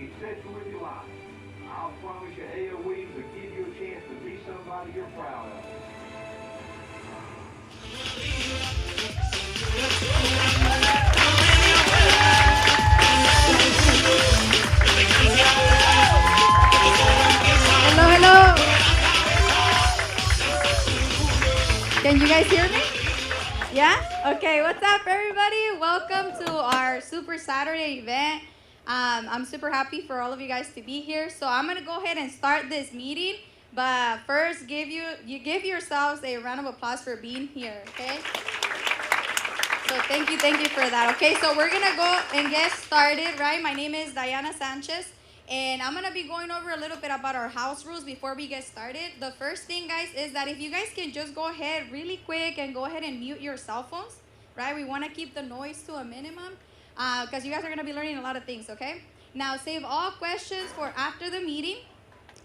exception with your life. I'll promise you AOE will give you a chance to be somebody you're proud of. Hello, hello. Can you guys hear me? Yeah? Okay, what's up, everybody? Welcome to our Super Saturday event. I'm super happy for all of you guys to be here. So I'm going to go ahead and start this meeting. But first, give yourselves a round of applause for being here, okay? So thank you for that. Okay, so we're going to go and get started, right? My name is Diana Sanchez. And I'm going to be going over a little bit about our house rules before we get started. The first thing, guys, is that if you guys can just go ahead really quick and go ahead and mute your cell phones, right? We want to keep the noise to a minimum because you guys are going to be learning a lot of things, okay? Now, save all questions for after the meeting.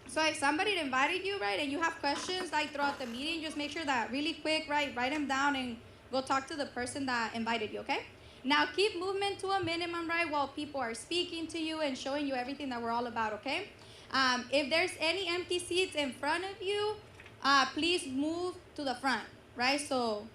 So if somebody invited you, right, and you have questions like throughout the meeting, just make sure that really quick, right, write them down and go talk to the person that invited you, okay? Now, keep movement to a minimum, right, while people are speaking to you and showing you everything that we're all about, okay? If there's any empty seats in front of you, please move to the front, right? So,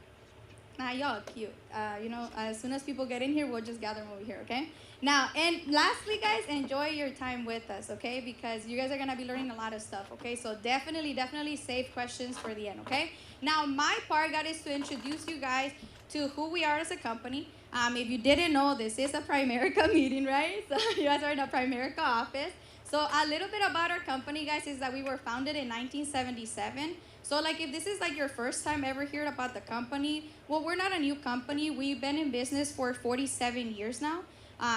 y'all are cute. As soon as people get in here, we'll just gather them over here, okay? Now, and lastly, guys, enjoy your time with us, okay? Because you guys are going to be learning a lot of stuff, okay? So definitely save questions for the end, okay? Now, my part, guys, is to introduce you guys to who we are as a company. If you didn't know, this is a Primerica meeting, right? So you guys are in a Primerica office. So a little bit about our company, guys, is that we were founded in 1977. So like if this is like your first time ever hearing about the company, well, we're not a new company. We've been in business for 47 years now.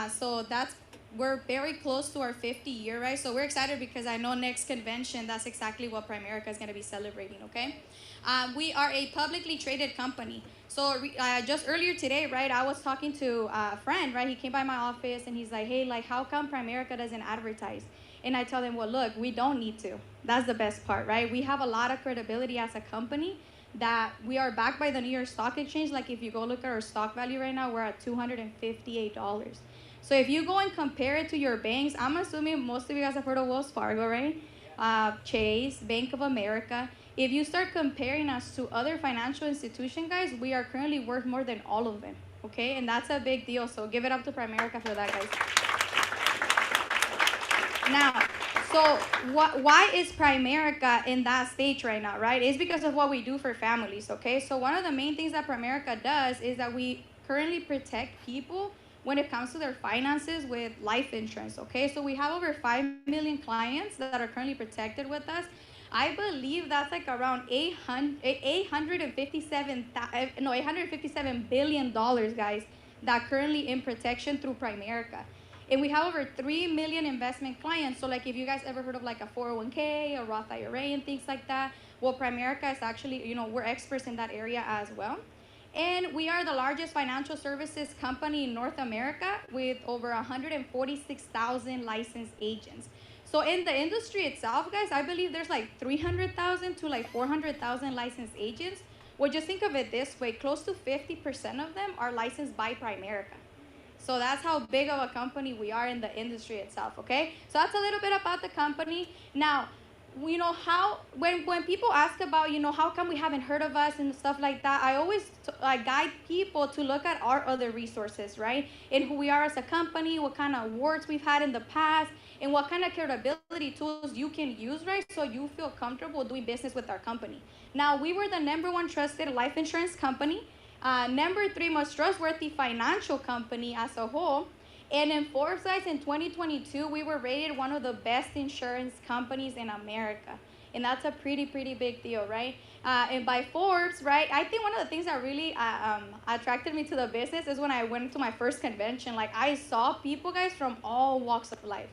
So we're very close to our 50 year, right? So we're excited because I know next convention, that's exactly what Primerica is going to be celebrating, okay? We are a publicly traded company. So just earlier today, right, I was talking to a friend, right? He came by my office and he's like, hey, like, how come Primerica doesn't advertise? And I tell him, well, look, we don't need to. That's the best part, right? We have a lot of credibility as a company that we are backed by the New York Stock Exchange. Like if you go look at our stock value right now, we're at $258. So if you go and compare it to your banks, I'm assuming most of you guys have heard of Wells Fargo, right? Chase, Bank of America. If you start comparing us to other financial institutions, guys, we are currently worth more than all of them, okay? And that's a big deal, so give it up to Primerica for that, guys. Now, so why is Primerica in that stage right now, right? It's because of what we do for families, okay? So one of the main things that Primerica does is that we currently protect people when it comes to their finances with life insurance, okay? So we have over 5 million clients that are currently protected with us. I believe that's like around $857 billion, guys, that currently in protection through Primerica. And we have over 3 million investment clients. So like if you guys ever heard of like a 401k, a Roth IRA and things like that, well, Primerica is actually, we're experts in that area as well. And we are the largest financial services company in North America with over 146,000 licensed agents. So in the industry itself, guys, I believe there's like 300,000 to like 400,000 licensed agents. Well, just think of it this way, close to 50% of them are licensed by Primerica. So that's how big of a company we are in the industry itself, okay? So that's a little bit about the company. Now, when people ask about, how come we haven't heard of us and stuff like that, I always guide people to look at our other resources, right? And who we are as a company, what kind of awards we've had in the past, and what kind of credibility tools you can use, right? So you feel comfortable doing business with our company. Now, we were the #1 trusted life insurance company. #3 most trustworthy financial company as a whole. And in Forbes, guys, in 2022, we were rated one of the best insurance companies in America. And that's a pretty big deal, right? And by Forbes, right, I think one of the things that really attracted me to the business is when I went to my first convention. Like, I saw people, guys, from all walks of life,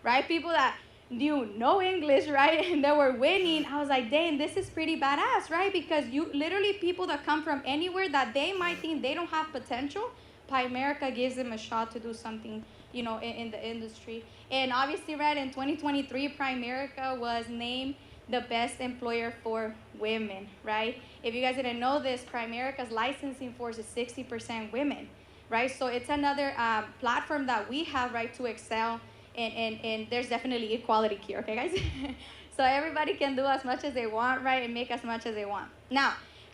right? People that knew no English, right? And they were winning. I was like, dang, this is pretty badass, right? Because you literally people that come from anywhere that they might think they don't have potential, Primerica gives them a shot to do something, in the industry. And obviously, right, in 2023, Primerica was named the best employer for women, right? If you guys didn't know this, Primerica's licensing force is 60% women, right? So it's another platform that we have, right, to excel and there's definitely equality here, okay, guys? So everybody can do as much as they want, right, and make as much as they want. Now,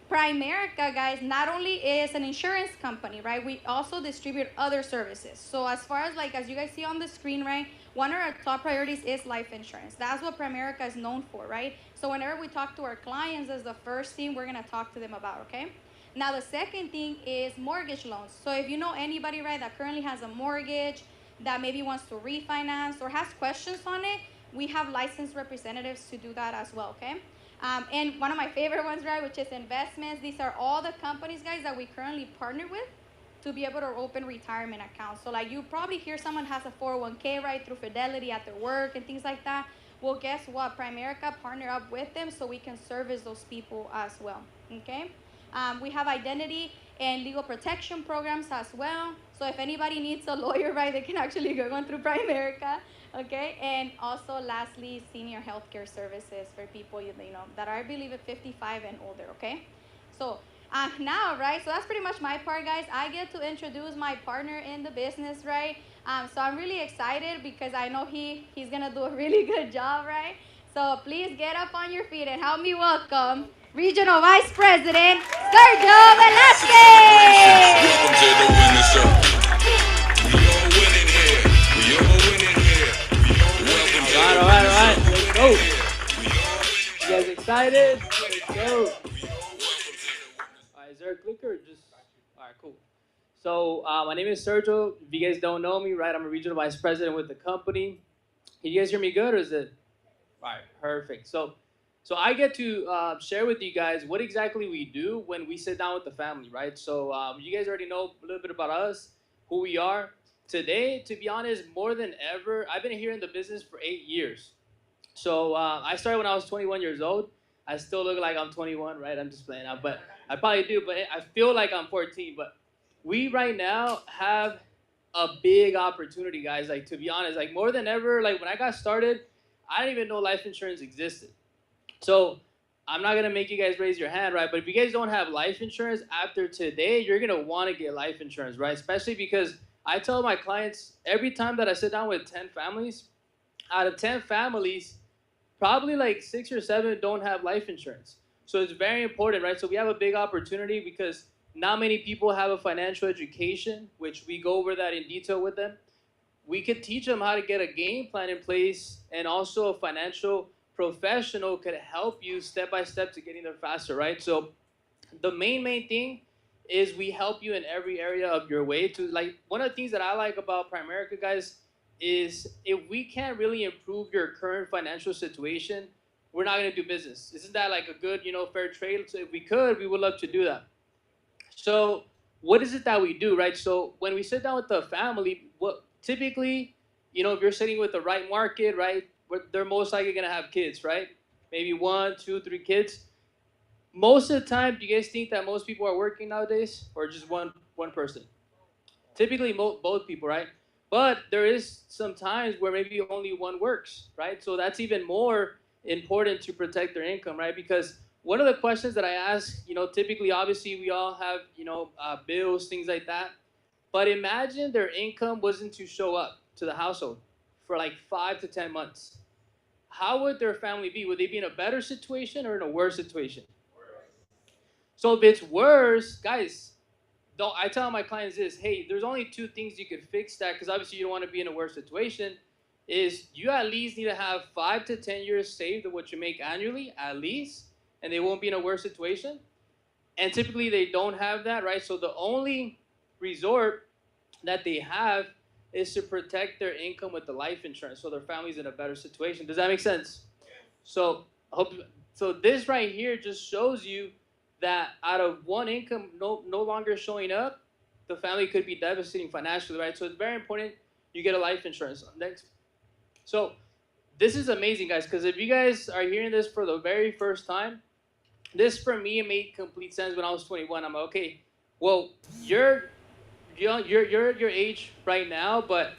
Primerica, guys, not only is an insurance company, right, we also distribute other services. So as far as like, as you guys see on the screen, right, one of our top priorities is life insurance. That's what Primerica is known for, right? So whenever we talk to our clients, that's the first thing we're gonna talk to them about, okay? Now the second thing is mortgage loans. So if you know anybody, right, that currently has a mortgage, that maybe wants to refinance or has questions on it, we have licensed representatives to do that as well, okay? And one of my favorite ones, right, which is investments. These are all the companies, guys, that we currently partner with to be able to open retirement accounts. So like you probably hear someone has a 401k, right, through Fidelity at their work and things like that. Well, guess what? Primerica partner up with them so we can service those people as well, okay? We have identity and legal protection programs as well. So if anybody needs a lawyer, right, they can actually go on through Primerica, okay? And also, lastly, senior healthcare services for people, you know, that are, I believe, at 55 and older, okay? So now, right, so that's pretty much my part, guys. I get to introduce my partner in the business, right? So I'm really excited because I know he's going to do a really good job, right? So please get up on your feet and help me welcome Regional Vice President, Sergio Velasquez. Welcome to the winning circle. We all winning here. We all winning here. Welcome to All right. Let's go. You guys excited? Let's go. All right, is there a clicker or just? All right, cool. So my name is Sergio. If you guys don't know me, right, I'm a regional vice president with the company. Can you guys hear me good, or is it? All right, perfect. So I get to share with you guys what exactly we do when we sit down with the family, right? So you guys already know a little bit about us, who we are. Today, to be honest, more than ever, I've been here in the business for 8 years. So I started when I was 21 years old. I still look like I'm 21, right? I'm just playing out, but I probably do. But I feel like I'm 14. But we right now have a big opportunity, guys. Like, to be honest, like more than ever, like when I got started, I didn't even know life insurance existed. So I'm not gonna make you guys raise your hand, right? But if you guys don't have life insurance after today, you're gonna want to get life insurance, right? Especially because I tell my clients every time that I sit down with 10 families, out of 10 families, probably like 6 or 7 don't have life insurance. So it's very important, right? So we have a big opportunity because not many people have a financial education, which we go over that in detail with them. We could teach them how to get a game plan in place, and also a financial professional could help you step by step to getting there faster, right? So the main thing is we help you in every area of your way. To like, one of the things that I like about Primerica, guys, is if we can't really improve your current financial situation, we're not going to do business. Isn't that like a good, fair trade? So if we could, we would love to do that. So what is it that we do, right? So when we sit down with the family, what typically, if you're sitting with the right market, right, they're most likely gonna have kids, right? Maybe 1, 2, 3 kids. Most of the time, do you guys think that most people are working nowadays, or just one person? Typically, both people, right? But there is some times where maybe only one works, right? So that's even more important to protect their income, right? Because one of the questions that I ask, typically, obviously, we all have, bills, things like that. But imagine their income wasn't to show up to the household for like 5 to 10 months. How would their family be? Would they be in a better situation or in a worse situation? So if it's worse, guys, don't. I tell my clients this: hey, there's only 2 things you could fix that, because obviously you don't want to be in a worse situation. Is you at least need to have 5 to 10 years saved of what you make annually, at least, and they won't be in a worse situation. And typically they don't have that, right? So the only resort that they have is to protect their income with the life insurance, so their family's in a better situation. Does that make sense? So so this right here just shows you that out of one income no longer showing up, the family could be devastating financially, right? So it's very important you get a life insurance. Next. So this is amazing, guys, because if you guys are hearing this for the very first time, this for me made complete sense when I was 21. I'm like, okay, well, you're your age right now, but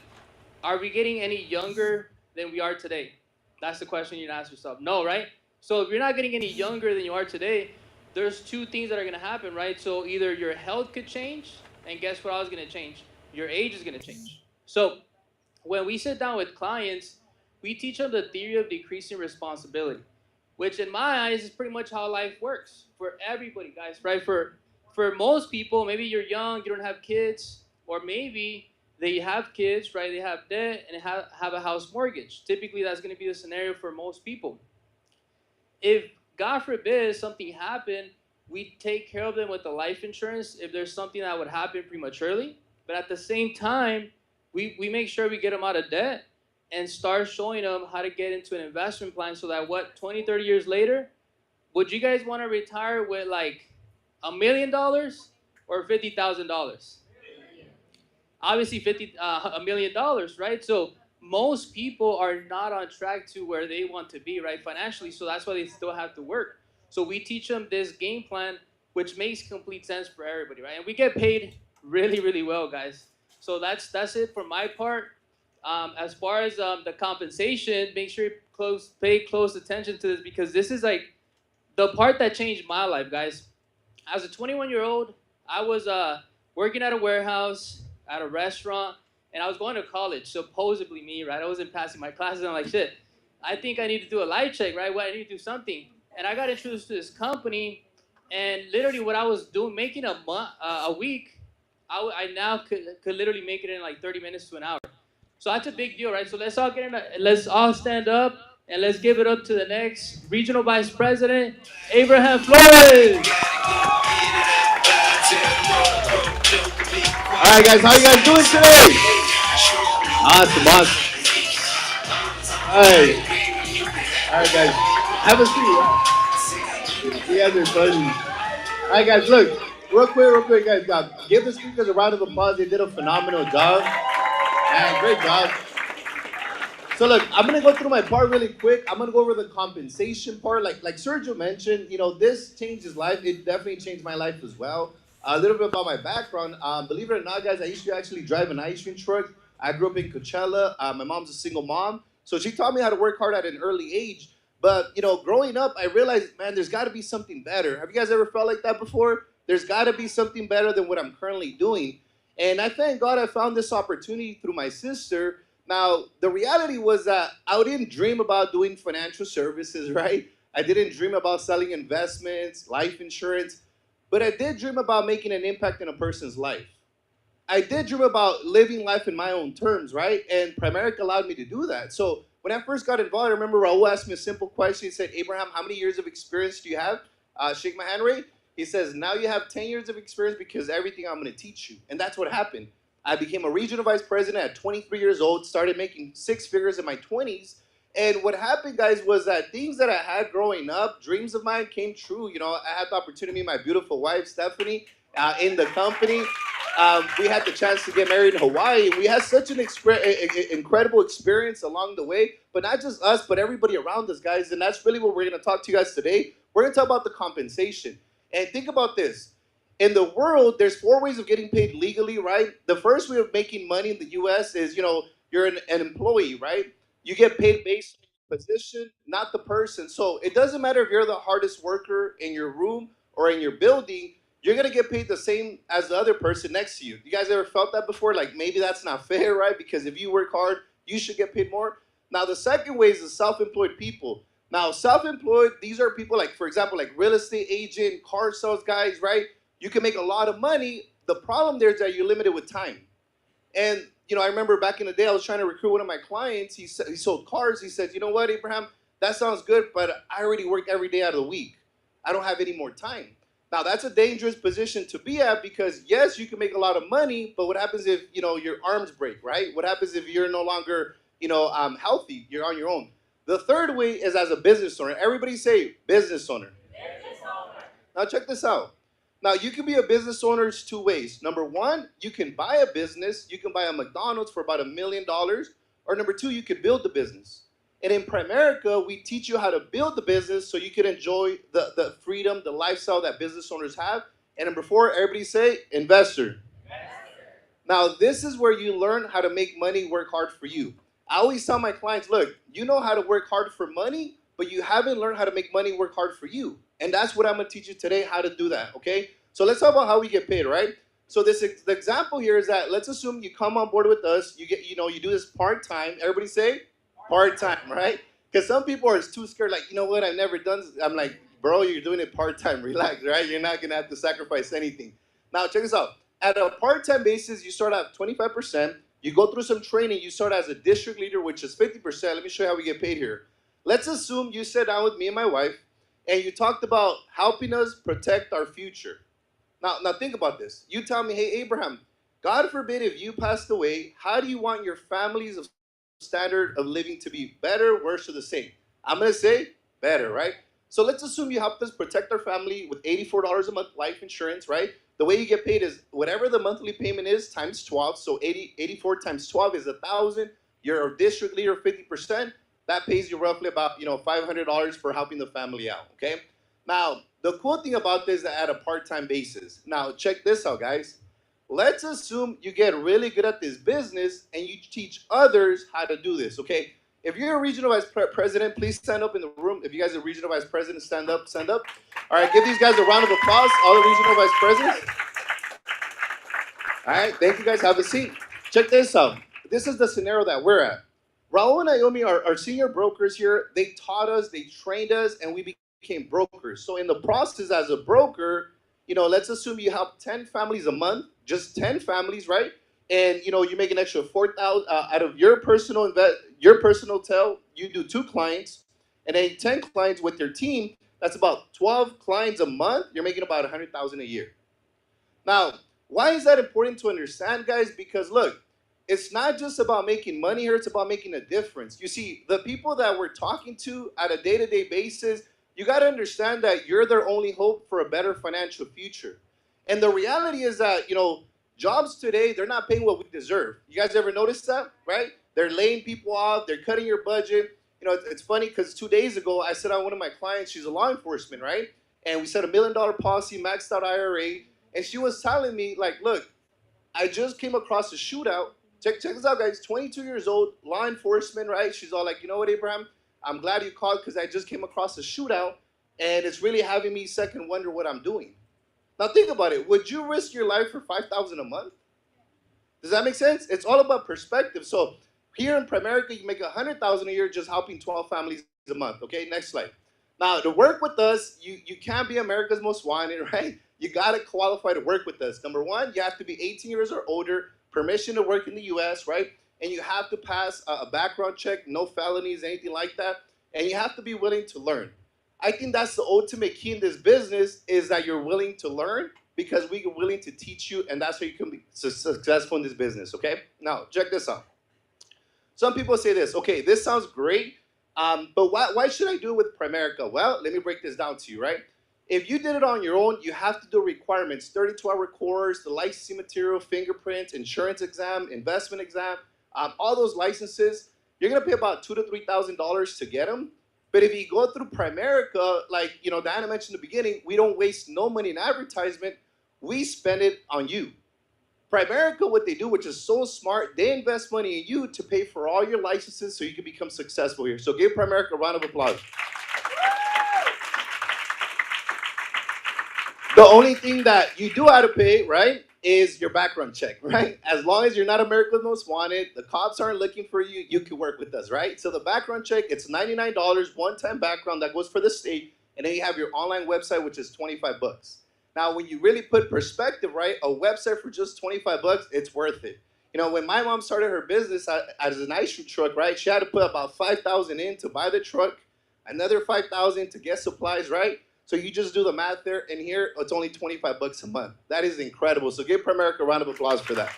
are we getting any younger than we are today? That's the question you need to ask yourself. No, right? So if you're not getting any younger than you are today, there's 2 things that are going to happen, right? So either your health could change, and guess what else is going to change? Your age is going to change. So when we sit down with clients, we teach them the theory of decreasing responsibility, which in my eyes is pretty much how life works for everybody, guys, right? For most people, maybe you're young, you don't have kids, or maybe they have kids, right? They have debt and have a house mortgage. Typically, that's going to be the scenario for most people. If, God forbid, something happened, we take care of them with the life insurance if there's something that would happen prematurely. But at the same time, we make sure we get them out of debt and start showing them how to get into an investment plan so that 20, 30 years later, would you guys want to retire with like $1 million or $50,000? Obviously $1 million, right? So most people are not on track to where they want to be, right, financially. So that's why they still have to work. So we teach them this game plan, which makes complete sense for everybody, right? And we get paid really, really well, guys. So that's it for my part. As far as the compensation, make sure you pay close attention to this, because this is like the part that changed my life, guys. As a 21-year-old, I was working at a warehouse, at a restaurant, and I was going to college, supposedly me, right? I wasn't passing my classes. I'm like, shit, I think I need to do a life check, right? Well, I need to do something. And I got introduced to this company, and literally what I was doing, making a week, I now could literally make it in like 30 minutes to an hour. So that's a big deal, right? So let's all stand up, and let's give it up to the next Regional Vice President, Abraham Flores. All right, guys, how you guys doing today? Awesome. All right, guys, have a seat. You guys are funny. All right, guys, look, real quick, guys, give the speakers a round of applause. They did a phenomenal job. Man, great job. So look, I'm gonna go through my part really quick. I'm gonna go over the compensation part. Like Sergio mentioned, this changed his life. It definitely changed my life as well. A little bit about my background. Believe it or not, guys, I used to actually drive an ice cream truck. I grew up in Coachella. My mom's a single mom, so she taught me how to work hard at an early age. But growing up, I realized, man, there's got to be something better. Have you guys ever felt like that before? There's got to be something better than what I'm currently doing. And I thank God I found this opportunity through my sister. Now, the reality was that I didn't dream about doing financial services, right? I didn't dream about selling investments, life insurance, but I did dream about making an impact in a person's life. I did dream about living life in my own terms, right? And Primerica allowed me to do that. So when I first got involved, I remember Raul asked me a simple question. He said, Abraham, how many years of experience do you have? Shake my hand, Ray. He says, now you have 10 years of experience because everything I'm going to teach you. And that's what happened. I became a regional vice president at 23 years old, started making 6 figures in my 20s. And what happened, guys, was that things that I had growing up, dreams of mine came true. I had the opportunity to meet my beautiful wife, Stephanie, in the company. We had the chance to get married in Hawaii. We had such an incredible experience along the way, but not just us, but everybody around us, guys. And that's really what we're going to talk to you guys today. We're going to talk about the compensation. And think about this. In the world, there's 4 ways of getting paid legally, right? The first way of making money in the U.S. is, you're an employee, right? You get paid based on your position, not the person. So it doesn't matter if you're the hardest worker in your room or in your building, you're going to get paid the same as the other person next to you. You guys ever felt that before? Like, maybe that's not fair, right? Because if you work hard, you should get paid more. Now, the second way is the self-employed people. Now, self-employed, these are people like, for example, like real estate agent, car sales guys, right? You can make a lot of money. The problem there is that you're limited with time. And, I remember back in the day, I was trying to recruit one of my clients. He sold cars. He said, you know what, Abraham, that sounds good, but I already work every day out of the week. I don't have any more time. Now, that's a dangerous position to be at because, yes, you can make a lot of money, but what happens if, your arms break, right? What happens if you're no longer, healthy? You're on your own. The third way is as a business owner. Everybody say business owner. Business owner. Now, check this out. Now, you can be a business owner 2 ways. Number 1, you can buy a business. You can buy a McDonald's for about $1 million. Or number 2, you can build the business. And in Primerica, we teach you how to build the business so you can enjoy the freedom, the lifestyle that business owners have. And number 4, everybody say investor. Now, this is where you learn how to make money work hard for you. I always tell my clients, look, you know how to work hard for money, but you haven't learned how to make money work hard for you. And that's what I'm going to teach you today, how to do that, okay? So let's talk about how we get paid, right? So the example here is that let's assume you come on board with us. You get, you do this part time. Everybody say part time, right? Because some people are too scared. Like, you know what? I've never done this. I'm like, bro, you're doing it part time. Relax, right? You're not gonna have to sacrifice anything. Now, check this out. At a part time basis, you start at 25%. You go through some training. You start as a district leader, which is 50%. Let me show you how we get paid here. Let's assume you sat down with me and my wife, and you talked about helping us protect our future. Now think about this. You tell me, hey, Abraham, God forbid if you passed away, how do you want your family's standard of living to be better, worse, or the same? I'm going to say better, right? So let's assume you helped us protect our family with $84 a month life insurance, right? The way you get paid is whatever the monthly payment is times 12. So 84 times 12 is 1,000. You're a district leader, 50%. That pays you roughly about $500 for helping the family out, okay? Now, the cool thing about this is that at a part-time basis. Now, check this out, guys. Let's assume you get really good at this business and you teach others how to do this, okay? If you're a regional vice president, please stand up in the room. If you guys are regional vice president, stand up, stand up. All right, give these guys a round of applause, all the regional vice presidents. All right, thank you guys. Have a seat. Check this out. This is the scenario that we're at. Raul and Naomi are our senior brokers here. They taught us, they trained us, and we became brokers. So in the process as a broker, let's assume you help 10 families a month, just 10 families, right? And you make an extra 4,000 out of your personal tail. You do 2 clients, and then 10 clients with your team. That's about 12 clients a month. You're making about 100,000 a year. Now, why is that important to understand, guys? Because look, it's not just about making money here. It's about making a difference. You see, the people that we're talking to at a day-to-day basis, you got to understand that you're their only hope for a better financial future. And the reality is that, jobs today, they're not paying what we deserve. You guys ever notice that, right? They're laying people off. They're cutting your budget. It's funny because 2 days ago, I said on one of my clients, she's a law enforcement, right? And we said $1 million policy, maxed out IRA. And she was telling me, like, look, I just came across a shootout. Check this out, guys. 22 years old, law enforcement, right? She's all like, you know what, Abraham? I'm glad you called because I just came across a shootout, and it's really having me second wonder what I'm doing. Now think about it. Would you risk your life for $5,000 a month? Does that make sense? It's all about perspective. So here in Primerica, you make $100,000 a year just helping 12 families a month. Okay, next slide. Now to work with us, you can't be America's Most Wanted, right? You got to qualify to work with us. Number one, you have to be 18 years or older, permission to work in the U.S., right? And you have to pass a background check, no felonies, anything like that. And you have to be willing to learn. I think that's the ultimate key in this business is that you're willing to learn because we are willing to teach you, and that's how you can be successful in this business, okay? Now, check this out. Some people say this, okay, this sounds great, but why should I do it with Primerica? Well, let me break this down to you, right? If you did it on your own, you have to do requirements, 32-hour course, the licensing material, fingerprints, insurance exam, investment exam, all those licenses. You're going to pay about $2,000 to $3,000 to get them. But if you go through Primerica, like Diana mentioned in the beginning, we don't waste no money in advertisement. We spend it on you. Primerica, what they do, which is so smart, they invest money in you to pay for all your licenses so you can become successful here. So give Primerica a round of applause. The only thing that you do have to pay, right, is your background check, right? As long as you're not America's Most Wanted, the cops aren't looking for you, you can work with us, right? So the background check, it's $99, one-time background that goes for the state, and then you have your online website, which is $25. Now, when you really put perspective, right, a website for just $25, it's worth it. When my mom started her business as an ice cream truck, right, she had to put about $5,000 in to buy the truck, another $5,000 to get supplies, right? So you just do the math there, and here it's only $25 a month. That is incredible. So give Primerica a round of applause for that.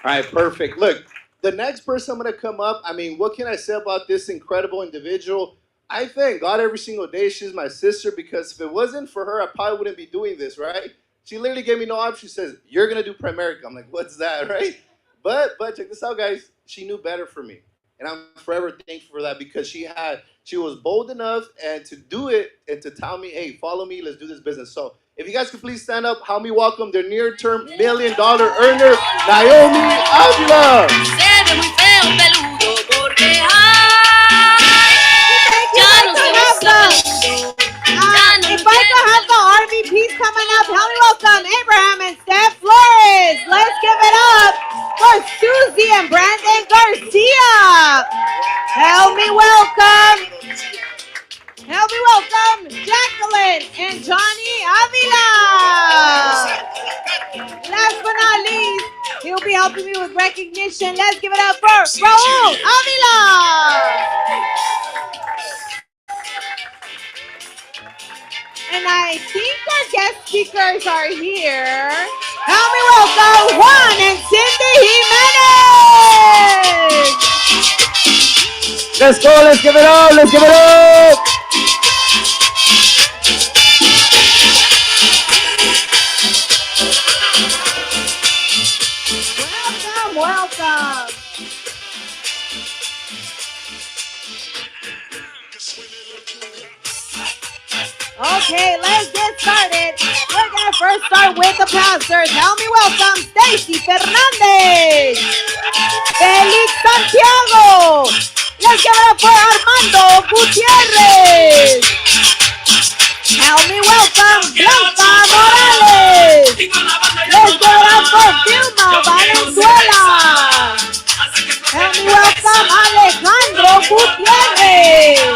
All right, perfect. Look, the next person I'm going to come up, what can I say about this incredible individual? I thank God every single day she's my sister, because if it wasn't for her, I probably wouldn't be doing this, right? She literally gave me no option. She says, you're going to do Primerica. I'm like, what's that, right? But check this out, guys. She knew better for me. And I'm forever thankful for that, because she was bold enough and to do it and to tell me, hey, follow me, let's do this business. So if you guys could please stand up, help me welcome their near-term $1 million earner, Naomi Avila. If I could have the army elimination. Let's give it up for Raul Avila. And I think our guest speakers are here. Help me welcome Juan and Cindy Jimenez. Let's go, let's give it up, let's give it up. Welcome, welcome. Okay, let's get started. We're gonna first start with the pastors. Help me welcome Stacy Fernandez, Felix Santiago. Let's give it up for Armando Gutierrez. Help me welcome Blanca Morales. Let's give it up for Vilma Valenzuela. Help me welcome Alejandro Gutierrez.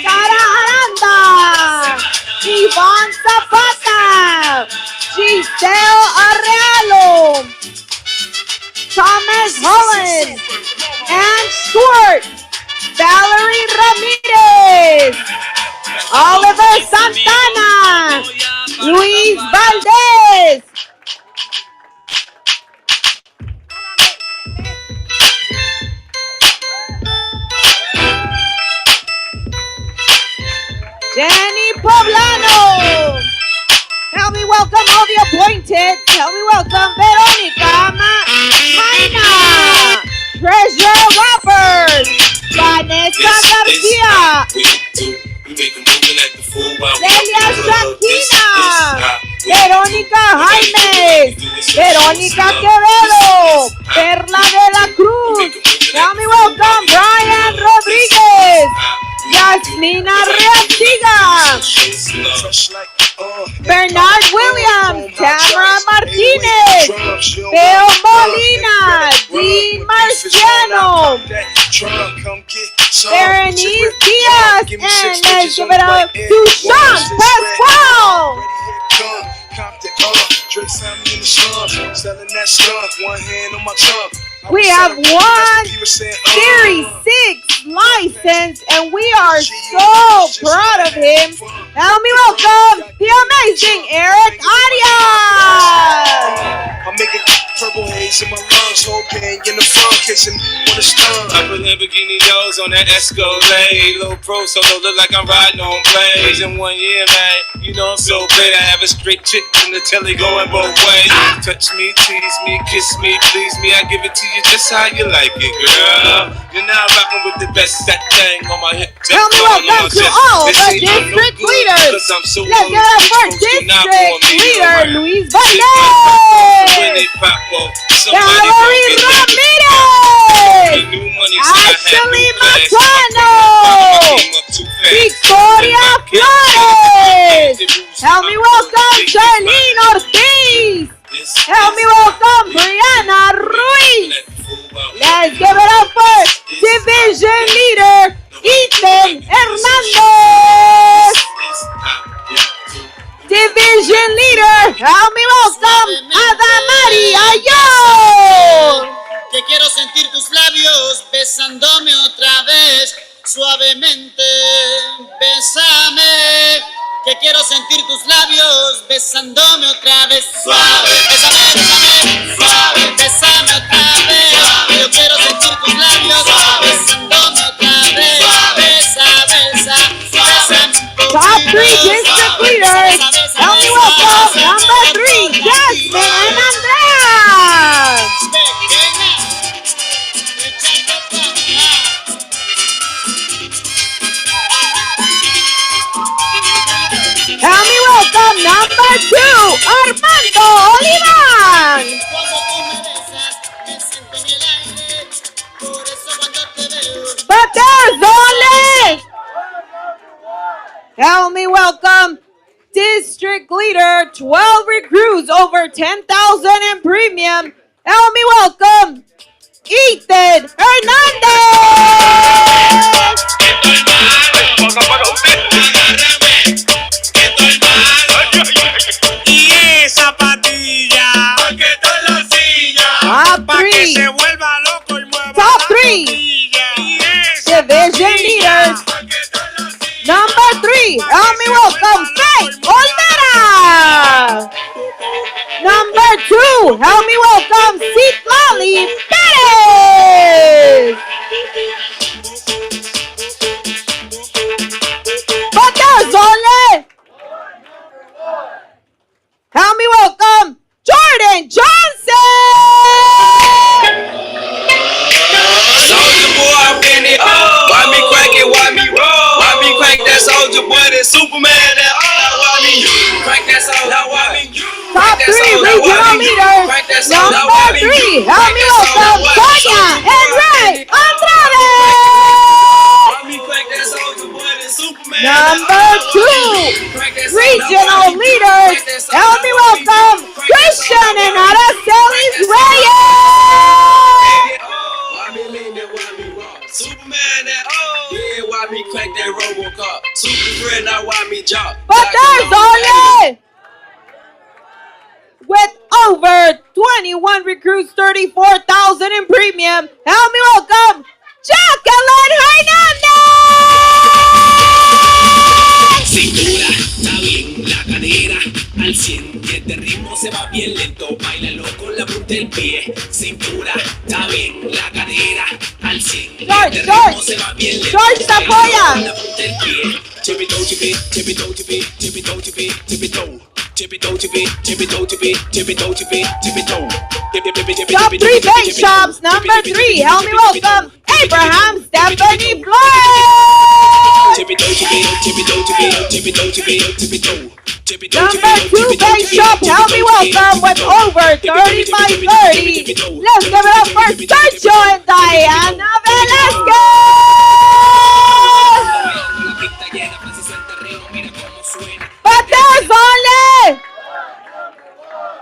Sara Aranda, Iván Zapata, Giselle Arrealo, Thomas Holland, Ann Stewart, Valerie Ramirez, Oliver Santana, Luis Valdez, Jenny Poblano. Help me welcome all the appointed. Help me welcome Veronica Maina, Treasure Roberts, Vanessa Garcia, Celia Shakina, Verónica Jaime, Verónica Quevedo, Perla de la Cruz. Help me welcome Brian Rodriguez, Yasmina Reactiga, Bernard Williams, Tamara Martinez, Leo Molina, Dean Marciano, Berenice Diaz, and let's give it up to Sean Pascual. We have one Series 6 license, and we are so proud of him. Help me welcome the amazing Eric Arias. I'm making purple haze in my lungs, whole gang in the front, kissing on the stun. I put Lamborghini doors on that Escalade, low pro solo, look like I'm riding on blades. In 1 year, man, you know I'm so great. I have a straight chick in the telly going both ways. Touch me, tease me, kiss me, please me. I give it to you just how you like it, girl. You're now rocking with the best, that thing on my hip. Help me welcome to all the district leaders. Let's give it up for district leader Luis Valdez, Valerie Ramirez, Ashley Matano, Victoria Flores. Help me welcome Charlene Ortiz. Help me welcome Brianna Ruiz. Let's give it up for division leader Ethan Hernandez. Division leader, help me welcome Adamari Ayo. Que quiero sentir tus labios besándome otra vez, suavemente, bésame. Que quiero sentir tus labios besándome otra vez, suave. Bésame, bésame, suave. Bésame otra vez. Suave. Yo quiero sentir tus labios besándome otra vez. Besa, besa, bésame. Top 3 district leaders, help me welcome number 3, Jasmine and Andrea. Help me welcome number 2, Armando Olivan. But there's only. Help me welcome district leader, 12 recruits, over 10,000 in premium. Help me welcome Ethan Hernandez. Top 3 division leaders. Number 3, help me welcome Faith Olvera. Number 2, help me welcome Citlali Perez. But there's only, help me welcome Jordan Johnson. Soldier boy, I'm in it. Why me crack it? Why me roll? Why me crack that soldier boy? That Superman? That why me crack that soldier? Now why me? Top 3 regional leaders. Number 3, help me welcome Sonia and Ray Andrade. Number 2, regional leaders. Help me welcome Christian and Araceli Reyes. Superman, that yeah, why me crack that Robocop? Super friend, now why me job? But there's only, with over 21 recruits, 34,000 in premium. Help me welcome Jacqueline Hernandez. Cintura, está bien, la cadera al 100, que este ritmo se va bien lento, bailalo con la punta del pie. Cintura, está bien, la cadera al 100, que este ritmo se va bien lento, George Tapoya. con la punta del pie. Chipito, chipi, chipito, chipi, chipito, chipi, chipito. Top 3 bake shops. Number 3, help me welcome Abraham Stephanie Flores. Number 2 bake shop, help me welcome with over 30 by 30. Let's give it up for Sergio and Diana Velasquez. But there's only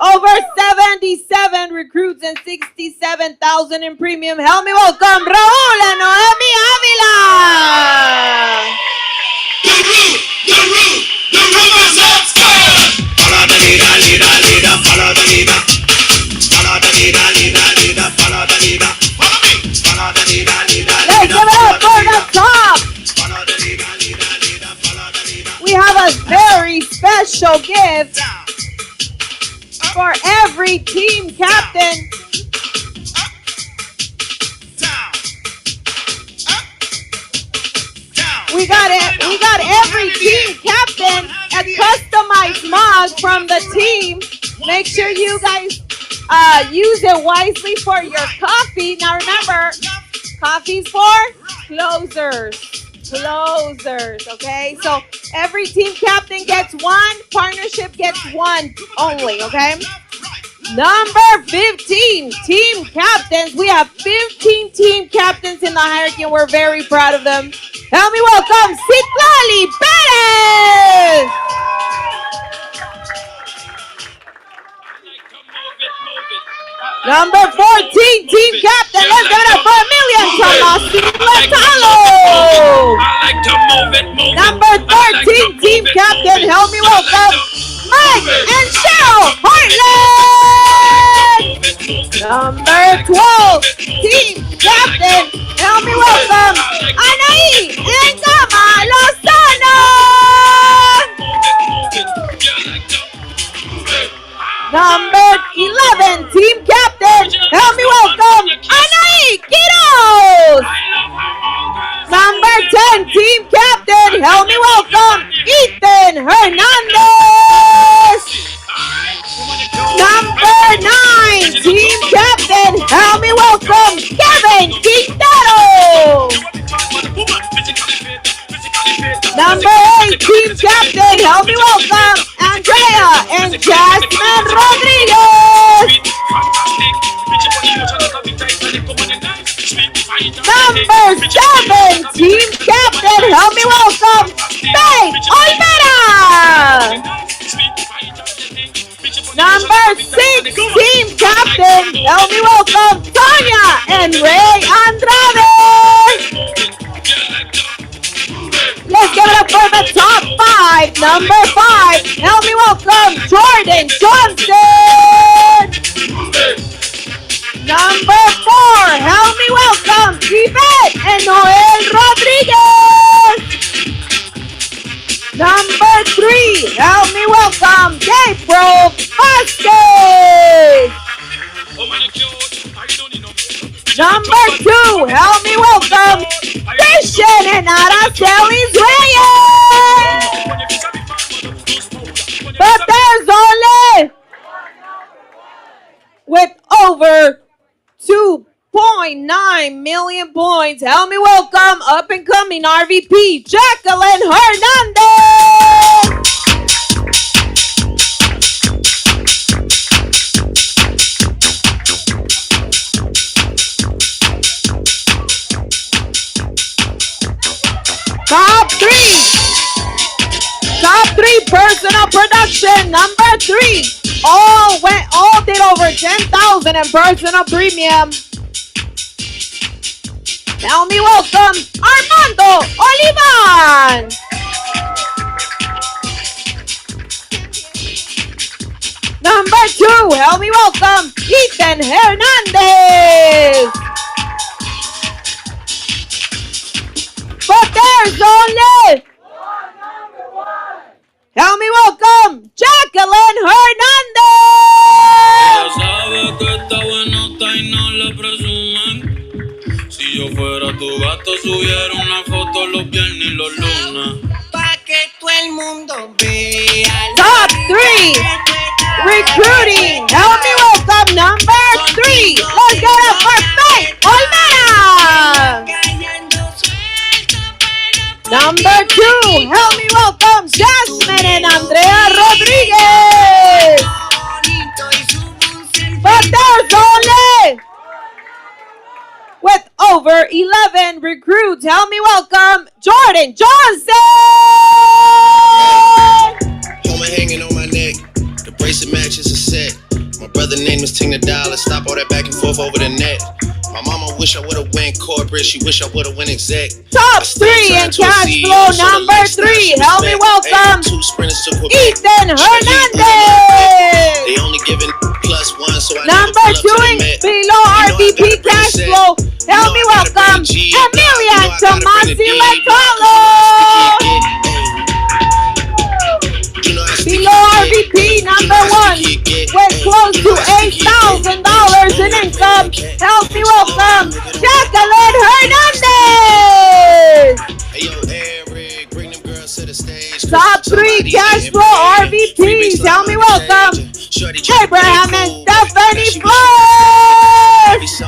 over 77 recruits and 67,000 in premium. Help me welcome Raul and Noemi Avila. The room is upstairs. Follow the leader, follow the leader. Follow the leader, follow the leader. Follow the leader. Let's give it up for the top. Follow the leader, follow the leader. We have a very special gift for every team captain. We got every team captain a customized mug from the team. Make sure you guys use it wisely for your coffee. Now remember, coffee's for closers, okay? So every team captain gets one, partnership gets one only, okay? Number 15, team captains. We have 15 team captains in the hierarchy, and we're very proud of them. Help me welcome Citlali Perez. Number 14, team captain. Let's give it up for Emilian Tomasino. Number 13, team captain. Help me welcome Mike and Cheryl Hartland. Number 12, team captain. Help me welcome Anaí and Gama Lozano. Number 11, team captain. Help me welcome Anaí Quiroz. Number 10, team captain. Help me welcome Ethan Hernandez. Number 9, team captain. Help me welcome Kevin Quintero. Number 8, team captain. Help me welcome Andrea and Jasmine Rodriguez. Number 7, team captain. Help me welcome Faith Olvera. Number 6, team captain. Help me welcome Tanya and Ray Andrade. Let's give it up for the top 5. Number 5, help me welcome Jordan Johnson. Number 4, help me welcome Yvette and Noel Rodriguez. and Aracelis Reyes. But there's only with over 2.9 million points. Help me welcome up and coming RVP, Jacqueline Hernandez. Top three personal production. Number 3. All did over 10,000 in personal premium. Help me welcome Armando Olivan. Number 2, help me welcome Ethan Hernandez. But there's only help me welcome Jacqueline Hernandez. Sabe que está buenota y no le presuman. Si yo fuera tu gato, subiera una foto los viernes y los lunes. Pa' que todo el mundo vea. Top 3 recruiting. Help me welcome number 3. Let's get it for Faith Olmera. Number 2, help me welcome Jasmine and Andrea Rodriguez. But there's only with over 11 recruits. Help me welcome Jordan Johnson. Homie hanging on my neck. The bracelet matches a set. My brother name is Ting the Dollar. Stop all that back and forth over the net. My mama wish I would've went corporate. She wish I would've went exec. Top 3 in cash flow. Number 3. Help me welcome Ethan Hernandez. They only giving +1, so I Number 2 in below RVP cash flow. Help me welcome Emilia Tomasi Letalo. Below RVP number 1 with close to $8,000 in income. Help me welcome Jacqueline Hernandez. Top 3 cash flow RVPs. Help me welcome Abraham and Stephanie Flores.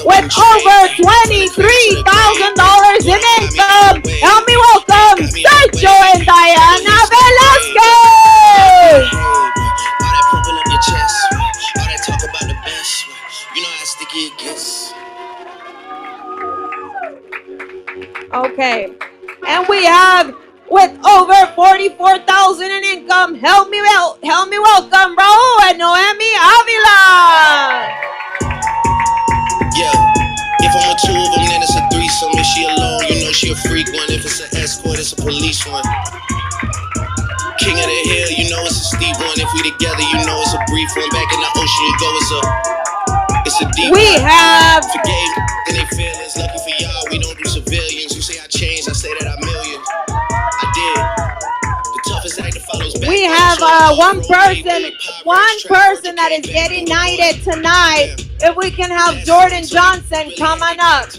With over $23,000 in income, help me welcome Sergio and Diana Velasquez. Okay, and we have with over 44,000 in income. Help me welcome Raul and Noemi Avila. Yeah, if I'm with 2 of them, then it's a threesome. If she alone, you know she a freak one. If it's an escort, it's a police one. King of the hill, you know it's a steep one. If we together, you know it's a brief one. Back in the ocean, you go, it's a deep We one. have Forgave and they feelings. Lucky for y'all, we don't do civilians. You say I changed, I say that I million. I did. The toughest act that follows back. we have one person that is getting knighted tonight. If we can have Jordan Johnson come on up.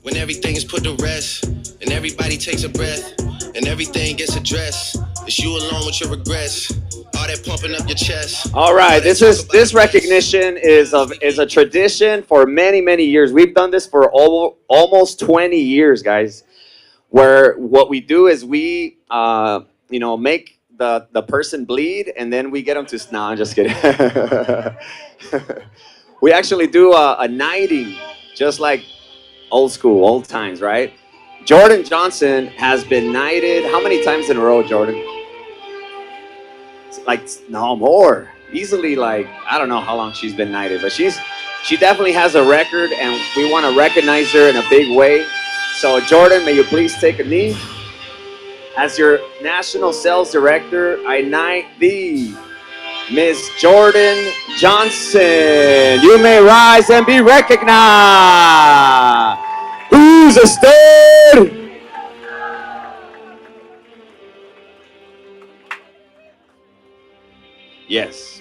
When everything is put to rest, and everybody takes a breath, and everything gets addressed, it's you alone with your regrets. All that pumping up your chest. All right, this recognition is a tradition for many years. We've done this for almost 20 years, guys. Where what we do is we make the person bleed, and then we get them to. No, I'm just kidding. We actually do a knighting, just like old times, right? Jordan Johnson has been knighted how many times in a row, Jordan? Like, no more. Easily, like, I don't know how long she's been knighted, but she definitely has a record, and we want to recognize her in a big way. So, Jordan, may you please take a knee. As your National Sales Director, I knight thee, Miss Jordan Johnson. You may rise and be recognized. Who's a stud? Yes.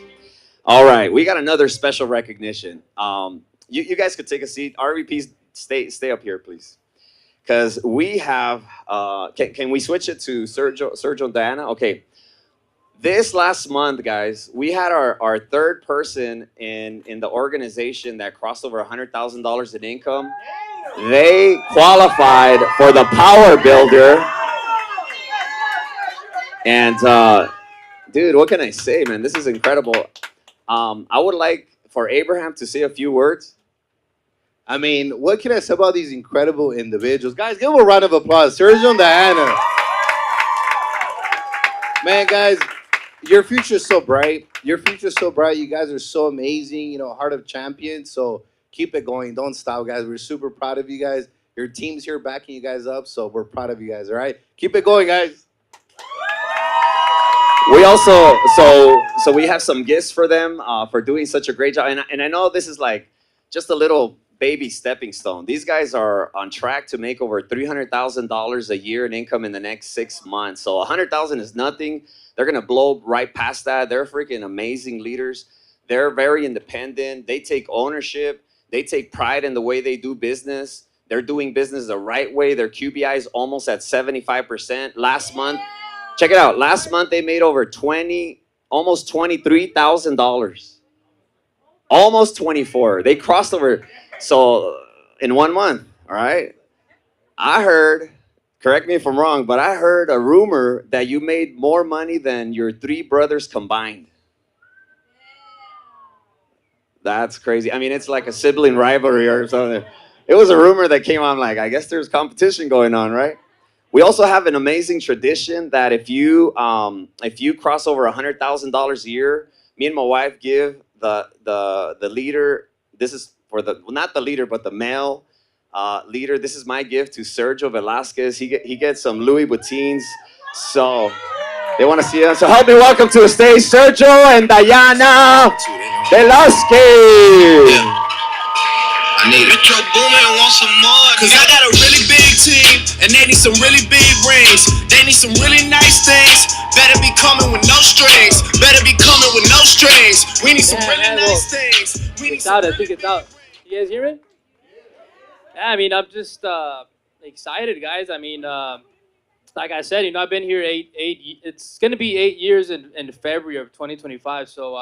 All right, we got another special recognition. You guys could take a seat. RVPs, stay up here, please. Because we have, can we switch it to Sergio and Diana? Okay. This last month, guys, we had our third person in the organization that crossed over $100,000 in income. They qualified for the Power Builder. And dude, what can I say, man? This is incredible. I would like for Abraham to say a few words. I mean, what can I say about these incredible individuals? Guys, give them a round of applause. Sergio and Diana. Man, guys, your future is so bright. Your future is so bright. You guys are so amazing. You know, heart of champions. So keep it going. Don't stop, guys. We're super proud of you guys. Your team's here backing you guys up. So we're proud of you guys, all right? Keep it going, guys. We also, so we have some gifts for them for doing such a great job. And I know this is like just a little baby stepping stone. These guys are on track to make over $300,000 a year in income in the next 6 months. So 100,000 is nothing. They're gonna blow right past that. They're freaking amazing leaders. They're very independent. They take ownership. They take pride in the way they do business. They're doing business the right way. Their QBI is almost at 75%. Last month, check it out. Last month they made over almost $23,000. Almost 24. They crossed over. So in 1 month, all right. I heard, correct me if I'm wrong, but I heard a rumor that you made more money than your 3 brothers combined. That's crazy. I mean, it's like a sibling rivalry or something. It was a rumor that came on. Like, I guess there's competition going on, right? We also have an amazing tradition that if you cross over $100,000 a year, me and my wife give the leader. This is for not the leader, but the male leader. This is my gift to Sergio Velasquez. He gets some Louis Vuittons. So they want to see us. So help me welcome to the stage Sergio and Diana Velasquez. Yeah. I need it. Metro Boomin want some more. Cause I got a really big team, and they need some really big rings. They need some really nice things. Better be coming with no strings. Better be coming with no strings. We need some really nice things. It's out. I think it's out. You guys hear me? Yeah, I mean, I'm just excited, guys. I mean, like I said, I've been here it's gonna be 8 years in February of 2025. So,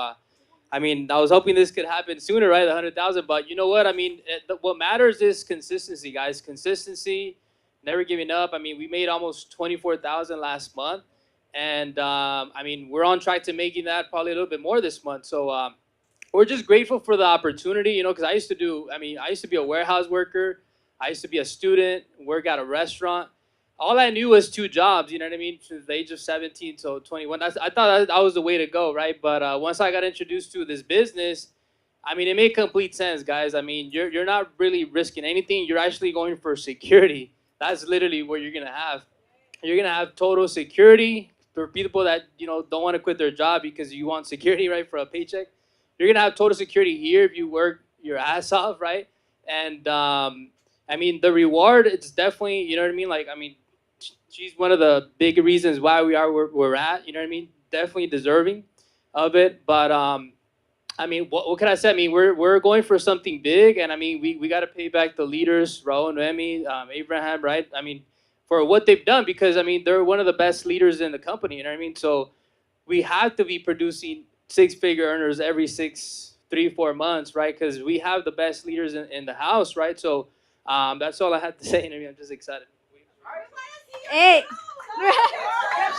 I mean, I was hoping this could happen sooner, right? 100,000. But you know what? I mean, what matters is consistency, guys. Consistency, never giving up. I mean, we made almost 24,000 last month, and I mean, we're on track to making that probably a little bit more this month. So we're just grateful for the opportunity, because I used to be a warehouse worker. I used to be a student, work at a restaurant. All I knew was 2 jobs, you know what I mean? Since the age of 17 to 21. I thought that was the way to go, right? But once I got introduced to this business, I mean, it made complete sense, guys. I mean, you're not really risking anything. You're actually going for security. That's literally what you're going to have. You're going to have total security for people that, don't want to quit their job because you want security, right, for a paycheck. You're going to have total security here if you work your ass off, right? And, I mean, the reward, it's definitely, you know what I mean? Like, I mean, she's one of the big reasons why we are where we're at. You know what I mean? Definitely deserving of it. But I mean, what can I say? I mean, we're going for something big, and I mean, we got to pay back the leaders, Raul, Noemi, Abraham, right? I mean, for what they've done, because I mean, they're one of the best leaders in the company. You know what I mean? So we have to be producing 6-figure earners every 3-4 months, right? Because we have the best leaders in the house, right? So that's all I had to say. I mean, I'm just excited. Hey,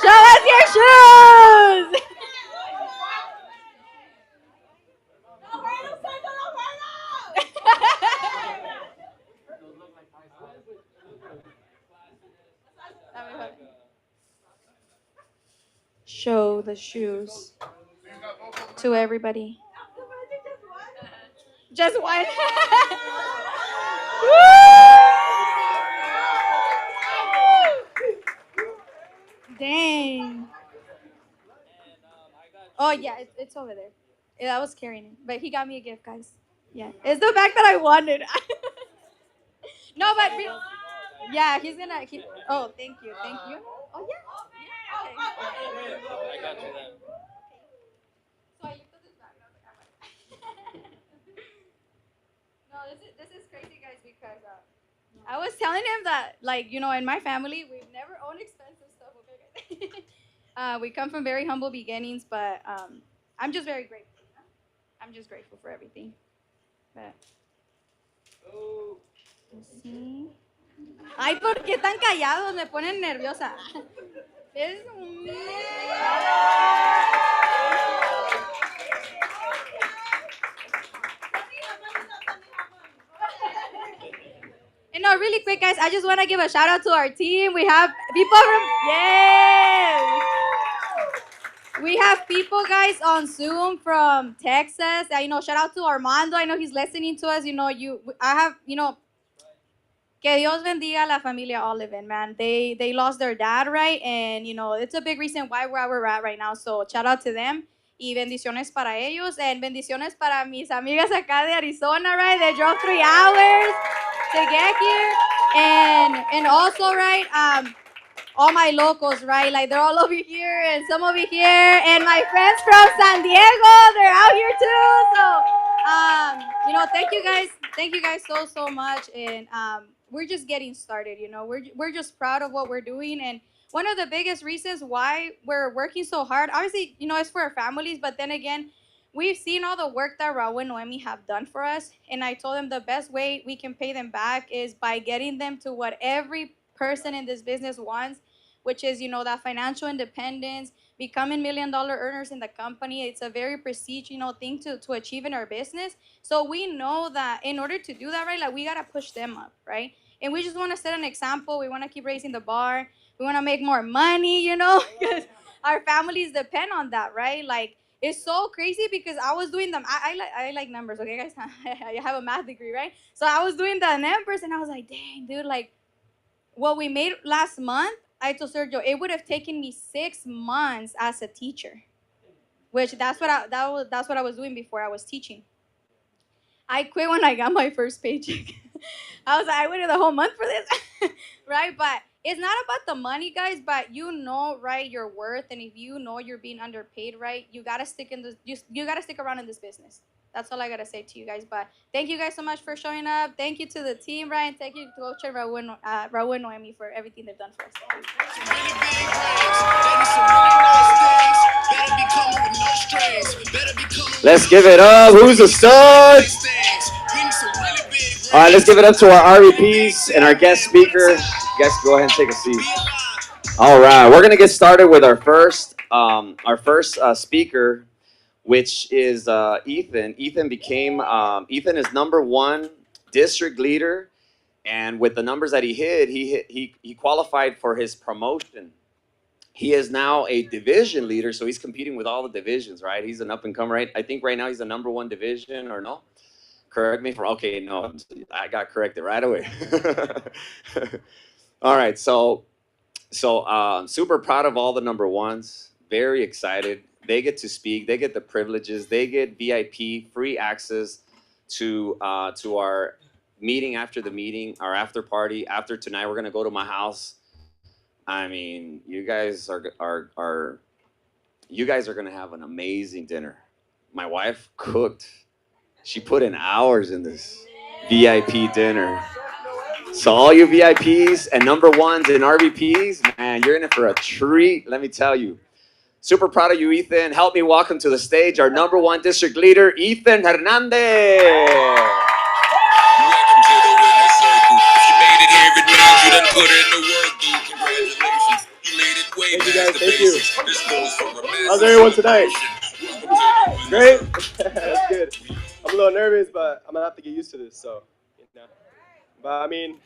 show us your shoes. Show the shoes to everybody. Just one. Dang. Oh yeah, it's over there. Yeah, I was carrying it, but he got me a gift, guys. Yeah, it's the bag that I wanted. No, but yeah, he's gonna. Oh, thank you, thank you. Oh yeah. Okay. I got you then. So No, this is crazy, guys, because I was telling him that, like, in my family, we've never owned expensive stuff, okay, guys? We come from very humble beginnings, but I'm just very grateful. I'm just grateful for everything. But, sí. Ay, ¿por qué tan callados? Me ponen nerviosa. Es un... And no, really quick, guys, I just want to give a shout out to our team. We have people from, yes! We have people, guys, on Zoom from Texas. Shout out to Armando. I know he's listening to us. Que Dios bendiga la familia Oliven, man. They lost their dad, right? And, it's a big reason why we're where we're at right now. So, shout out to them. Y bendiciones para ellos. And bendiciones para mis amigas acá de Arizona, right? They drove 3 hours to get here. And also, right, all my locals, right? Like, they're all over here and some over here. And my friends from San Diego, they're out here too. So, thank you guys. Thank you guys so much. And we're just getting started, We're just proud of what we're doing. And one of the biggest reasons why we're working so hard, obviously, it's for our families. But then again, we've seen all the work that Raul and Noemi have done for us. And I told them the best way we can pay them back is by getting them to what every person in this business wants, which is, that financial independence, becoming $1 million earners in the company. It's a very prestige, thing to achieve in our business. So we know that in order to do that, right, like, we got to push them up, right? And we just want to set an example. We want to keep raising the bar. We want to make more money, because our families depend on that, right? Like, it's so crazy because I was doing them. I like numbers, okay, guys? I have a math degree, right? So I was doing the numbers, and I was like, dang, dude, like, what we made last month, I told Sergio, it would have taken me 6 months as a teacher, which that's what I was doing before I was teaching. I quit when I got my first paycheck. I was like, I waited the whole month for this, right? But it's not about the money, guys. But right, your worth, and if you know you're being underpaid, right, you gotta stick in this. You gotta stick around in this business. That's all I gotta say to you guys. But thank you guys so much for showing up. Thank you to the team, right? And thank you to Coach and Raul and Noemi for everything they've done for us. Let's give it up. Who's a stud? All right, let's give it up to our RVPs and our guest speaker. You guys go ahead and take a seat. All right, we're gonna get started with our first speaker, which is Ethan. Ethan is #1 district leader, and with the numbers that he qualified for his promotion. He is now a division leader, so he's competing with all the divisions, right? He's an up and comer, right? I think right now he's the #1 division, or no? Correct me if okay, no, I got corrected right away. All right, so super proud of all the #1s. Very excited. They get to speak. They get the privileges. They get VIP free access to our meeting after the meeting, our after party. After tonight, we're gonna go to my house. I mean, you guys are gonna have an amazing dinner. My wife cooked. She put in hours in this VIP dinner. So all you VIPs and #1s and RVPs, man, you're in it for a treat. Let me tell you. Super proud of you, Ethan. Help me welcome to the stage our #1 district leader, Ethan Hernandez. Welcome to the winner's circle. If you made it here, it means you done put in the work, dude. Congratulations. You laid it way past the basics. This goes for a business. How's everyone tonight? Great? That's good. I'm a little nervous, but I'm going to have to get used to this. So, But, I mean,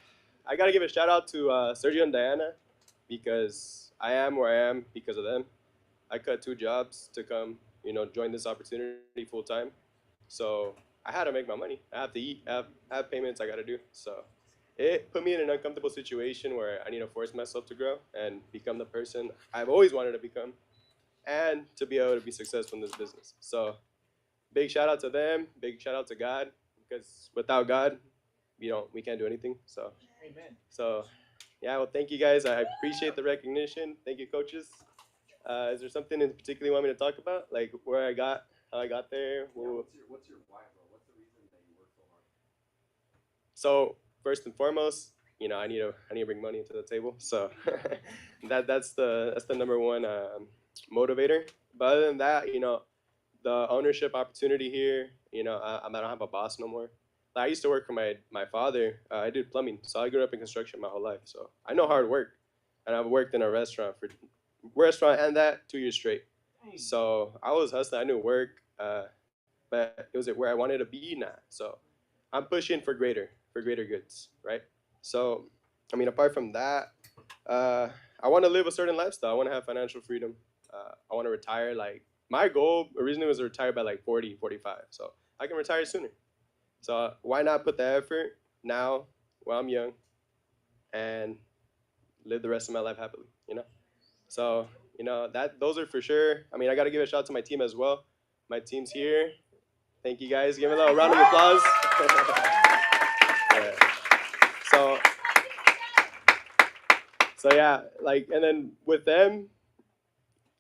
I got to give a shout out to Sergio and Diana, because I am where I am because of them. I cut 2 jobs to come, join this opportunity full time. So I had to make my money. I have to eat, I have payments I got to do. So it put me in an uncomfortable situation where I need to force myself to grow and become the person I've always wanted to become, and to be able to be successful in this business. So big shout out to them. Big shout out to God, because without God, we can't do anything. So, amen. So, yeah. Well, thank you guys. I appreciate the recognition. Thank you, coaches. Is there something in particular you want me to talk about, like how I got there? Yeah, what's your why, bro? What's the reason that you work so So first and foremost, I need to bring money to the table. So that's the number one motivator. But other than that, the ownership opportunity here, I don't have a boss no more. Like, I used to work for my father. I did plumbing, so I grew up in construction my whole life. So I know hard work, and I've worked in a restaurant and that 2 years straight. So I was hustling. I knew work, but it was where I wanted to be now. So I'm pushing for greater goods, right? So, apart from that, I want to live a certain lifestyle. I want to have financial freedom. I want to retire. Like, my goal originally was to retire by like 40, 45. So I can retire sooner. So why not put the effort now while I'm young and live the rest of my life happily. So, those are for sure. I got to give a shout out to my team as well. My team's here. Thank you guys. Give me a little round of applause. Yeah. So yeah, and then with them,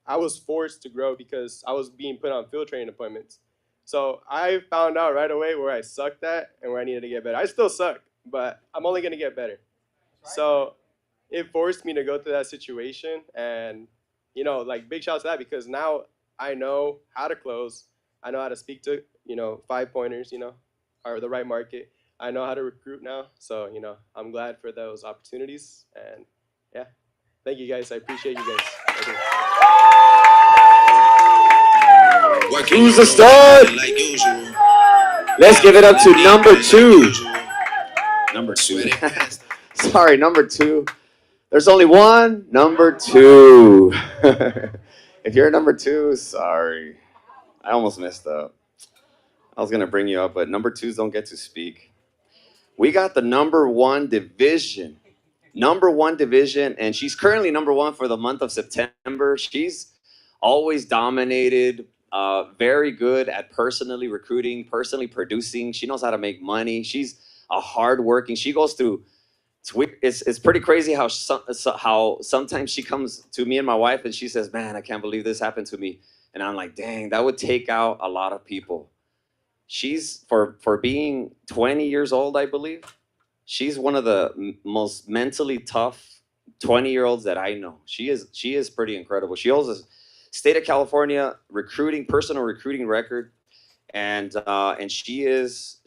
I was forced to grow because I was being put on field training appointments. So I found out right away where I sucked at and where I needed to get better. I still suck, but I'm only gonna get better. So it forced me to go through that situation, and big shout out to that because now I know how to close. I know how to speak to 5-pointers, or the right market. I know how to recruit now, so I'm glad for those opportunities, and yeah, thank you guys. I appreciate you guys. Thank you. Who's the stud? Let's give it up to number 2. Number 2. Sorry, number 2. There's only one number 2. If you're number 2, sorry. I almost messed up. I was going to bring you up, but number 2s don't get to speak. We got the number 1 division. Number 1 division, and she's currently number 1 for the month of September. She's always dominated, very good at personally recruiting, personally producing. She knows how to make money. She's a hardworking. She goes through. It's pretty crazy how sometimes she comes to me and my wife and she says, "Man, I can't believe this happened to me," and I'm like, "Dang, that would take out a lot of people." She's for being 20 years old, I believe. She's one of the most mentally tough 20-year-olds that I know. She is pretty incredible. She holds a state of California personal recruiting record, and she is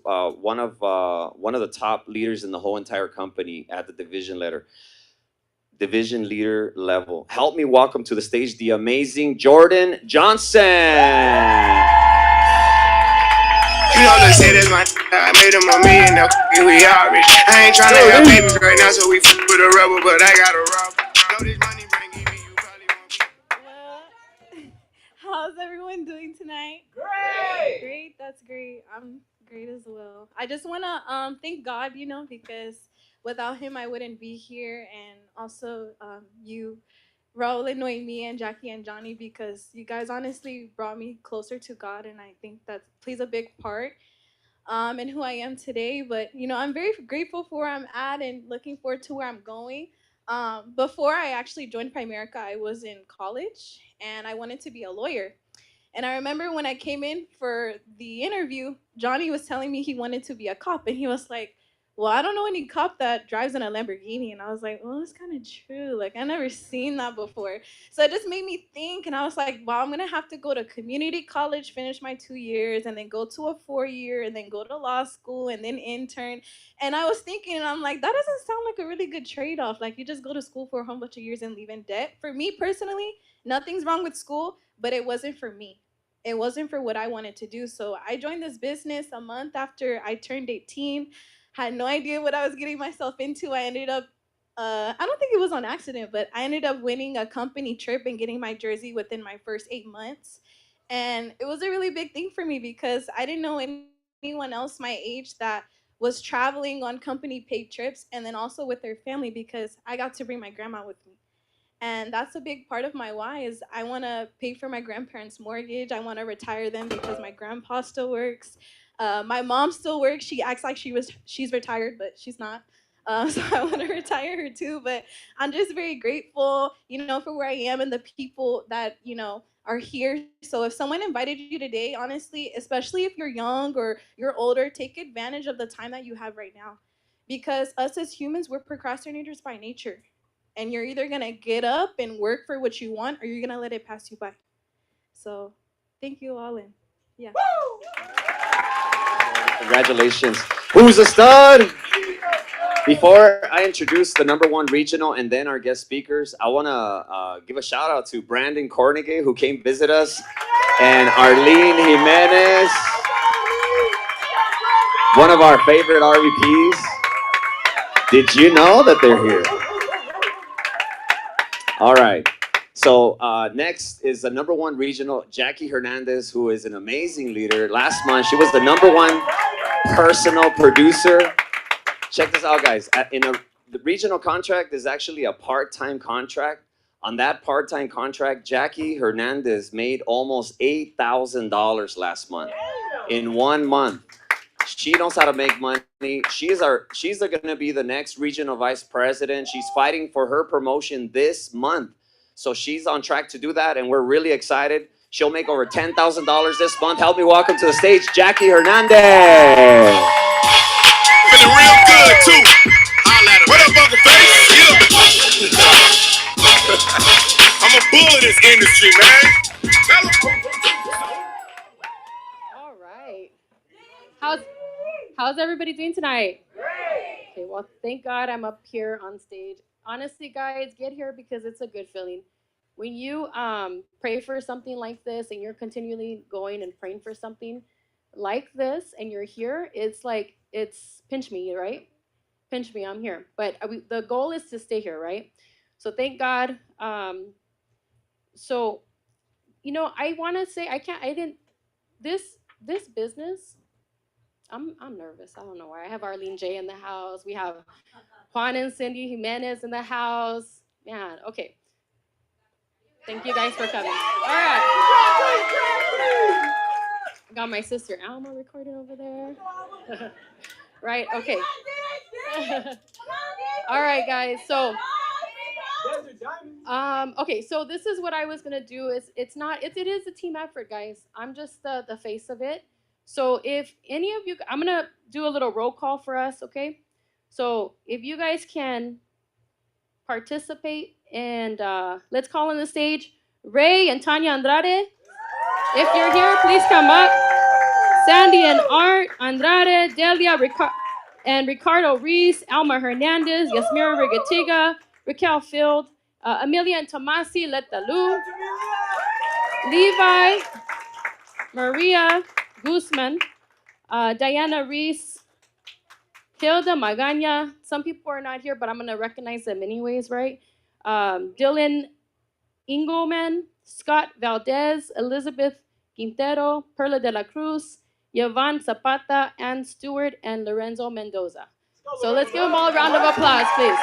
one of the top leaders in the whole entire company at the division leader level. Help me welcome to the stage the amazing Jordan Johnson. You know, they say that's my I made him $1 million, now we all rich. I ain't tryna have babies right now, so we with a rubber, but I got a rubber. Know this money bring me, you probably won't be. How's everyone doing tonight? Great, that's great. I'm great as well. I just want to thank God, because without him I wouldn't be here, and also you, Raul, and Noemi, and Jackie, and Johnny, because you guys honestly brought me closer to God, and I think that plays a big part in who I am today. But I'm very grateful for where I'm at and looking forward to where I'm going. Before I actually joined Primerica, I was in college and I wanted to be a lawyer. And I remember when I came in for the interview, Johnny was telling me he wanted to be a cop, and he was like, "Well, I don't know any cop that drives in a Lamborghini." And I was like, "Well, it's kind of true. Like, I never seen that before." So it just made me think, and I was like, "Wow, I'm gonna have to go to community college, finish my 2 years, and then go to a 4-year, and then go to law school, and then intern." And I was thinking, and I'm like, that doesn't sound like a really good trade-off. Like, you just go to school for a whole bunch of years and leave in debt. For me personally, nothing's wrong with school, but it wasn't for me. It wasn't for what I wanted to do. So I joined this business a month after I turned 18. Had no idea what I was getting myself into. I ended up, I don't think it was on accident, but I ended up winning a company trip and getting my jersey within my first 8 months. And it was a really big thing for me because I didn't know anyone else my age that was traveling on company paid trips and then also with their family, because I got to bring my grandma with me. And that's a big part of my why is I want to pay for my grandparents' mortgage. I want to retire them because my grandpa still works. My mom still works. She acts like she's retired, but she's not. So I want to retire her too. But I'm just very grateful, for where I am and the people that, are here. So if someone invited you today, honestly, especially if you're young or you're older, take advantage of the time that you have right now. Because us as humans, we're procrastinators by nature. And you're either going to get up and work for what you want or you're going to let it pass you by. So thank you all. And yeah. Congratulations. Who's a stud? Before I introduce the #1 regional and then our guest speakers, I want to give a shout out to Brandon Cornegay, who came visit us, and Arlene Jimenez, one of our favorite RVPs. Did you know that they're here? All right. So next is the #1 regional, Jackie Hernandez, who is an amazing leader. Last month, she was the #1 personal producer. Check this out, guys. The regional contract is actually a part-time contract. On that part-time contract, Jackie Hernandez made almost $8,000 last month. In 1 month. She knows how to make money. She's going to be the next regional vice president. She's fighting for her promotion this month. So she's on track to do that, and we're really excited. She'll make over $10,000 this month. Help me welcome to the stage, Jackie Hernandez. Feeling real good too. What up, Uncle Face? I'm a bull in this industry, man. All right. How's everybody doing tonight? Okay, well, thank God I'm up here on stage. Honestly, guys, get here because it's a good feeling. When you pray for something like this and you're continually going and praying for something like this and you're here, it's like, it's pinch me, right? Pinch me, I'm here. But the goal is to stay here, right? So thank God. So, I want to say, this business, I'm nervous. I don't know why. I have Arlene J in the house. We have Juan and Cindy Jimenez in the house. Man, okay. Thank you guys for coming. All right. I got my sister Alma recording over there. Right, okay. All right, guys. So, okay, so this is what I was gonna do. It is a team effort, guys. I'm just the face of it. So if any of you, I'm gonna do a little roll call for us, okay? So if you guys can participate and let's call on the stage Ray and Tanya Andrade. If you're here, please come up. Sandy and Art Andrade, Delia and Ricardo Reese, Alma Hernandez, Yasmira Rigatiga, Raquel Field, Amelia and Tomasi Letalu, Levi, Maria Guzman, Diana Reese, Hilda Magana. Some people are not here, but I'm going to recognize them anyways, right? Dylan Engelman, Scott Valdez, Elizabeth Quintero, Perla de la Cruz, Yvonne Zapata, Ann Stewart, and Lorenzo Mendoza. So let's give them all a round of applause, please.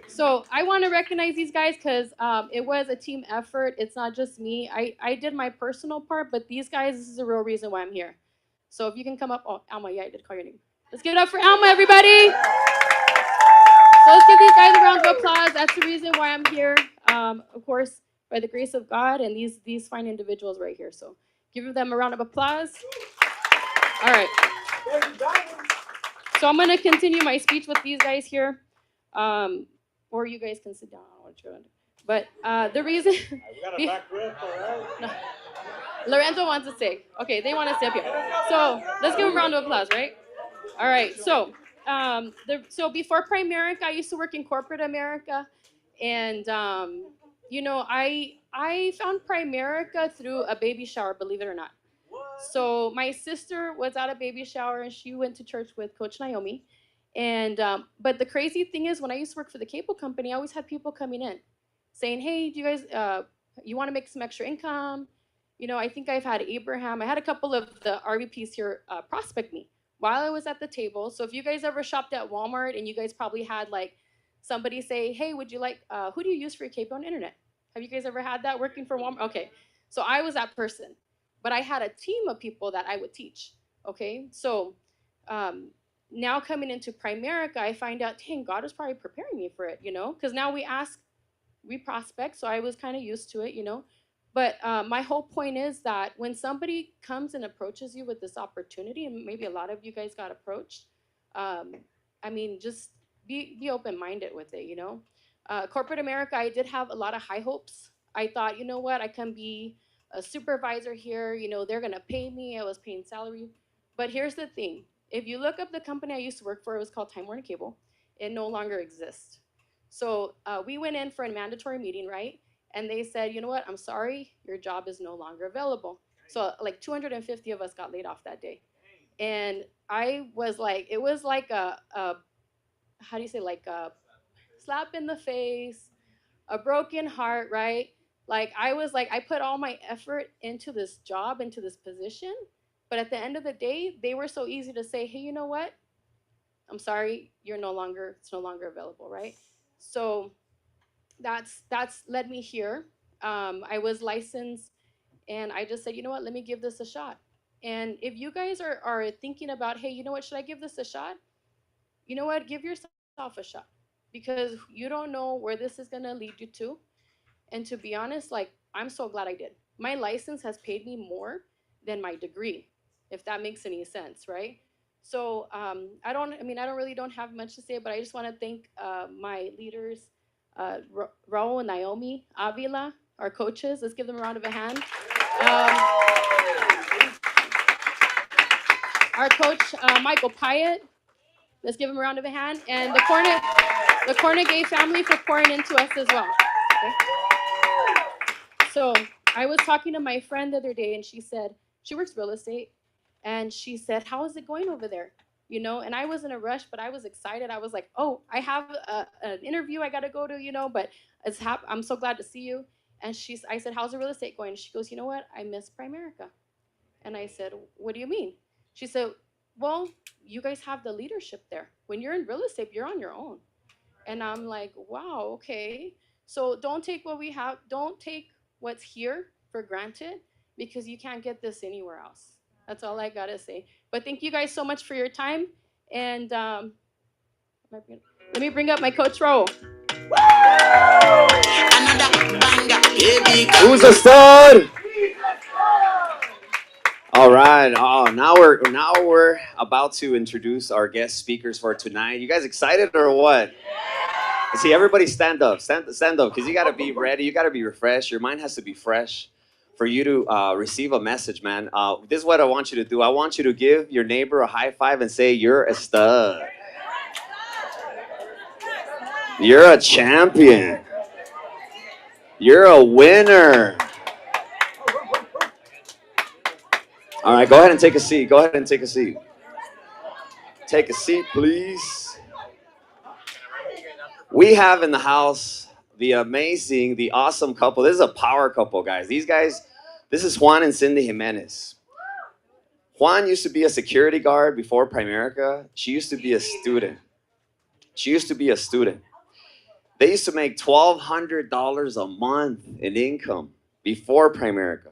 So I want to recognize these guys because it was a team effort. It's not just me. I did my personal part, but these guys, this is the real reason why I'm here. So if you can come up. Oh, Alma, yeah, I did call your name. Let's give it up for Alma, everybody. So let's give these guys a round of applause. That's the reason why I'm here. Of course, by the grace of God and these fine individuals right here. So give them a round of applause. All right. So I'm going to continue my speech with these guys here. Or you guys can sit down. I don't know what you're doing. But the reason... We got a back rip, all right? No. Lorenzo wants to say. Okay, they want to stay up here. So let's give them a round of applause, right? All right, so so before Primerica, I used to work in corporate America. And, I found Primerica through a baby shower, believe it or not. So my sister was at a baby shower, and she went to church with Coach Naomi. And but the crazy thing is, when I used to work for the cable company, I always had people coming in saying, hey, do you guys, you want to make some extra income? I think I've had Abraham. I had a couple of the RVPs here prospect me while I was at the table. So if you guys ever shopped at Walmart and you guys probably had like somebody say, hey, would you like, who do you use for your cable and internet? Have you guys ever had that working for Walmart? Okay, so I was that person. but I had a team of people that I would teach. Okay, so now coming into Primerica, I find out, dang, God was probably preparing me for it, because now we prospect, so I was kind of used to it. But my whole point is that when somebody comes and approaches you with this opportunity, and maybe a lot of you guys got approached, I mean, just be open-minded with it, Corporate America, I did have a lot of high hopes. I thought, you know what, I can be a supervisor here, they're gonna pay me. I was paying salary. But here's the thing. If you look up the company I used to work for, it was called Time Warner Cable. It no longer exists. So we went in for a mandatory meeting, right? And they said, you know what, I'm sorry, your job is no longer available. So like 250 of us got laid off that day. And I was like, it was like a how do you say, like a slap in the face, a broken heart, right? Like I was like, I put all my effort into this job, into this position, but at the end of the day, they were so easy to say, hey, you know what? I'm sorry, it's no longer available, right? So that's led me here. I was licensed, and I just said, you know what? Let me give this a shot. And if you guys are thinking about, hey, you know what? Should I give this a shot? You know what? Give yourself a shot, because you don't know where this is gonna lead you to. And to be honest, like, I'm so glad I did. My license has paid me more than my degree, if that makes any sense, right? So I don't really don't have much to say, but I just want to thank my leaders, Raul and Naomi Avila, our coaches. Let's give them a round of a hand. Our coach, Michael Pyatt. Let's give him a round of a hand. And the Cornegay family for pouring into us as well. Okay? So I was talking to my friend the other day, and she said, she works real estate, and she said, how is it going over there? And I was in a rush, but I was excited. I was like, oh, I have an interview I got to go to, but I'm so glad to see you. And I said, how's the real estate going? She goes, you know what? I miss Primerica. And I said, what do you mean? She said, well, you guys have the leadership there. When you're in real estate, you're on your own. And I'm like, wow, okay. So don't take what we have. Don't take what's here for granted, because you can't get this anywhere else. That's all I gotta say. But thank you guys so much for your time. And let me bring up my coach Ro. Who's a stud? All right. Oh, now we're about to introduce our guest speakers for tonight. You guys excited or what? See, everybody stand up, because you got to be ready. You got to be refreshed. Your mind has to be fresh for you to receive a message, man. This is what I want you to do. I want you to give your neighbor a high five and say, you're a stud. You're a champion. You're a winner. All right, go ahead and take a seat. Take a seat, please. We have in the house the amazing, the awesome couple. This is a power couple, guys. These guys, this is Juan and Cindy Jimenez. Juan used to be a security guard before Primerica. She used to be a student. They used to make $1,200 a month in income before Primerica.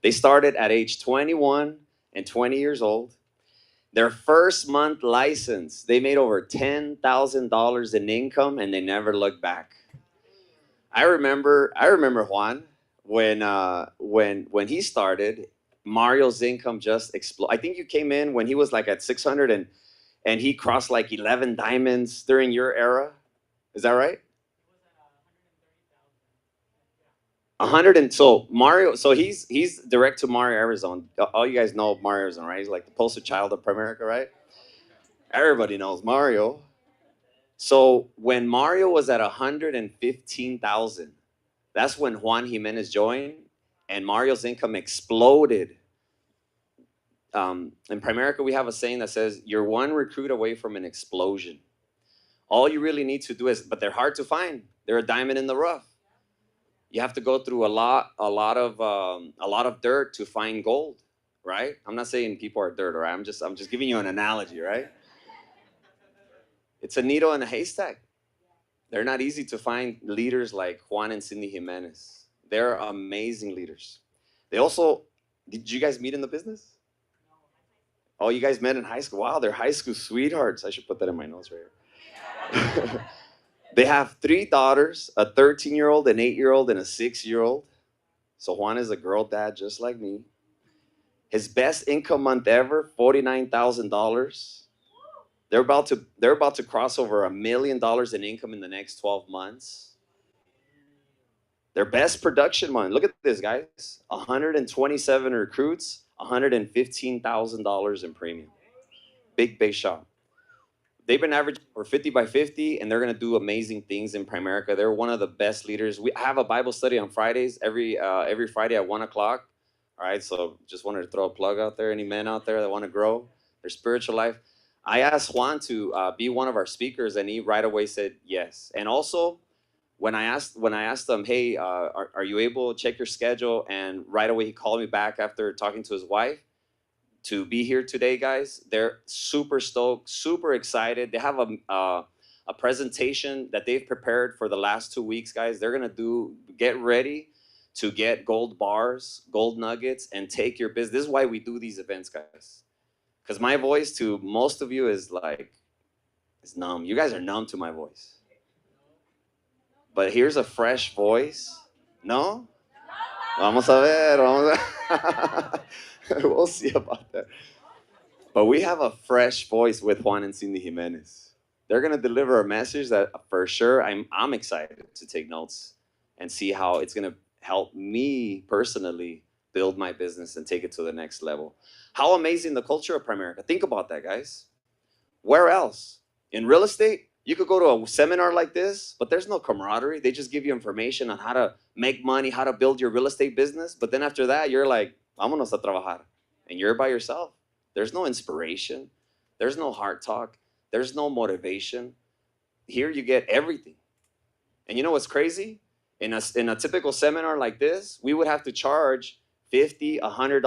They started at age 21 and 20 years old. Their first month license, they made over $10,000 in income, and they never looked back. I remember Juan when he started. Mario's income just exploded. I think you came in when he was like at 600, and he crossed like 11 diamonds during your era. Is that right? 100 so Mario, so he's direct to Mario Arizona. All you guys know Mario Arizona, right? He's like the poster child of Primerica, right? Everybody knows Mario. So when Mario was at 115,000, that's when Juan Jimenez joined, and Mario's income exploded. In Primerica, we have a saying that says, you're one recruit away from an explosion. All you really need to do is, but they're hard to find. They're a diamond in the rough. You have to go through a lot of dirt to find gold, right? I'm not saying people are dirt, right? I'm just giving you an analogy, right? It's a needle in a haystack. They're not easy to find leaders like Juan and Cindy Jimenez. They're amazing leaders. They also Did you guys meet in the business? Oh, you guys met in high school. Wow, they're high school sweethearts. I should put that in my notes right here. They have 3 daughters, a 13-year-old, an 8-year-old, and a 6-year-old. So Juan is a girl dad just like me. His best income month ever, $49,000. They're about to cross over $1 million in income in the next 12 months. Their best production month. Look at this, guys. 127 recruits, $115,000 in premium. Big base shop. They've been averaging for 50 by 50, and they're gonna do amazing things in Primerica. They're one of the best leaders. I have a Bible study on Fridays, every Friday at 1 o'clock. All right, so just wanted to throw a plug out there. Any men out there that want to grow their spiritual life? I asked Juan to be one of our speakers, and he right away said yes. And also, when I asked him, hey, are you able to check your schedule? And right away he called me back after talking to his wife to be here today, guys. They're super stoked, super excited. They have a presentation that they've prepared for the last 2 weeks, guys. They're gonna get ready to get gold bars, gold nuggets, and take your business. This is why we do these events, guys. Because my voice to most of you is like, it's numb. You guys are numb to my voice. But here's a fresh voice. No? Vamos a ver. We'll see about that. But we have a fresh voice with Juan and Cindy Jimenez. They're gonna deliver a message that for sure I'm excited to take notes and see how it's gonna help me personally build my business and take it to the next level. How amazing the culture of Primerica. Think about that, guys. Where else? In real estate, you could go to a seminar like this, but there's no camaraderie. They just give you information on how to make money, how to build your real estate business. But then after that, you're like, vámonos a trabajar. And you're by yourself. There's no inspiration. There's no heart talk. There's no motivation. Here you get everything. And you know what's crazy? In a typical seminar like this, we would have to charge $50, $100,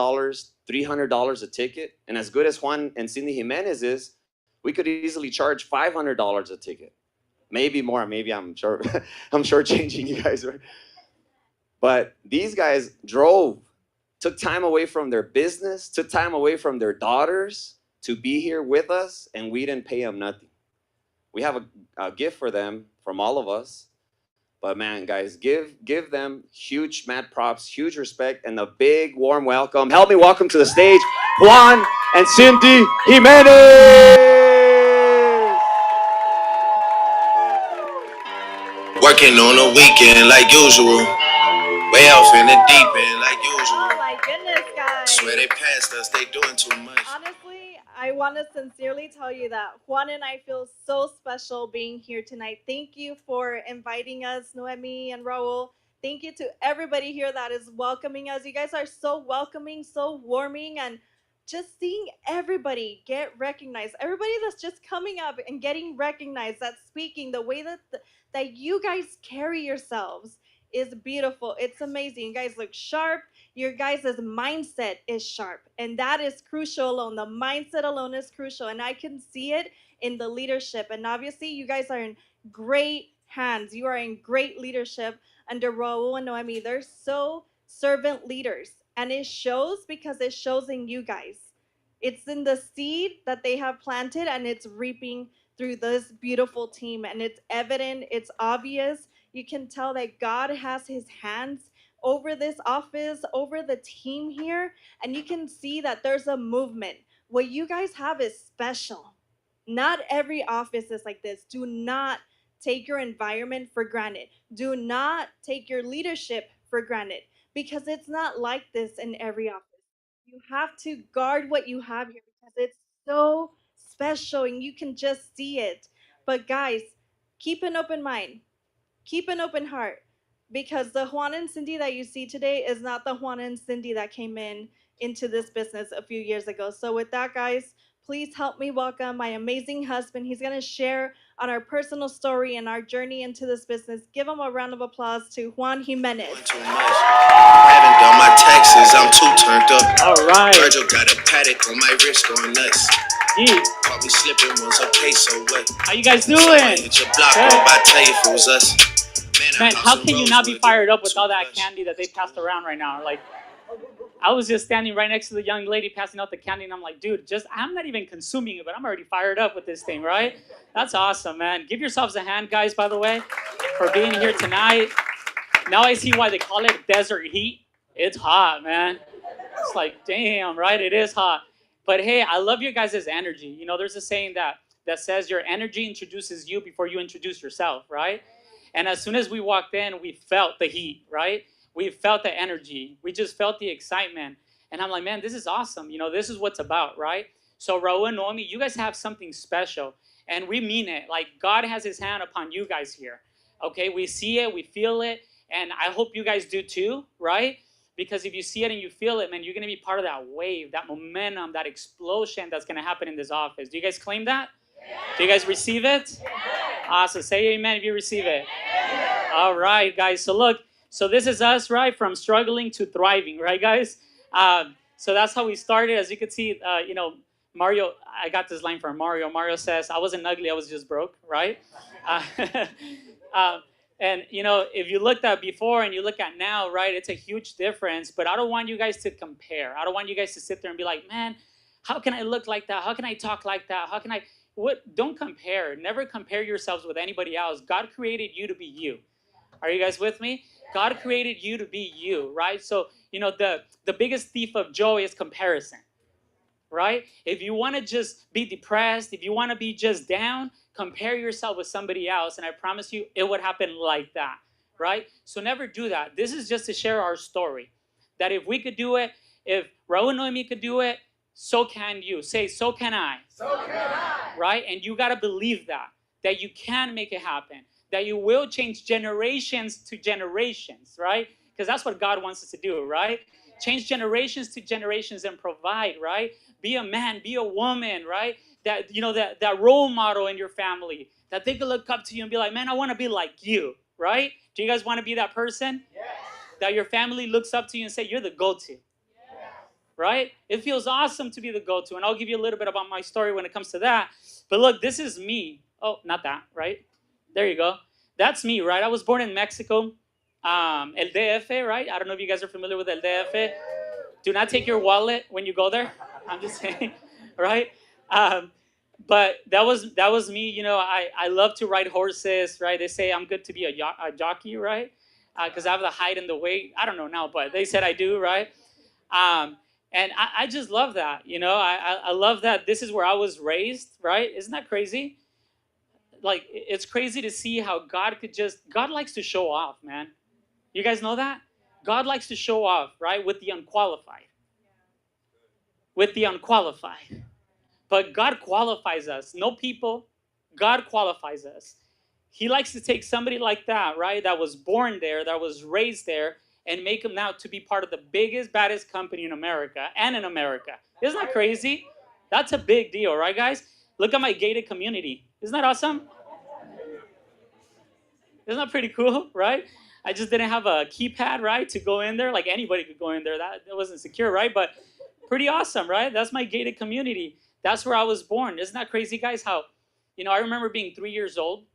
$300 a ticket. And as good as Juan and Cindy Jimenez is, we could easily charge $500 a ticket. Maybe more, maybe I'm shortchanging you guys, right? But these guys took time away from their business, took time away from their daughters to be here with us, and we didn't pay them nothing. We have a gift for them from all of us. But man, guys, give them huge mad props, huge respect, and a big warm welcome. Help me welcome to the stage, Juan and Cindy Jimenez. Working on a weekend like usual. Way off in the deep end like usual. Oh my goodness, guys. Swear they passed us, they doing too much. Honestly, I want to sincerely tell you that Juan and I feel so special being here tonight. Thank you for inviting us, Noemi and Raul. Thank you to everybody here that is welcoming us. You guys are so welcoming, so warming, and just seeing everybody get recognized. Everybody that's just coming up and getting recognized, that's speaking, the way that you guys carry yourselves is beautiful. It's amazing. You guys look sharp. Your guys' mindset is sharp. And that is crucial alone. The mindset alone is crucial. And I can see it in the leadership. And obviously, you guys are in great hands. You are in great leadership under Raul and Noemi. They're so servant leaders. And it shows because it shows in you guys. It's in the seed that they have planted, and it's reaping through this beautiful team. And it's evident, it's obvious. You can tell that God has his hands over this office, over the team here, and you can see that there's a movement. What you guys have is special. Not every office is like this. Do not take your environment for granted. Do not take your leadership for granted, because it's not like this in every office. You have to guard what you have here because it's so special and you can just see it. But guys, keep an open mind. Keep an open heart, because the Juan and Cindy that you see today is not the Juan and Cindy that came into this business a few years ago. So with that, guys, please help me welcome my amazing husband. He's going to share on our personal story and our journey into this business. Give him a round of applause to Juan Jimenez. Too much. I haven't done my taxes, I'm too turned up. All right. Virgil got a paddock on my wrist going nuts. Yeah. Caught me slipping once, okay, so what? How you guys doing? Hit your block, Hey. I tell you if it was us. Man, how can you not be fired up with all that candy that they passed around right now? Like, I was just standing right next to the young lady passing out the candy, and I'm like, dude, I'm not even consuming it, but I'm already fired up with this thing, right? That's awesome, man. Give yourselves a hand, guys, by the way, for being here tonight. Now I see why they call it desert heat. It's hot, man. It's like, damn, right? It is hot. But hey, I love your guys' energy. You know, there's a saying that says your energy introduces you before you introduce yourself, right? And as soon as we walked in, we felt the heat, right? We felt the energy. We just felt the excitement. And I'm like, man, this is awesome. You know, this is what's about, right? So Raul and Noemi, you guys have something special. And we mean it. Like, God has his hand upon you guys here. Okay, we see it, we feel it. And I hope you guys do too, right? Because if you see it and you feel it, man, you're going to be part of that wave, that momentum, that explosion that's going to happen in this office. Do you guys claim that? Yeah. Do you guys receive it? Yeah. Awesome. Say amen if you receive it. Yeah. All right, guys. So look, so this is us, right? From struggling to thriving, right, guys? So that's how we started. As you can see, you know, Mario, I got this line from Mario. Mario says, I wasn't ugly, I was just broke, right? And, you know, if you looked at before and you look at now, right, it's a huge difference. But I don't want you guys to compare. I don't want you guys to sit there and be like, man, how can I look like that? How can I talk like that? How can I? What? Don't compare. Never compare yourselves with anybody else. God created you to be you. Are you guys with me? God created you to be you, right? So, you know, the biggest thief of joy is comparison, right? If you want to just be depressed, if you want to be just down, compare yourself with somebody else, and I promise you it would happen like that, right? So never do that. This is just to share our story, that if we could do it, if Raul and Noemi could do it, so can you. Say, so can I. So can I. Right? And you got to believe that you can make it happen, that you will change generations to generations, right? Because that's what God wants us to do, right? Change generations to generations and provide, right? Be a man, be a woman, right? That, you know, that role model in your family, that they can look up to you and be like, man, I want to be like you, right? Do you guys want to be that person? Yes. That your family looks up to you and say, you're the go-to, yes. Right? It feels awesome to be the go-to. And I'll give you a little bit about my story when it comes to that. But look, this is me. Oh, not that, right? There you go. That's me, right? I was born in Mexico, El DF, right? I don't know if you guys are familiar with El DF. Do not take your wallet when you go there. I'm just saying, right? But that was me. You know, I love to ride horses, right? They say I'm good to be a jockey, right? Because I have the height and the weight. I don't know now, but they said I do, right? And I just love that. You know, I love that this is where I was raised, right? Isn't that crazy? Like, it's crazy to see how God likes to show off, man. You guys know that? God likes to show off, right? With the unqualified. With the unqualified. But God qualifies us. No people. God qualifies us. He likes to take somebody like that, right? That was born there, that was raised there, and make him now to be part of the biggest, baddest company in America and in America. Isn't that crazy? That's a big deal, right, guys? Look at my gated community. Isn't that awesome? Isn't that pretty cool, right? I just didn't have a keypad, right, to go in there. Like, anybody could go in there. That wasn't secure, right? But pretty awesome, right? That's my gated community. That's where I was born. Isn't that crazy, guys? How, you know, I remember being 3 years old.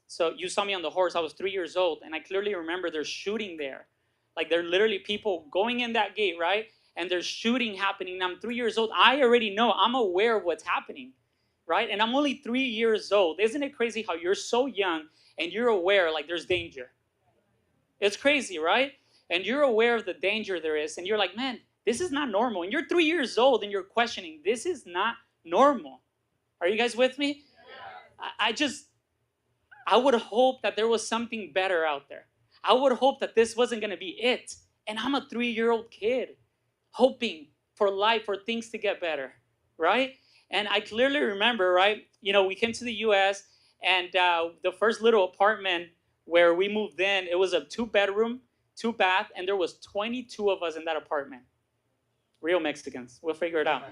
So you saw me on the horse. I was 3 years old. And I clearly remember there's shooting there. Like, there are literally people going in that gate, right? And there's shooting happening. And I'm 3 years old. I already know. I'm aware of what's happening, right? And I'm only 3 years old. Isn't it crazy how you're so young and you're aware, like, there's danger? It's crazy, right? And you're aware of the danger there is. And you're like, man, this is not normal. And you're 3 years old and you're questioning, this is not normal. Are you guys with me? I would hope that there was something better out there. I would hope that this wasn't going to be it. And I'm a 3-year-old kid hoping for life, for things to get better, right? And I clearly remember, right, you know, we came to the U.S. and the first little apartment where we moved in, it was a 2-bedroom, 2-bath, and there was 22 of us in that apartment. Real Mexicans. We'll figure it out.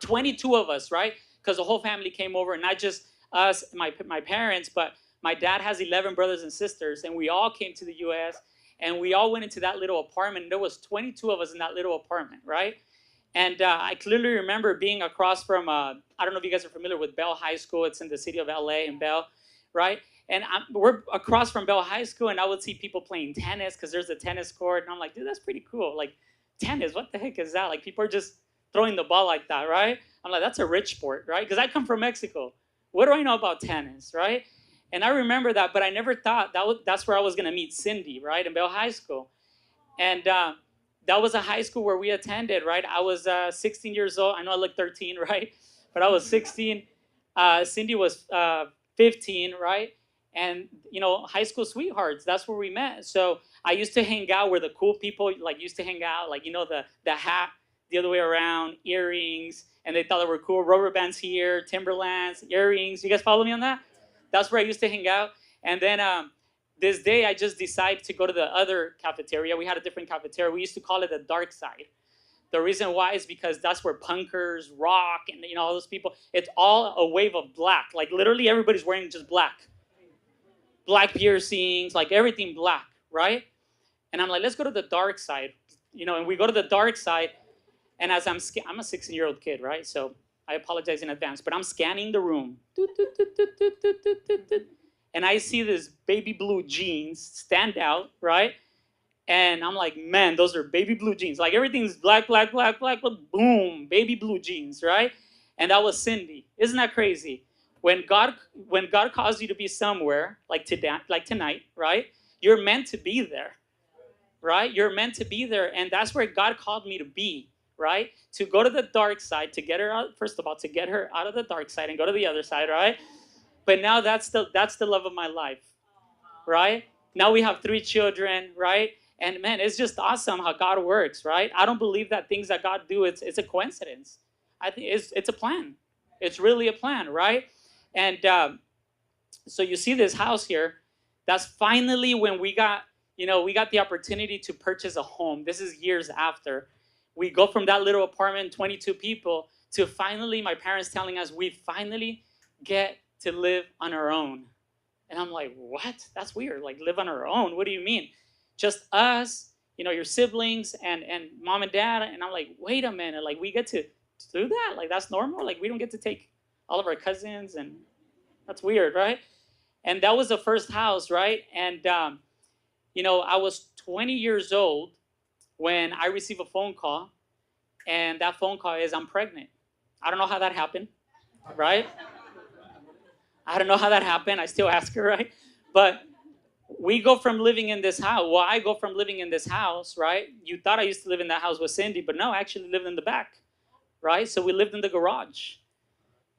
22 of us, right? Because the whole family came over, and not just us, my parents, but my dad has 11 brothers and sisters, and we all came to the U.S., and we all went into that little apartment, and there was 22 of us in that little apartment, right? And I clearly remember being across from, I don't know if you guys are familiar with Bell High School. It's in the city of L.A. in Bell, right? And we're across from Bell High School, and I would see people playing tennis because there's a tennis court, and I'm like, dude, that's pretty cool. Like, tennis, what the heck is that? Like, people are just throwing the ball like that, right? I'm like, that's a rich sport, right? Because I come from Mexico. What do I know about tennis, right? And I remember that, but I never thought that's where I was going to meet Cindy, right, in Bell High School. And that was a high school where we attended, right? I was 16 years old. I know I look 13, right? But I was 16. Cindy was 15, right? And, you know, high school sweethearts, that's where we met. So I used to hang out where the cool people, like, used to hang out, like, you know, the hat the other way around, earrings, and they thought they were cool. Rubber bands here, Timberlands, earrings. You guys follow me on that? That's where I used to hang out. And then this day, I just decided to go to the other cafeteria. We had a different cafeteria. We used to call it the dark side. The reason why is because that's where punkers, rock, and, you know, all those people, it's all a wave of black. Like, literally everybody's wearing just black. Black piercings, like everything black, right? And I'm like, let's go to the dark side. You know, and we go to the dark side, and as I'm a 16-year-old kid, right? So I apologize in advance, but I'm scanning the room. And I see this baby blue jeans stand out, right? And I'm like, man, those are baby blue jeans. Like, everything's black, black, black, black, boom, baby blue jeans, right? And that was Cindy. Isn't that crazy? When God calls you to be somewhere, like tonight, right? You're meant to be there, right? You're meant to be there, and that's where God called me to be, right? To go to the dark side, to get her out, first of all, to get her out of the dark side and go to the other side, right? But now that's the love of my life, right? Now we have 3 children, right? And man, it's just awesome how God works, right? I don't believe that things that God do, it's a coincidence. I think it's a plan. It's really a plan, right? And so you see this house here. That's finally when we got the opportunity to purchase a home. This is years after. We go from that little apartment, 22 people, to finally my parents telling us we finally get to live on our own. And I'm like, what? That's weird. Like, live on our own? What do you mean? Just us, you know, your siblings and mom and dad. And I'm like, wait a minute. Like, we get to do that? Like, that's normal? Like, we don't get to take all of our cousins? And that's weird, right? And that was the first house, right? And, you know, I was 20 years old when I received a phone call. And that phone call is, I'm pregnant. I don't know how that happened, right? I don't know how that happened. I still ask her, right? But we go from living in this house. Well, I go from living in this house, right? You thought I used to live in that house with Cindy, but no, I actually lived in the back, right? So we lived in the garage.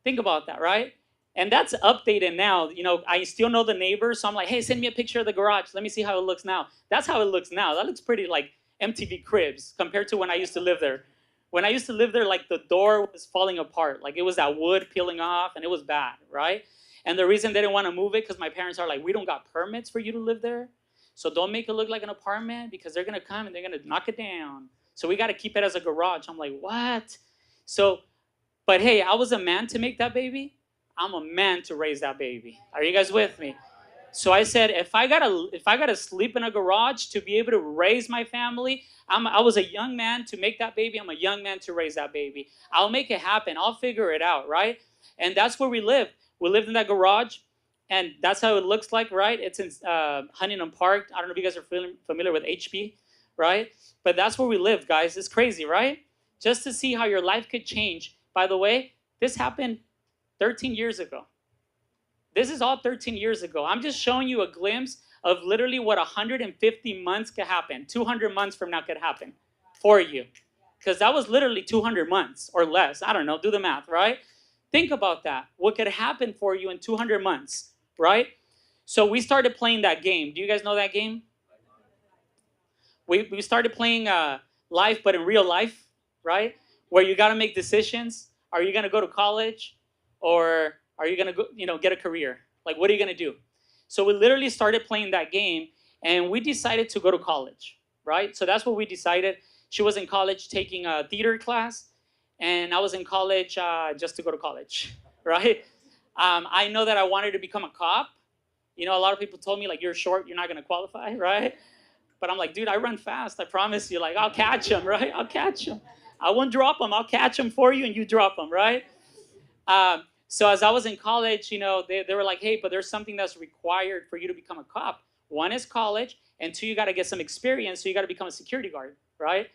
Think about that, right? And that's updated now. You know, I still know the neighbors, so I'm like, hey, send me a picture of the garage. Let me see how it looks now. That's how it looks now. That looks pretty like MTV Cribs compared to when I used to live there. When I used to live there, like, the door was falling apart. Like, it was that wood peeling off, and it was bad, right? And the reason they didn't want to move it, because my parents are like, we don't got permits for you to live there. So don't make it look like an apartment, because they're going to come and they're going to knock it down. So we got to keep it as a garage. I'm like, what? So, but hey, I was a man to make that baby. I'm a man to raise that baby. Are you guys with me? So I said, if I gotta sleep in a garage to be able to raise my family, I was a young man to make that baby. I'm a young man to raise that baby. I'll make it happen. I'll figure it out, right? And that's where we lived. We lived in that garage, and that's how it looks like, right? It's in Huntington Park. I don't know if you guys are familiar with HP, right? But that's where we live, guys. It's crazy, right? Just to see how your life could change. By the way, this happened 13 years ago. This is all 13 years ago. I'm just showing you a glimpse of literally what 150 months could happen. 200 months from now could happen for you. Because that was literally 200 months or less. I don't know. Do the math, right? Think about that. What could happen for you in 200 months, right? So we started playing that game. Do you guys know that game? We started playing life, but in real life, right? Where you got to make decisions. Are you going to go to college? Or are you going to go, get a career? Like, what are you going to do? So we literally started playing that game, and we decided to go to college, right? So that's what we decided. She was in college taking a theater class, and I was in college just to go to college, right? I know that I wanted to become a cop. You know, a lot of people told me, like, you're short, you're not going to qualify, right? But I'm like, dude, I run fast. I promise you. Like, I'll catch them, right? I'll catch them. I won't drop them. I'll catch them for you, and you drop them, right? So as I was in college, they were like, hey, but there's something that's required for you to become a cop. One is college, and two, you got to get some experience, so you got to become a security guard, right?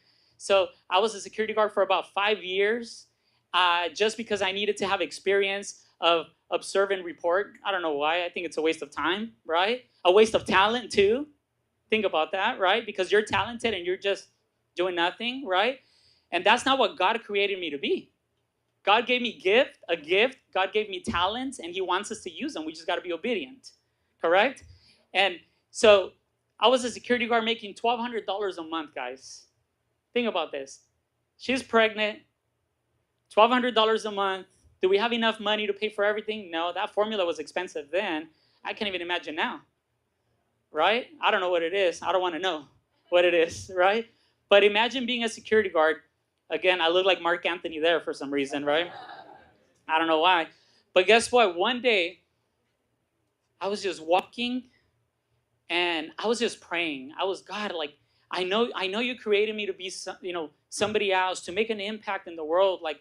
So I was a security guard for about 5 years, just because I needed to have experience of observe and report. I don't know why. I think it's a waste of time, right? A waste of talent too. Think about that, right? Because you're talented and you're just doing nothing, right? And that's not what God created me to be. God gave me a gift. God gave me talents, and he wants us to use them. We just got to be obedient, correct? And so I was a security guard making $1,200 a month, guys. Think about this. She's pregnant, $1,200 a month. Do we have enough money to pay for everything? No, that formula was expensive then. I can't even imagine now, right? I don't know what it is. I don't want to know what it is, right? But imagine being a security guard. Again, I look like Mark Anthony there for some reason, right? I don't know why. But guess what? One day, I was just walking, and I was just praying. I was, God, like, I know you created me to be, somebody else, to make an impact in the world. Like,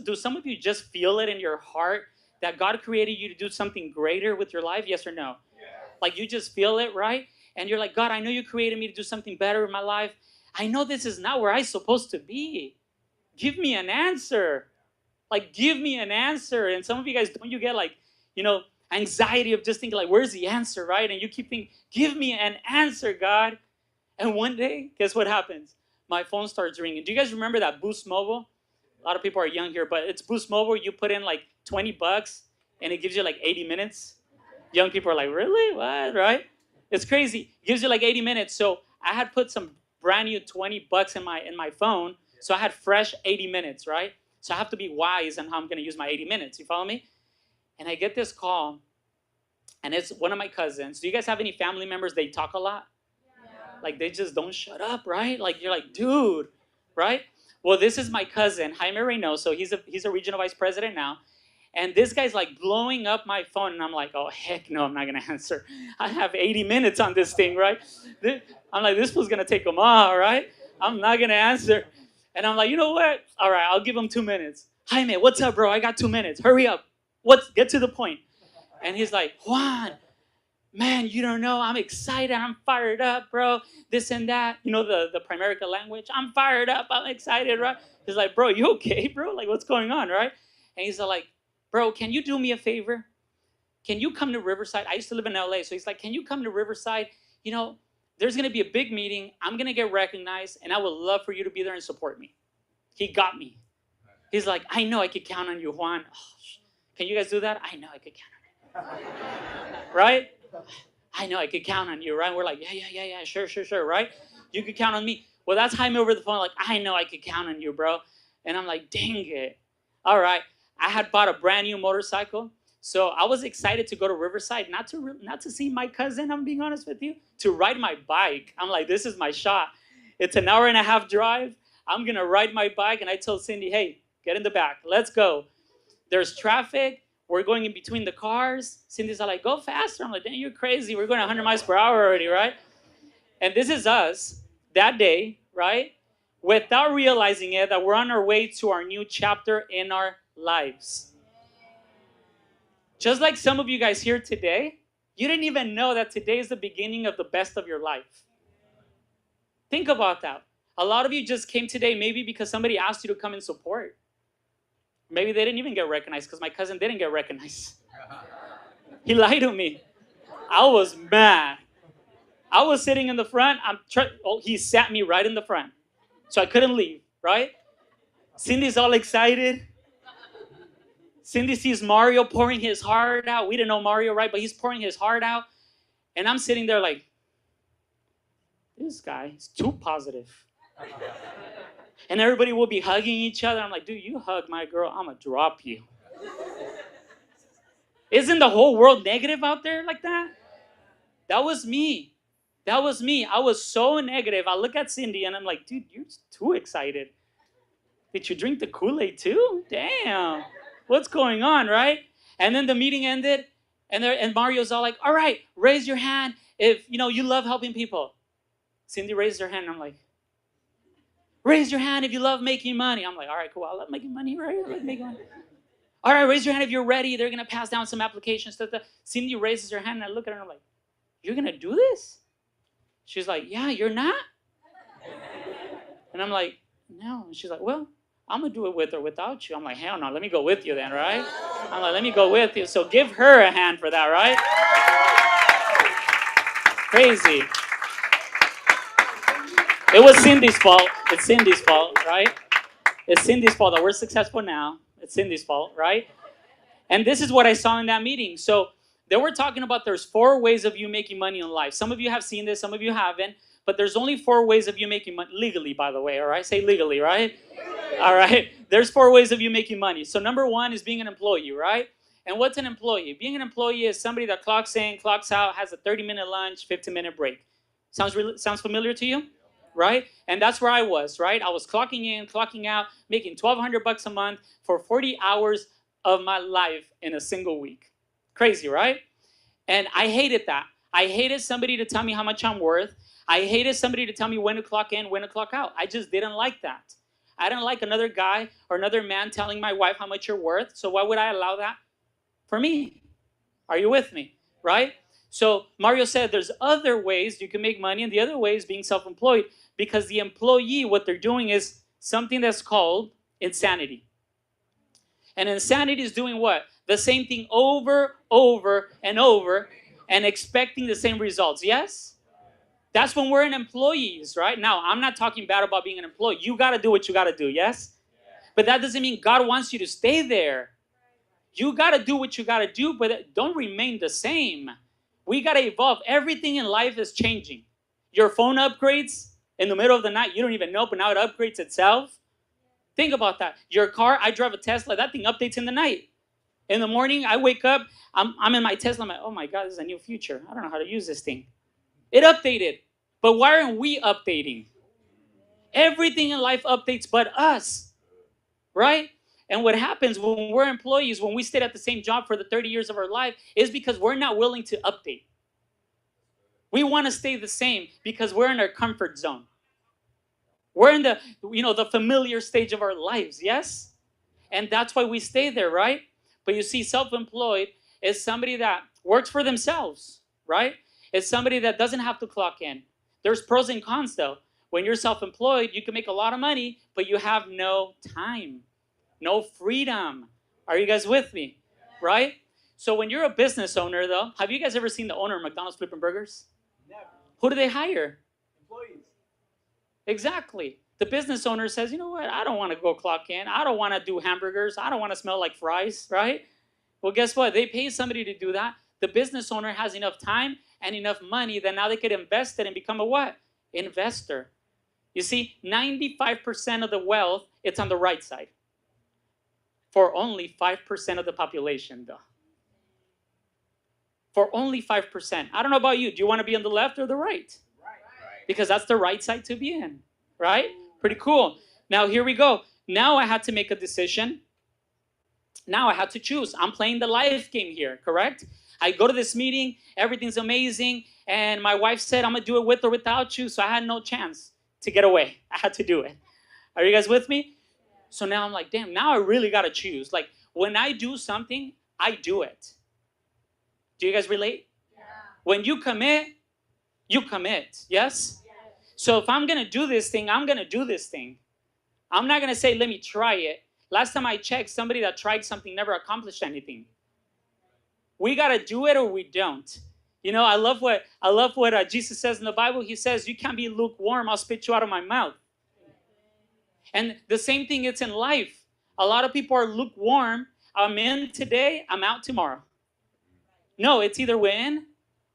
do some of you just feel it in your heart that God created you to do something greater with your life? Yes or no? Yeah. Like, you just feel it, right? And you're like, God, I know you created me to do something better in my life. I know this is not where I'm supposed to be. Give me an answer. Like, give me an answer. And some of you guys, don't you get like, anxiety of just thinking like, where's the answer, right? And you keep thinking, give me an answer, God. And one day, guess what happens? My phone starts ringing. Do you guys remember that Boost Mobile? A lot of people are young here, but it's Boost Mobile. You put in like $20 and it gives you like 80 minutes. Young people are like, really? What, right? It's crazy. It gives you like 80 minutes. So I had put some brand new $20 in my phone. So I had fresh 80 minutes, right? So I have to be wise on how I'm going to use my 80 minutes. You follow me? And I get this call, and it's one of my cousins. Do you guys have any family members, they talk a lot? Yeah. Like, they just don't shut up, right? Like, you're like, dude, right? Well, this is my cousin, Jaime Reynoso. He's a regional vice president now. And this guy's like blowing up my phone, and I'm like, oh, heck no, I'm not going to answer. I have 80 minutes on this thing, right? I'm like, this fool's going to take them all, right? I'm not going to answer. And I'm like, you know what? All right, I'll give him 2 minutes. Jaime, what's up, bro? I got 2 minutes. Hurry up. Get to the point. And he's like, Juan, man, you don't know. I'm excited. I'm fired up, bro. This and that. You know the Primerica language? I'm fired up. I'm excited, right? He's like, bro, you okay, bro? Like, what's going on, right? And he's like, bro, can you do me a favor? Can you come to Riverside? I used to live in LA. So he's like, can you come to Riverside? There's going to be a big meeting. I'm going to get recognized, and I would love for you to be there and support me. He got me. He's like, I know I could count on you, Juan. Oh, can you guys do that? I know I could count on you. Right? I know I could count on you, right? We're like, yeah, sure, right? You could count on me. Well, that's Jaime over the phone, like, I know I could count on you, bro. And I'm like, dang it. All right. I had bought a brand new motorcycle. So I was excited to go to Riverside, not to see my cousin, I'm being honest with you, to ride my bike. I'm like, this is my shot. It's an hour and a half drive. I'm going to ride my bike. And I told Cindy, hey, get in the back. Let's go. There's traffic. We're going in between the cars. Cindy's like, go faster. I'm like, dang, you're crazy. We're going 100 miles per hour already, right? And this is us that day, right? Without realizing it, that we're on our way to our new chapter in our lives. Just like some of you guys here today, you didn't even know that today is the beginning of the best of your life. Think about that. A lot of you just came today maybe because somebody asked you to come and support. Maybe they didn't even get recognized because my cousin didn't get recognized. He lied to me. I was mad. I was sitting in the front. He sat me right in the front. So I couldn't leave, right? Cindy's all excited. Cindy sees Mario pouring his heart out. We didn't know Mario, right? But he's pouring his heart out. And I'm sitting there like, this guy is too positive. And everybody will be hugging each other. I'm like, dude, you hug my girl, I'm going to drop you. Isn't the whole world negative out there like that? That was me. That was me. I was so negative. I look at Cindy and I'm like, dude, you're too excited. Did you drink the Kool-Aid too? Damn. What's going on, right? And then the meeting ended, and Mario's all like, all right, raise your hand if you love helping people. Cindy raised her hand, and I'm like, raise your hand if you love making money. I'm like, all right, cool, I love making money, right? I like making money. All right, raise your hand if you're ready. They're going to pass down some applications. Cindy raises her hand, and I look at her, and I'm like, you're going to do this? She's like, yeah, you're not? And I'm like, no. And she's like, well, I'm going to do it with or without you. I'm like, hell no, let me go with you then, right? I'm like, let me go with you. So give her a hand for that, right? Crazy. It was Cindy's fault. It's Cindy's fault, right? It's Cindy's fault that we're successful now. It's Cindy's fault, right? And this is what I saw in that meeting. So they were talking about there's 4 ways of you making money in life. Some of you have seen this, some of you haven't. But there's only 4 ways of you making money, legally, by the way, all right? Say legally, right? All right? There's 4 ways of you making money. So number 1 is being an employee, right? And what's an employee? Being an employee is somebody that clocks in, clocks out, has a 30-minute lunch, 15-minute break. Sounds familiar to you? Right? And that's where I was, right? I was clocking in, clocking out, making $1,200 a month for 40 hours of my life in a single week. Crazy, right? And I hated that. I hated somebody to tell me how much I'm worth. I hated somebody to tell me when to clock in, when to clock out. I just didn't like that. I didn't like another guy or another man telling my wife how much you're worth. So why would I allow that for me? Are you with me? Right? So Mario said there's other ways you can make money, and the other way is being self-employed, because the employee, what they're doing is something that's called insanity. And insanity is doing what? The same thing over, and over, and expecting the same results. Yes? That's when we're in employees, right? Now, I'm not talking bad about being an employee. You got to do what you got to do, yes? But that doesn't mean God wants you to stay there. You got to do what you got to do, but don't remain the same. We got to evolve. Everything in life is changing. Your phone upgrades in the middle of the night. You don't even know, but now it upgrades itself. Think about that. Your car, I drive a Tesla. That thing updates in the night. In the morning, I wake up. I'm in my Tesla. I'm like, oh my God, this is a new future. I don't know how to use this thing. It updated. But why aren't we updating? Everything in life updates but us. Right? And what happens when we're employees, when we stay at the same job for the 30 years of our life, is because we're not willing to update. We want to stay the same because we're in our comfort zone. We're in the familiar stage of our lives, yes? And that's why we stay there, right? But you see, self-employed is somebody that works for themselves, right? It's somebody that doesn't have to clock in. There's pros and cons, though. When you're self-employed, you can make a lot of money, but you have no time, no freedom. Are you guys with me? Right? So when you're a business owner, though, have you guys ever seen the owner of McDonald's flipping burgers? Never. Who do they hire? Employees. Exactly. The business owner says, you know what? I don't want to go clock in. I don't want to do hamburgers. I don't want to smell like fries, right? Well, guess what? They pay somebody to do that. The business owner has enough time and enough money that now they could invest it and become a what? Investor. You see, 95% of the wealth, it's on the right side. For only 5% of the population, though. For only 5%. I don't know about you. Do you want to be on the left or the right? Because that's the right side to be in, right? Pretty cool. Now, here we go. Now I had to make a decision. Now I had to choose. I'm playing the life game here, correct? I go to this meeting, everything's amazing, and my wife said, I'm going to do it with or without you, so I had no chance to get away. I had to do it. Are you guys with me? So now I'm like, damn, now I really got to choose. Like, when I do something, I do it. Do you guys relate? Yeah. When you commit, yes? Yes. So if I'm going to do this thing, I'm going to do this thing. I'm not going to say, let me try it. Last time I checked, somebody that tried something never accomplished anything. We got to do it or we don't. You know, I love what Jesus says in the Bible. He says, you can't be lukewarm. I'll spit you out of my mouth. And the same thing, it's in life. A lot of people are lukewarm. I'm in today, I'm out tomorrow. No, it's either we're in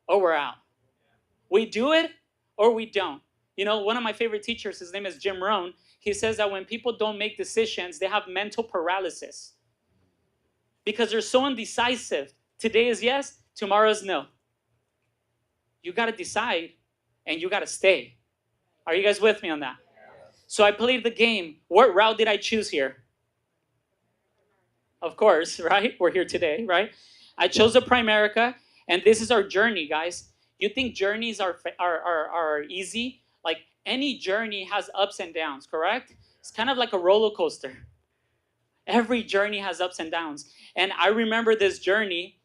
or we're out. We do it or we don't. You know, one of my favorite teachers, his name is Jim Rohn. He says that when people don't make decisions, they have mental paralysis. Because they're so indecisive. Today is yes, tomorrow is no. You got to decide and you got to stay. Are you guys with me on that? So I played the game. What route did I choose here? Of course, right? We're here today, right? I chose the Primerica, and this is our journey, guys. You think journeys are easy? Like, any journey has ups and downs, correct? It's kind of like a roller coaster. Every journey has ups and downs. And I remember this journey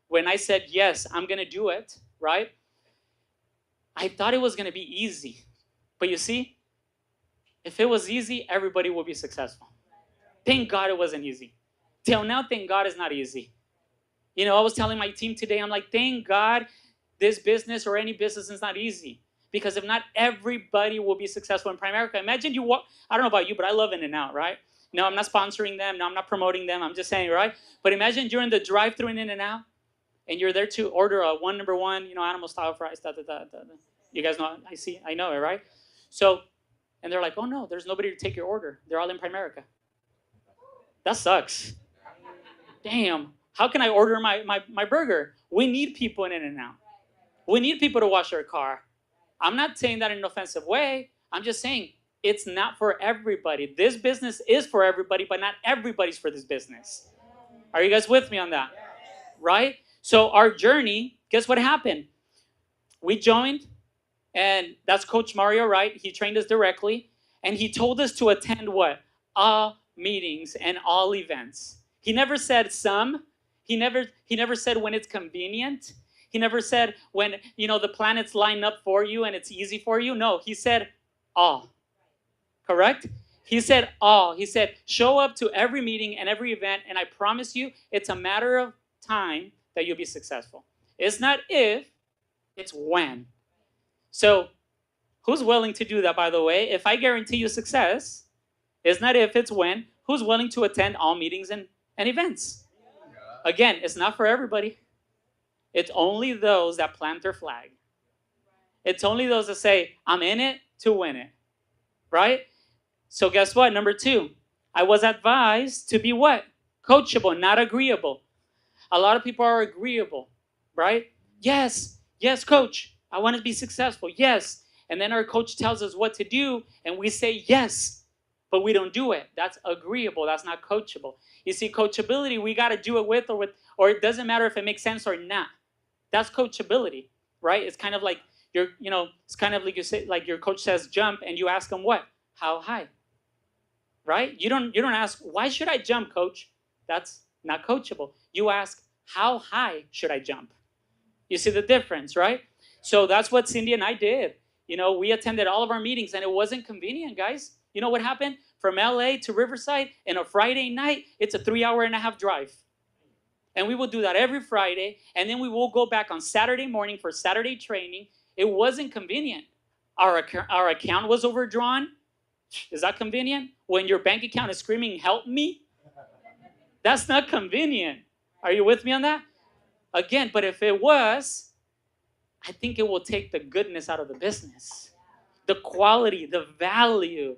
when I said, yes, I'm going to do it, right? I thought it was going to be easy. But you see, If it was easy, everybody would be successful. Thank God it wasn't easy. Till now, thank God it's not easy. You know, I was telling my team today, I'm like, thank God this business or any business is not easy. Because if not, everybody will be successful in Primerica. Imagine you walk, I don't know about you, but I love In-N-Out, right? No, I'm not sponsoring them. No, I'm not promoting them. I'm just saying, right? But imagine you're in the drive-thru in In-N-Out, and you're there to order a number one, animal style fries, You guys know, I know it, right? So, and they're like, oh no, there's nobody to take your order. They're all in Primerica. That sucks. Damn, how can I order my burger? We need people in In-N-Out. We need people to wash their car. I'm not saying that in an offensive way. I'm just saying it's not for everybody. This business is for everybody, but not everybody's for this business. Are you guys with me on that? Right? So our journey, guess what happened? We joined, and that's Coach Mario, right? He trained us directly, and he told us to attend what? All meetings and all events. He never said some. He never said when it's convenient. He never said when, the planets line up for you and it's easy for you. No, he said all. Correct? He said all. He said, show up to every meeting and every event, and I promise you, it's a matter of time that you'll be successful. It's not if, it's when. So, who's willing to do that, by the way? If I guarantee you success, it's not if, it's when. Who's willing to attend all meetings and events? Again, it's not for everybody. It's only those that plant their flag. It's only those that say, I'm in it to win it. Right? So guess what? Number 2, I was advised to be what? Coachable, not agreeable. A lot of people are agreeable, right? Yes, coach, I want to be successful. Yes. And then our coach tells us what to do, and we say yes, but we don't do it. That's agreeable. That's not coachable. You see, coachability, we got to do it with, or it doesn't matter if it makes sense or not. That's coachability, right? It's kind of like it's kind of like you say, like your coach says jump, and you ask them what? How high? Right? You don't ask, why should I jump, coach? That's not coachable. You ask, how high should I jump? You see the difference, right? So that's what Cindy and I did. We attended all of our meetings, and it wasn't convenient, guys. You know what happened? From LA to Riverside in a Friday night, it's a 3.5-hour drive. And we will do that every Friday, and then we will go back on Saturday morning for Saturday training. It wasn't convenient. Our account was overdrawn. Is that convenient? When your bank account is screaming, help me? That's not convenient. Are you with me on that? Again, but if it was, I think it will take the goodness out of the business. The quality, the value,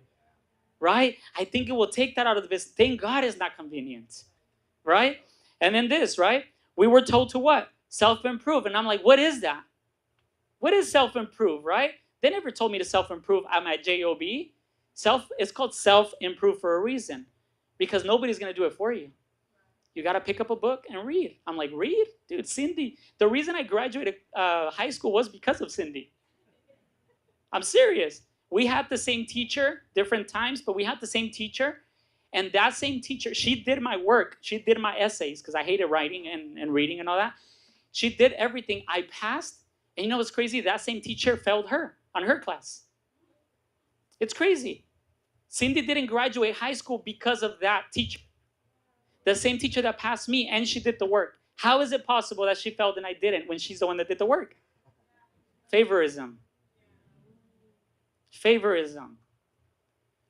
right? I think it will take that out of the business. Thank God it's not convenient, right? And then this, right? We were told to what? Self-improve. And I'm like, what is that? What is self-improve, right? They never told me to self-improve. I'm at JOB. It's called self-improve for a reason. Because nobody's going to do it for you. You got to pick up a book and read. I'm like, read? Dude, Cindy. The reason I graduated high school was because of Cindy. I'm serious. We had the same teacher, different times, but we had the same teacher. And that same teacher, she did my work. She did my essays because I hated writing and reading and all that. She did everything. I passed. And you know what's crazy? That same teacher failed her on her class. It's crazy. Cindy didn't graduate high school because of that teacher. The same teacher that passed me, and she did the work. How is it possible that she failed and I didn't when she's the one that did the work? Favorism. Favorism.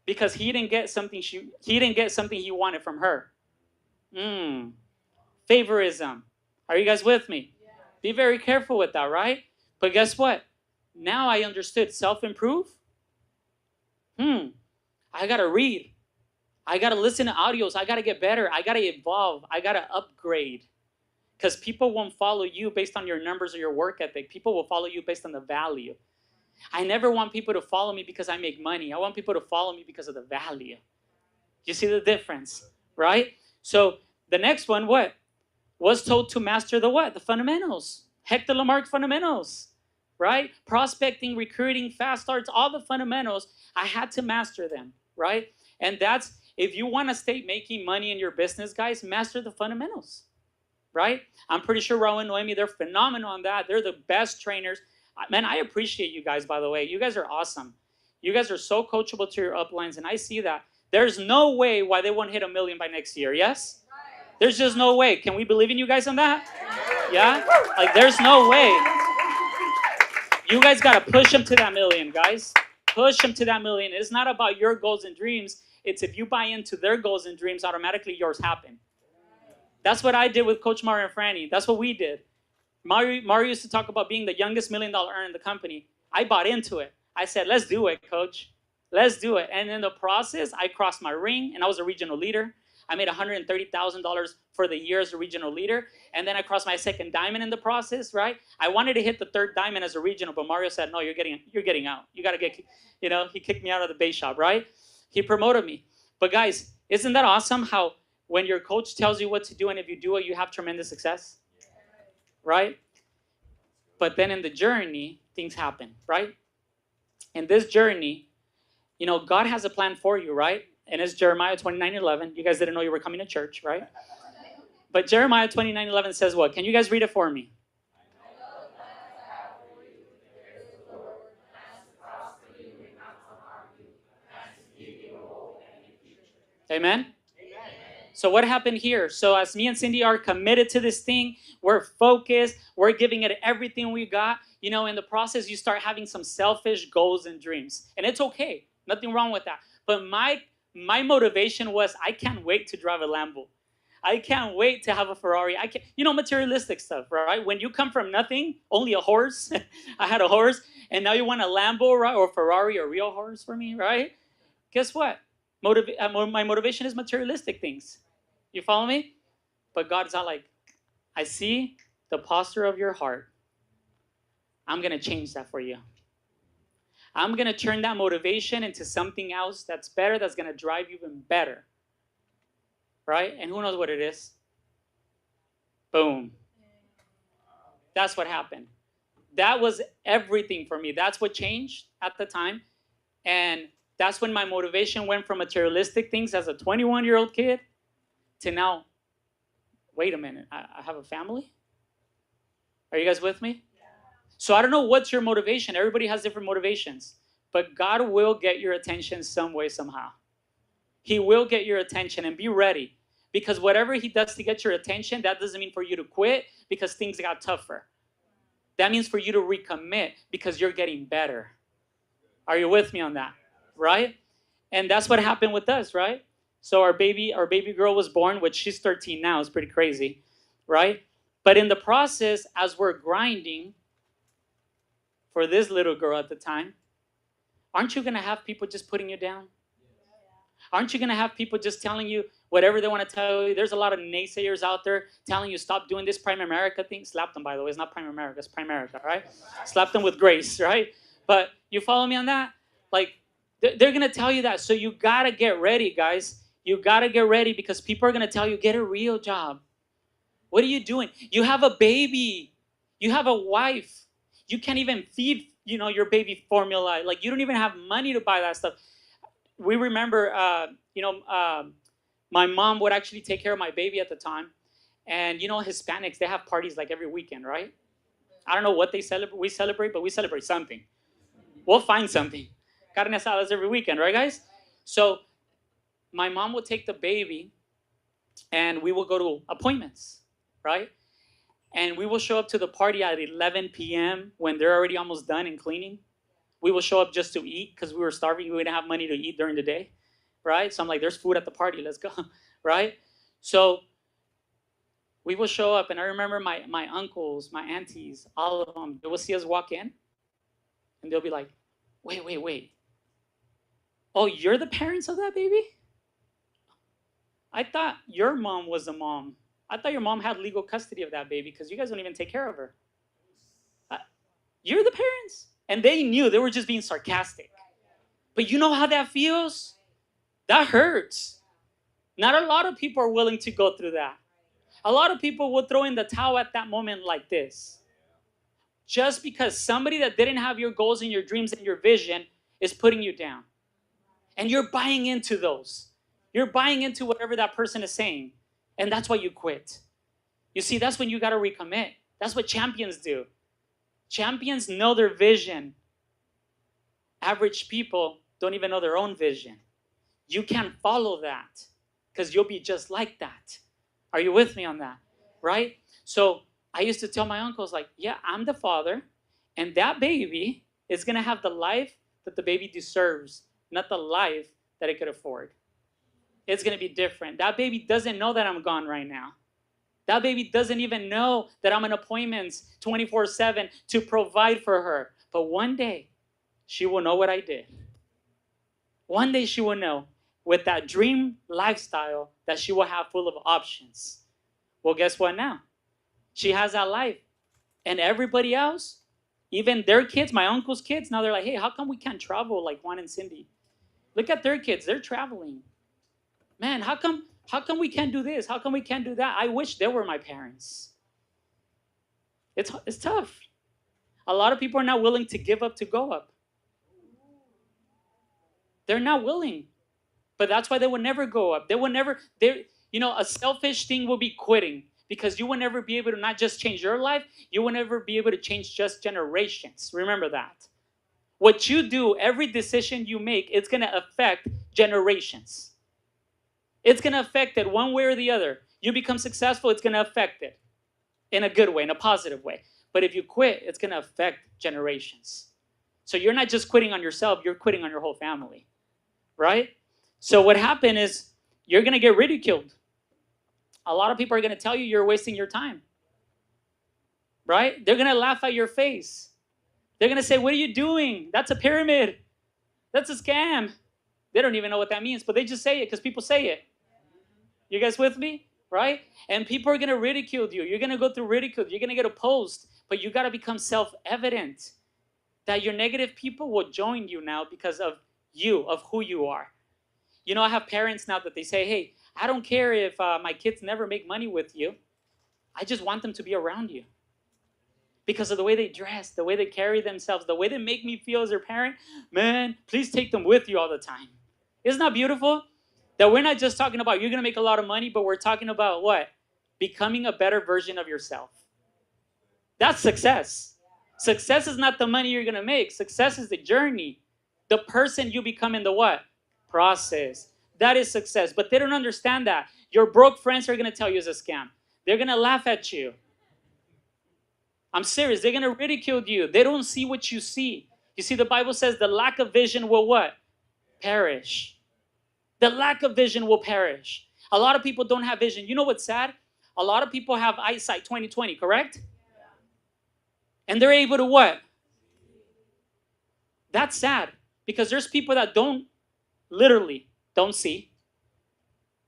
Because he didn't get something he wanted from her. Favorism. Are you guys with me? Yeah. Be very careful with that, right? But guess what? Now I understood self-improve. I gotta read. I gotta listen to audios. I gotta get better. I gotta evolve. I gotta upgrade. Because people won't follow you based on your numbers or your work ethic. People will follow you based on the value. I never want people to follow me because I make money. I want people to follow me because of the value. You see the difference, right? So the next one, what? Was told to master the what? The fundamentals. Hector Lamarck fundamentals, right? Prospecting, recruiting, fast starts, all the fundamentals. I had to master them, right? And that's, if you want to stay making money in your business, guys, master the fundamentals, right? I'm pretty sure Raul and Noemi, they're phenomenal on that. They're the best trainers. Man, I appreciate you guys, by the way. You guys are awesome. You guys are so coachable to your uplines, and I see that. There's no way why they won't hit 1 million by next year, yes? There's just no way. Can we believe in you guys on that? Yeah? Like, there's no way. You guys got to push them to that 1 million, guys. Push them to that 1 million. It's not about your goals and dreams. It's if you buy into their goals and dreams, automatically yours happen. That's what I did with Coach Mario and Franny. That's what we did. Mario used to talk about being the youngest $1 million earner in the company. I bought into it. I said, let's do it, Coach. Let's do it. And in the process, I crossed my ring, and I was a regional leader. I made $130,000 for the year as a regional leader. And then I crossed my second diamond in the process, right? I wanted to hit the third diamond as a regional, but Mario said, no, you're getting out. You got to get, he kicked me out of the base shop, right? He promoted me. But guys, isn't that awesome how when your coach tells you what to do and if you do it, you have tremendous success, right? But then in the journey, things happen, right? In this journey, God has a plan for you, right? And it's Jeremiah 29:11. You guys didn't know you were coming to church, right? But Jeremiah 29:11 says what? Can you guys read it for me? Amen? So what happened here? So as me and Cindy are committed to this thing, we're focused, we're giving it everything we got. In the process, you start having some selfish goals and dreams. And it's okay. Nothing wrong with that. But my motivation was, I can't wait to drive a Lambo. I can't wait to have a Ferrari. Materialistic stuff, right? When you come from nothing, only a horse. I had a horse, and now you want a Lambo, right? Or Ferrari, a real horse for me, right? Guess what? My motivation is materialistic things. You follow me? But God's not like, I see the posture of your heart. I'm going to change that for you. I'm going to turn that motivation into something else that's better, that's going to drive you even better. Right? And who knows what it is? Boom. That's what happened. That was everything for me. That's what changed at the time. And that's when my motivation went from materialistic things as a 21-year-old kid to now, wait a minute, I have a family? Are you guys with me? So I don't know what's your motivation. Everybody has different motivations. But God will get your attention some way, somehow. He will get your attention, and be ready. Because whatever he does to get your attention, that doesn't mean for you to quit because things got tougher. That means for you to recommit because you're getting better. Are you with me on that? Right? And that's what happened with us, right? So our baby girl was born, which she's 13 now. It's pretty crazy, right? But in the process, as we're grinding for this little girl at the time, aren't you going to have people just putting you down? Aren't you going to have people just telling you whatever they want to tell you? There's a lot of naysayers out there telling you, stop doing this Primerica thing. Slap them, by the way. It's not Primerica. It's Primerica, right? Slap them with grace, right? But you follow me on that? Like, they're going to tell you that. So you got to get ready, guys. You got to get ready because people are going to tell you, get a real job. What are you doing? You have a baby. You have a wife. You can't even feed, your baby formula. Like, you don't even have money to buy that stuff. We remember, my mom would actually take care of my baby at the time. And, Hispanics, they have parties like every weekend, right? I don't know what they celebrate. We celebrate, but we celebrate something. We'll find something. Carne asadas every weekend, right, guys? So my mom would take the baby, and we will go to appointments, right? And we will show up to the party at 11 p.m. when they're already almost done and cleaning. We will show up just to eat because we were starving. We didn't have money to eat during the day, right? So I'm like, there's food at the party. Let's go, right? So we will show up, and I remember my uncles, my aunties, all of them, they will see us walk in, and they'll be like, wait. Oh, you're the parents of that baby? I thought your mom was the mom. I thought your mom had legal custody of that baby because you guys don't even take care of her. You're the parents? And they knew. They were just being sarcastic. But you know how that feels? That hurts. Not a lot of people are willing to go through that. A lot of people will throw in the towel at that moment like this. Just because somebody that didn't have your goals and your dreams and your vision is putting you down. And you're buying into those. You're buying into whatever that person is saying. And that's why you quit. You see, that's when you got to recommit. That's what champions do. Champions know their vision. Average people don't even know their own vision. You can't follow that because you'll be just like that. Are you with me on that? Right? So I used to tell my uncles, like, yeah, I'm the father, and that baby is going to have the life that the baby deserves, not the life that it could afford. It's going to be different. That baby doesn't know that I'm gone right now. That baby doesn't even know that I'm in appointments 24/7 to provide for her. But one day, she will know what I did. One day she will know with that dream lifestyle that she will have full of options. Well, guess what now? She has that life. And everybody else, even their kids, my uncle's kids, now they're like, hey, how come we can't travel like Juan and Cindy? Look at their kids. They're traveling. Man, how come we can't do this? How come we can't do that? I wish they were my parents. It's tough. A lot of people are not willing to give up to go up. They're not willing. But that's why they will never go up. They will never, a selfish thing will be quitting, because you will never be able to not just change your life, you will never be able to change just generations. Remember that. What you do, every decision you make, it's going to affect generations. It's going to affect it one way or the other. You become successful, it's going to affect it in a good way, in a positive way. But if you quit, it's going to affect generations. So you're not just quitting on yourself, you're quitting on your whole family, right? So what happened is you're going to get ridiculed. A lot of people are going to tell you you're wasting your time, right? They're going to laugh at your face. They're going to say, what are you doing? That's a pyramid. That's a scam. They don't even know what that means, but they just say it because people say it. You guys with me? Right? And people are going to ridicule you. You're going to go through ridicule. You're going to get opposed, but you got to become self-evident that your negative people will join you now because of you, of who you are. You know, I have parents now that they say, hey, I don't care if my kids never make money with you. I just want them to be around you. Because of the way they dress, the way they carry themselves, the way they make me feel as their parent. Man, please take them with you all the time. Isn't that beautiful? That we're not just talking about you're going to make a lot of money, but we're talking about what? Becoming a better version of yourself. That's success. Success is not the money you're going to make. Success is the journey. The person you become in the what? Process. That is success. But they don't understand that. Your broke friends are going to tell you it's a scam. They're going to laugh at you. I'm serious. They're going to ridicule you. They don't see what you see. You see, the Bible says the lack of vision will what? Perish. The lack of vision will perish. A lot of people don't have vision. You know what's sad? A lot of people have eyesight 20/20, correct? And they're able to what? That's sad. Because there's people that literally don't see,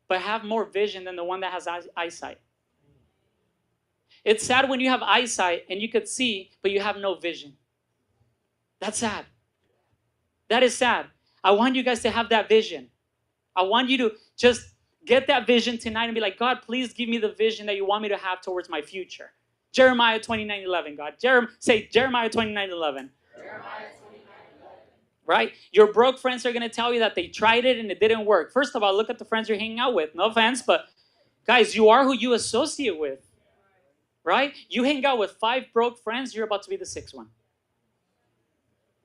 but have more vision than the one that has eyesight. It's sad when you have eyesight and you could see, but you have no vision. That's sad. That is sad. I want you guys to have that vision. I want you to just get that vision tonight and be like, God, please give me the vision that you want me to have towards my future. Jeremiah 29:11, God. Say Jeremiah 29:11. Right? Your broke friends are going to tell you that they tried it and it didn't work. First of all, look at the friends you're hanging out with. No offense, but guys, you are who you associate with. Right? You hang out with 5 broke friends, you're about to be the 6th one.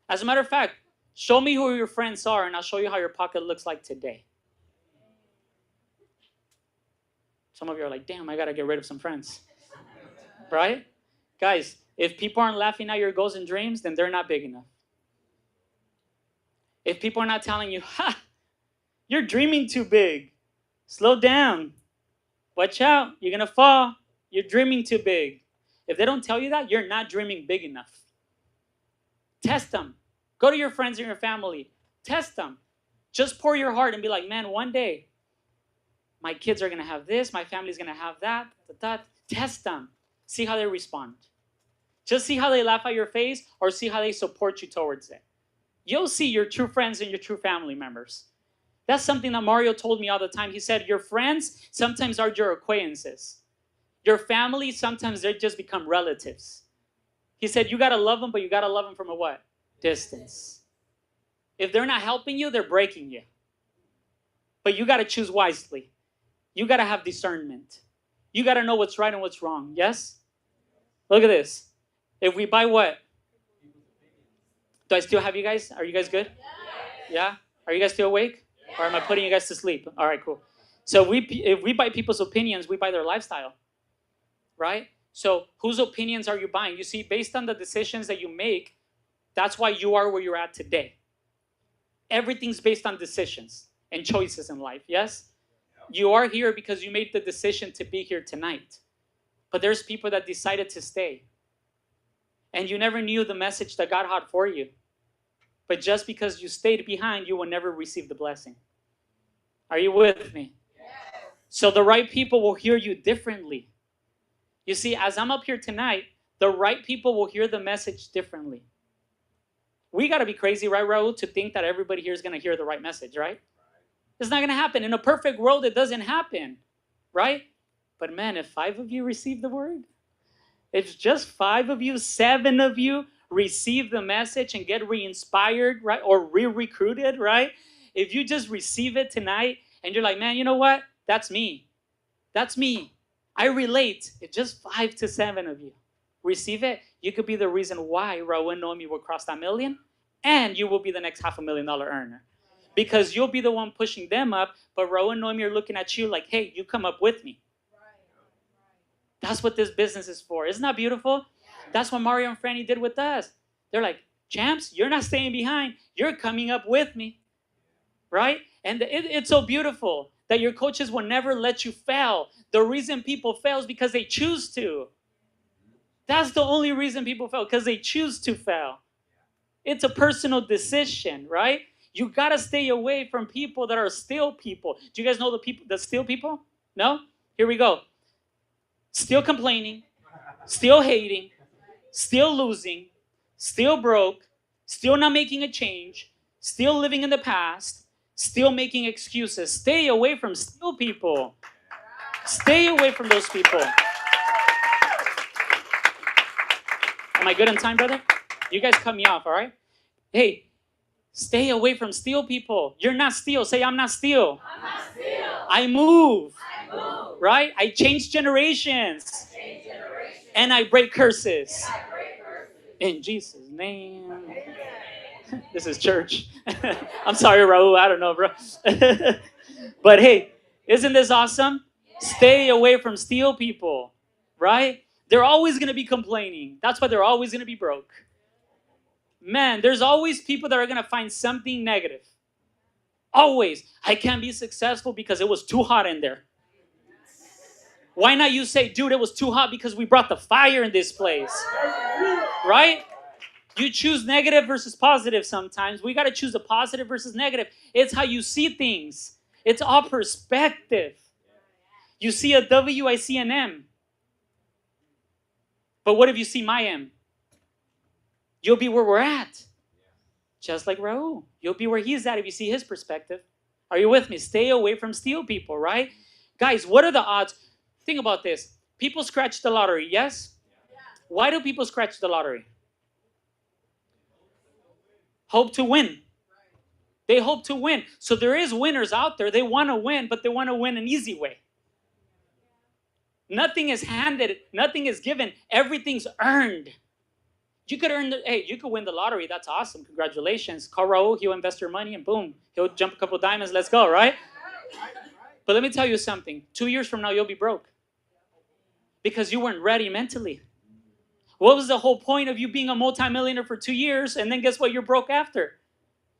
As a matter of fact, show me who your friends are and I'll show you how your pocket looks like today. Some of you are like, damn, I got to get rid of some friends. Right? Guys, if people aren't laughing at your goals and dreams, then they're not big enough. If people are not telling you, ha, you're dreaming too big. Slow down. Watch out. You're going to fall. You're dreaming too big. If they don't tell you that, you're not dreaming big enough. Test them. Go to your friends and your family. Test them. Just pour your heart and be like, man, one day, my kids are going to have this. My family's going to have that. Test them. See how they respond. Just see how they laugh at your face or see how they support you towards it. You'll see your true friends and your true family members. That's something that Mario told me all the time. He said, your friends sometimes are your acquaintances. Your family, sometimes they just become relatives. He said, you got to love them, but you got to love them from a what? Distance. If they're not helping you, they're breaking you. But you got to choose wisely. You got to have discernment. You got to know what's right and what's wrong. Yes? Look at this. If we buy what? Do I still have you guys? Are you guys good? Yeah? Are you guys still awake? Or am I putting you guys to sleep? All right, cool. So if we buy people's opinions, we buy their lifestyle, right? So whose opinions are you buying? You see, based on the decisions that you make, that's why you are where you're at today. Everything's based on decisions and choices in life, yes? You are here because you made the decision to be here tonight. But there's people that decided to stay. And you never knew the message that God had for you. But just because you stayed behind, you will never receive the blessing. Are you with me? So the right people will hear you differently. You see, as I'm up here tonight, the right people will hear the message differently. We got to be crazy, right, Raul, to think that everybody here is going to hear the right message, right? It's not going to happen. In a perfect world, it doesn't happen, right? But man, if 5 of you receive the word, if just 5 of you, 7 of you receive the message and get re-inspired, right? Or re-recruited, right? If you just receive it tonight and you're like, man, you know what? That's me. That's me. I relate. If just 5 to 7 of you receive it, you could be the reason why Raul and Noemi will cross that million, and you will be the next $500,000 earner. Because you'll be the one pushing them up, but Raul and Noemi are looking at you like, hey, you come up with me. That's what this business is for. Isn't that beautiful? That's what Mario and Franny did with us. They're like, champs, you're not staying behind. You're coming up with me. Right? And it's so beautiful that your coaches will never let you fail. The reason people fail is because they choose to. That's the only reason people fail, because they choose to fail. It's a personal decision, right? You got to stay away from people that are still people. Do you guys know the still people? No? Here we go. Still complaining, still hating, still losing, still broke, still not making a change, still living in the past, still making excuses. Stay away from still people. Stay away from those people. Am I good on time, brother? You guys cut me off, all right? Hey, stay away from still people. You're not still. Say, I'm not still. I'm not still. I move. Right? I change generations. And I break curses. In Jesus' name. This is church. I'm sorry, Raul. I don't know, bro. But hey, isn't this awesome? Stay away from still people. Right? They're always going to be complaining. That's why they're always going to be broke. Man, there's always people that are going to find something negative. Always. I can't be successful because it was too hot in there. Why not you say, dude, it was too hot because we brought the fire in this place. Right? You choose negative versus positive sometimes. We got to choose a positive versus negative. It's how you see things. It's all perspective. You see a W, I see an M. But what if you see my M? You'll be where we're at. Just like Raul. You'll be where he's at if you see his perspective. Are you with me? Stay away from steel people, right? Guys, what are the odds? Think about this. People scratch the lottery, yes? Why do people scratch the lottery? Hope to win. They hope to win. So there is winners out there. They want to win, but they want to win an easy way. Nothing is handed. Nothing is given. Everything's earned. You could you could win the lottery. That's awesome. Congratulations. Call Raul. He'll invest your money and boom. He'll jump a couple of diamonds. Let's go, right? But let me tell you something. 2 years from now, you'll be broke. Because you weren't ready mentally. What was the whole point of you being a multimillionaire for 2 years and then guess what? You're broke after.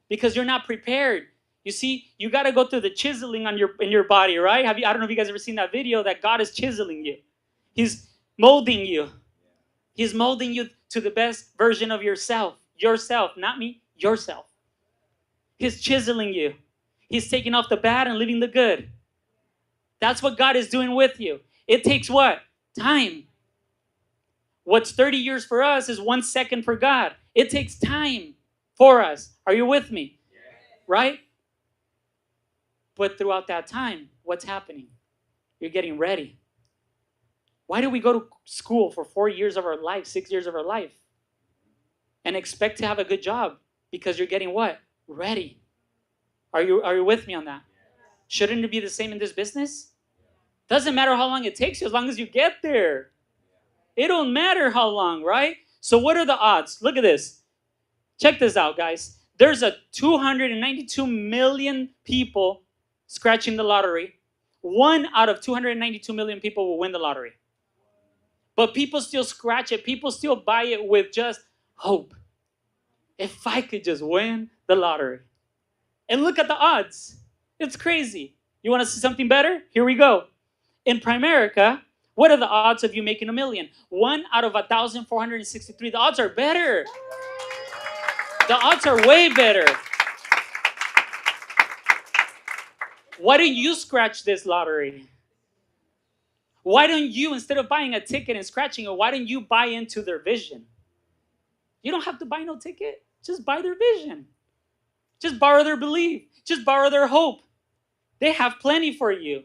Because you're not prepared. You see, you got to go through the chiseling in your body, right? I don't know if you guys ever seen that video that God is chiseling you. He's molding you. He's molding you to the best version of yourself. Yourself, not me, yourself. He's chiseling you. He's taking off the bad and leaving the good. That's what God is doing with you. It takes what? Time. What's 30 years for us is 1 second for God. It takes time for us. Are you with me? Right? But throughout that time, what's happening? You're getting ready. Why do we go to school for 4 years of our life, 6 years of our life? And expect to have a good job? Because you're getting what? Ready. Are you with me on that? Shouldn't it be the same in this business? Doesn't matter how long it takes you as long as you get there. It don't matter how long, right? So what are the odds? Look at this. Check this out, guys. There's a 292 million people scratching the lottery. 1 out of 292 million people will win the lottery. But people still scratch it. People still buy it with just hope. If I could just win the lottery. And look at the odds. It's crazy. You want to see something better? Here we go. In Primerica, what are the odds of you making $1 million? 1 out of 1,463. The odds are better. The odds are way better. Why don't you scratch this lottery? Why don't you, instead of buying a ticket and scratching it, why don't you buy into their vision? You don't have to buy no ticket. Just buy their vision. Just borrow their belief. Just borrow their hope. They have plenty for you.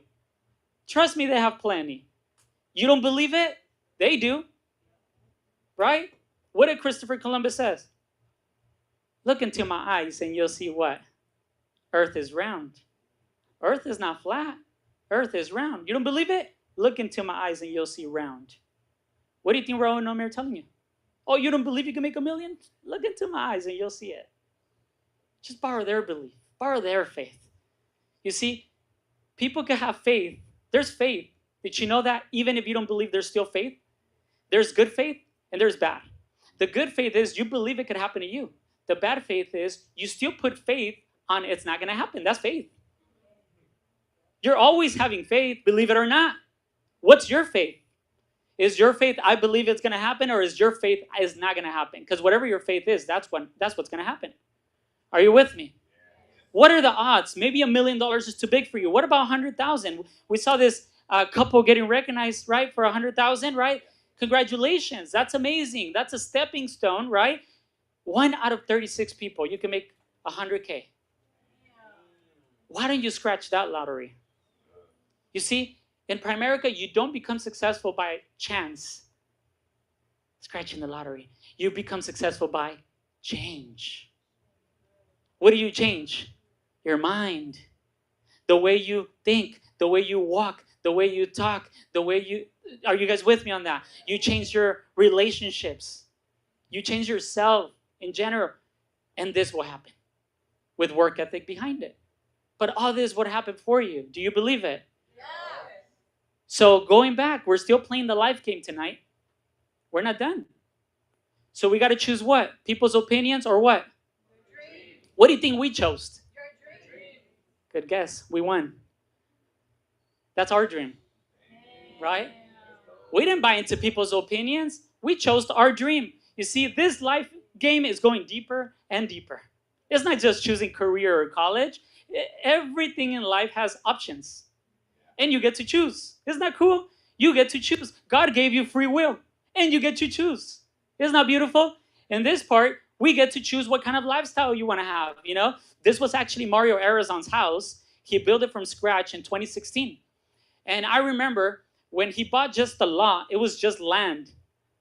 Trust me, they have plenty. You don't believe it? They do. Right? What did Christopher Columbus says? Look into my eyes and you'll see what? Earth is round. Earth is not flat. Earth is round. You don't believe it? Look into my eyes and you'll see round. What do you think Rowan Omer telling you? Oh, you don't believe you can make $1 million? Look into my eyes and you'll see it. Just borrow their belief. Borrow their faith. You see, people can have faith. There's faith. Did you know that even if you don't believe, there's still faith? There's good faith and there's bad. The good faith is you believe it could happen to you. The bad faith is you still put faith on it's not going to happen. That's faith. You're always having faith, believe it or not. What's your faith? Is your faith, I believe it's going to happen, or is your faith, is not going to happen? Because whatever your faith is, that's what's going to happen. Are you with me? What are the odds? Maybe $1 million is too big for you. What about 100,000? We saw this couple getting recognized, right, for 100,000, right? Congratulations. That's amazing. That's a stepping stone, right? 1 out of 36 people, you can make 100K. Why don't you scratch that lottery? You see, in Primerica, you don't become successful by chance, scratching the lottery. You become successful by change. What do you change? Your mind. The way you think, the way you walk, the way you talk, the way you... Are you guys with me on that? You change your relationships. You change yourself in general. And this will happen with work ethic behind it. But all this would happen for you. Do you believe it? Yes. So going back, we're still playing the life game tonight. We're not done. So we got to choose what? People's opinions or what? What do you think we chose? Your dream. Good guess. We won. That's our dream. Right? We didn't buy into people's opinions. We chose our dream. You see, this life game is going deeper and deeper. It's not just choosing career or college. Everything in life has options. And you get to choose. Isn't that cool? You get to choose. God gave you free will. And you get to choose. Isn't that beautiful? In this part, we get to choose what kind of lifestyle you want to have. You know, this was actually Mario Arizon's house. He built it from scratch in 2016. And I remember when he bought just the lot, it was just land.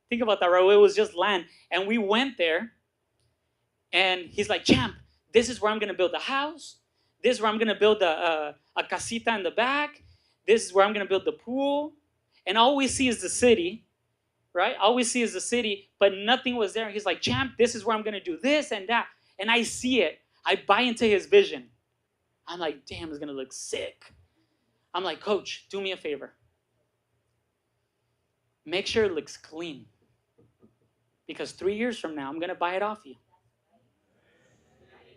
Think about that, right? It was just land. And we went there. And he's like, Champ, this is where I'm going to build a house. This is where I'm going to build a casita in the back. This is where I'm going to build the pool. And all we see is the city, right? All we see is the city, but nothing was there. He's like, Champ, this is where I'm going to do this and that. And I see it. I buy into his vision. I'm like, damn, it's going to look sick. I'm like, Coach, do me a favor. Make sure it looks clean. Because 3 years from now, I'm going to buy it off you.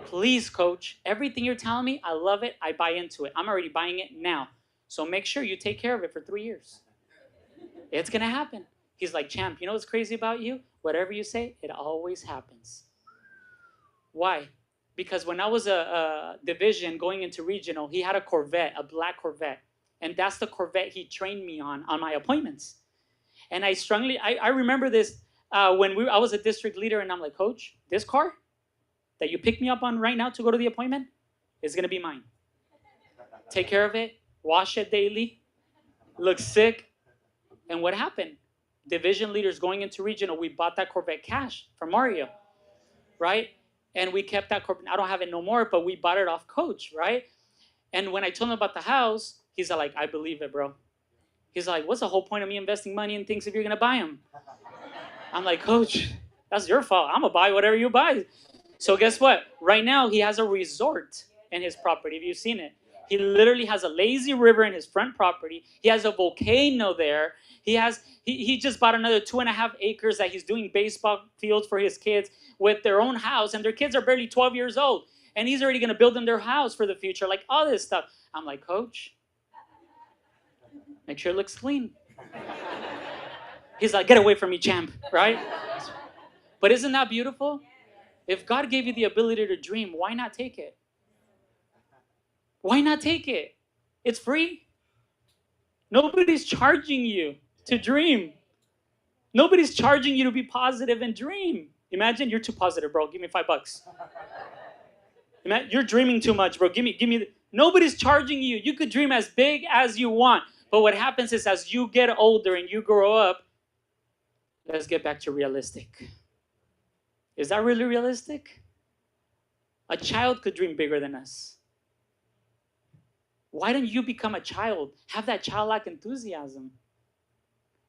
Please, Coach, everything you're telling me, I love it. I buy into it. I'm already buying it now. So make sure you take care of it for 3 years. It's going to happen. He's like, Champ, you know what's crazy about you? Whatever you say, it always happens. Why? Because when I was a division going into regional, he had a Corvette, a black Corvette. And that's the Corvette he trained me on my appointments. And I remember this when I was a district leader, and I'm like, Coach, this car that you picked me up on right now to go to the appointment is going to be mine. Take care of it. Wash it daily. Looks sick. And what happened? Division leaders going into regional, we bought that Corvette cash from Mario, right? And we kept that Corvette. I don't have it no more, but we bought it off Coach, right? And when I told him about the house, he's like, I believe it, bro. He's like, what's the whole point of me investing money in things if you're going to buy them? I'm like, Coach, that's your fault. I'm going to buy whatever you buy. So guess what? Right now, he has a resort in his property. Have you seen it? He literally has a lazy river in his front property. He has a volcano there. He just bought another 2.5 acres that he's doing baseball fields for his kids with their own house. And their kids are barely 12 years old. And he's already going to build them their house for the future. Like all this stuff. I'm like, Coach, make sure it looks clean. He's like, get away from me, champ, right? But isn't that beautiful? If God gave you the ability to dream, why not take it? Why not take it? It's free. Nobody's charging you to dream. Nobody's charging you to be positive and dream. Imagine you're too positive, bro. Give me $5. Imagine, you're dreaming too much, bro. Give me. Nobody's charging you. You could dream as big as you want. But what happens is as you get older and you grow up, let's get back to realistic. Is that really realistic? A child could dream bigger than us. Why don't you become a child? Have that childlike enthusiasm.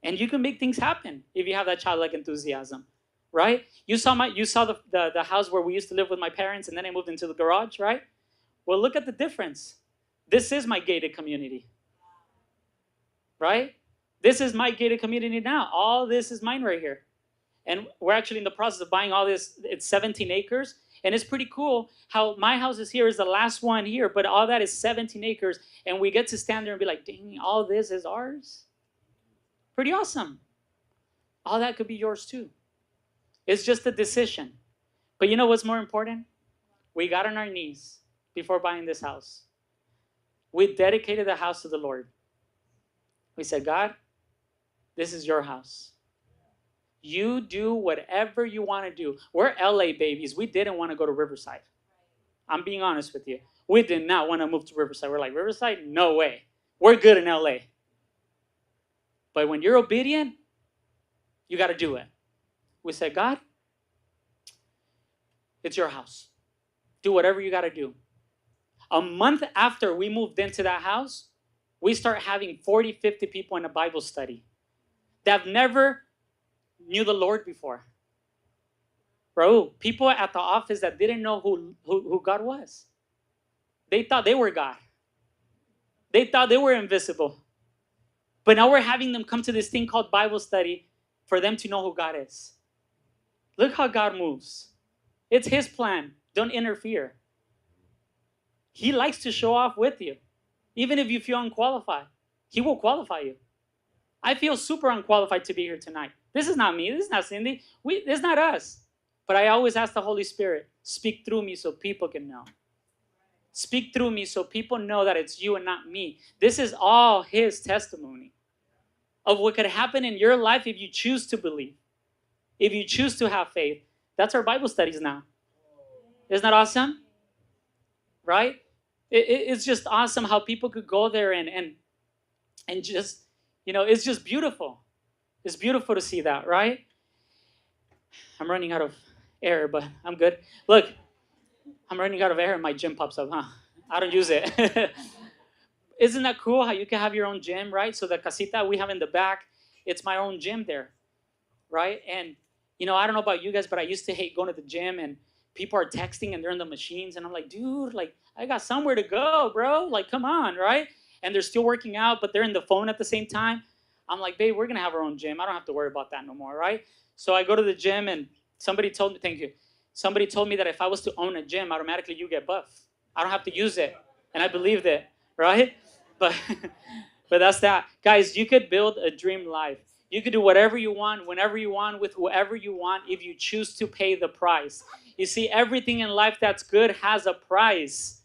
And you can make things happen if you have that childlike enthusiasm, right? You saw the house where we used to live with my parents, and then I moved into the garage, right? Well, look at the difference. This is my gated community, right? This is my gated community now. All this is mine right here. And we're actually in the process of buying all this. It's 17 acres. And it's pretty cool how my house is here is the last one here, but all that is 17 acres. And we get to stand there and be like, dang, all this is ours. Pretty awesome. All that could be yours too. It's just a decision. But you know what's more important? We got on our knees before buying this house. We dedicated the house to the Lord. We said, God, this is your house. You do whatever you want to do. We're LA babies. We didn't want to go to Riverside. I'm being honest with you. We did not want to move to Riverside. We're like, Riverside? No way. We're good in LA. But when you're obedient, you got to do it. We said, God, it's your house. Do whatever you got to do. A month after we moved into that house, we start having 40, 50 people in a Bible study that have never knew the Lord before. Bro, people at the office that didn't know who God was. They thought they were God. They thought they were invisible. But now we're having them come to this thing called Bible study for them to know who God is. Look how God moves. It's His plan. Don't interfere. He likes to show off with you. Even if you feel unqualified, He will qualify you. I feel super unqualified to be here tonight. This is not me. This is not Cindy. This is not us. But I always ask the Holy Spirit, speak through me so people can know. Speak through me so people know that it's you and not me. This is all His testimony of what could happen in your life if you choose to believe. If you choose to have faith. That's our Bible studies now. Isn't that awesome? Right? It's just awesome how people could go there and just, it's just beautiful. It's beautiful to see that, right? I'm running out of air, but I'm good. Look, I'm running out of air and my gym pops up, huh? I don't use it. Isn't that cool how you can have your own gym, right? So the casita we have in the back, it's my own gym there, right? And, I don't know about you guys, but I used to hate going to the gym and people are texting and they're in the machines. And I'm like, dude, I got somewhere to go, bro. Come on, right? And they're still working out, but they're in the phone at the same time. I'm like, babe, we're going to have our own gym. I don't have to worry about that no more, right? So I go to the gym and somebody told me, thank you. Somebody told me that if I was to own a gym, automatically you get buff. I don't have to use it. And I believed it, right? But that's that. Guys, you could build a dream life. You could do whatever you want, whenever you want, with whoever you want, if you choose to pay the price. You see, everything in life that's good has a price.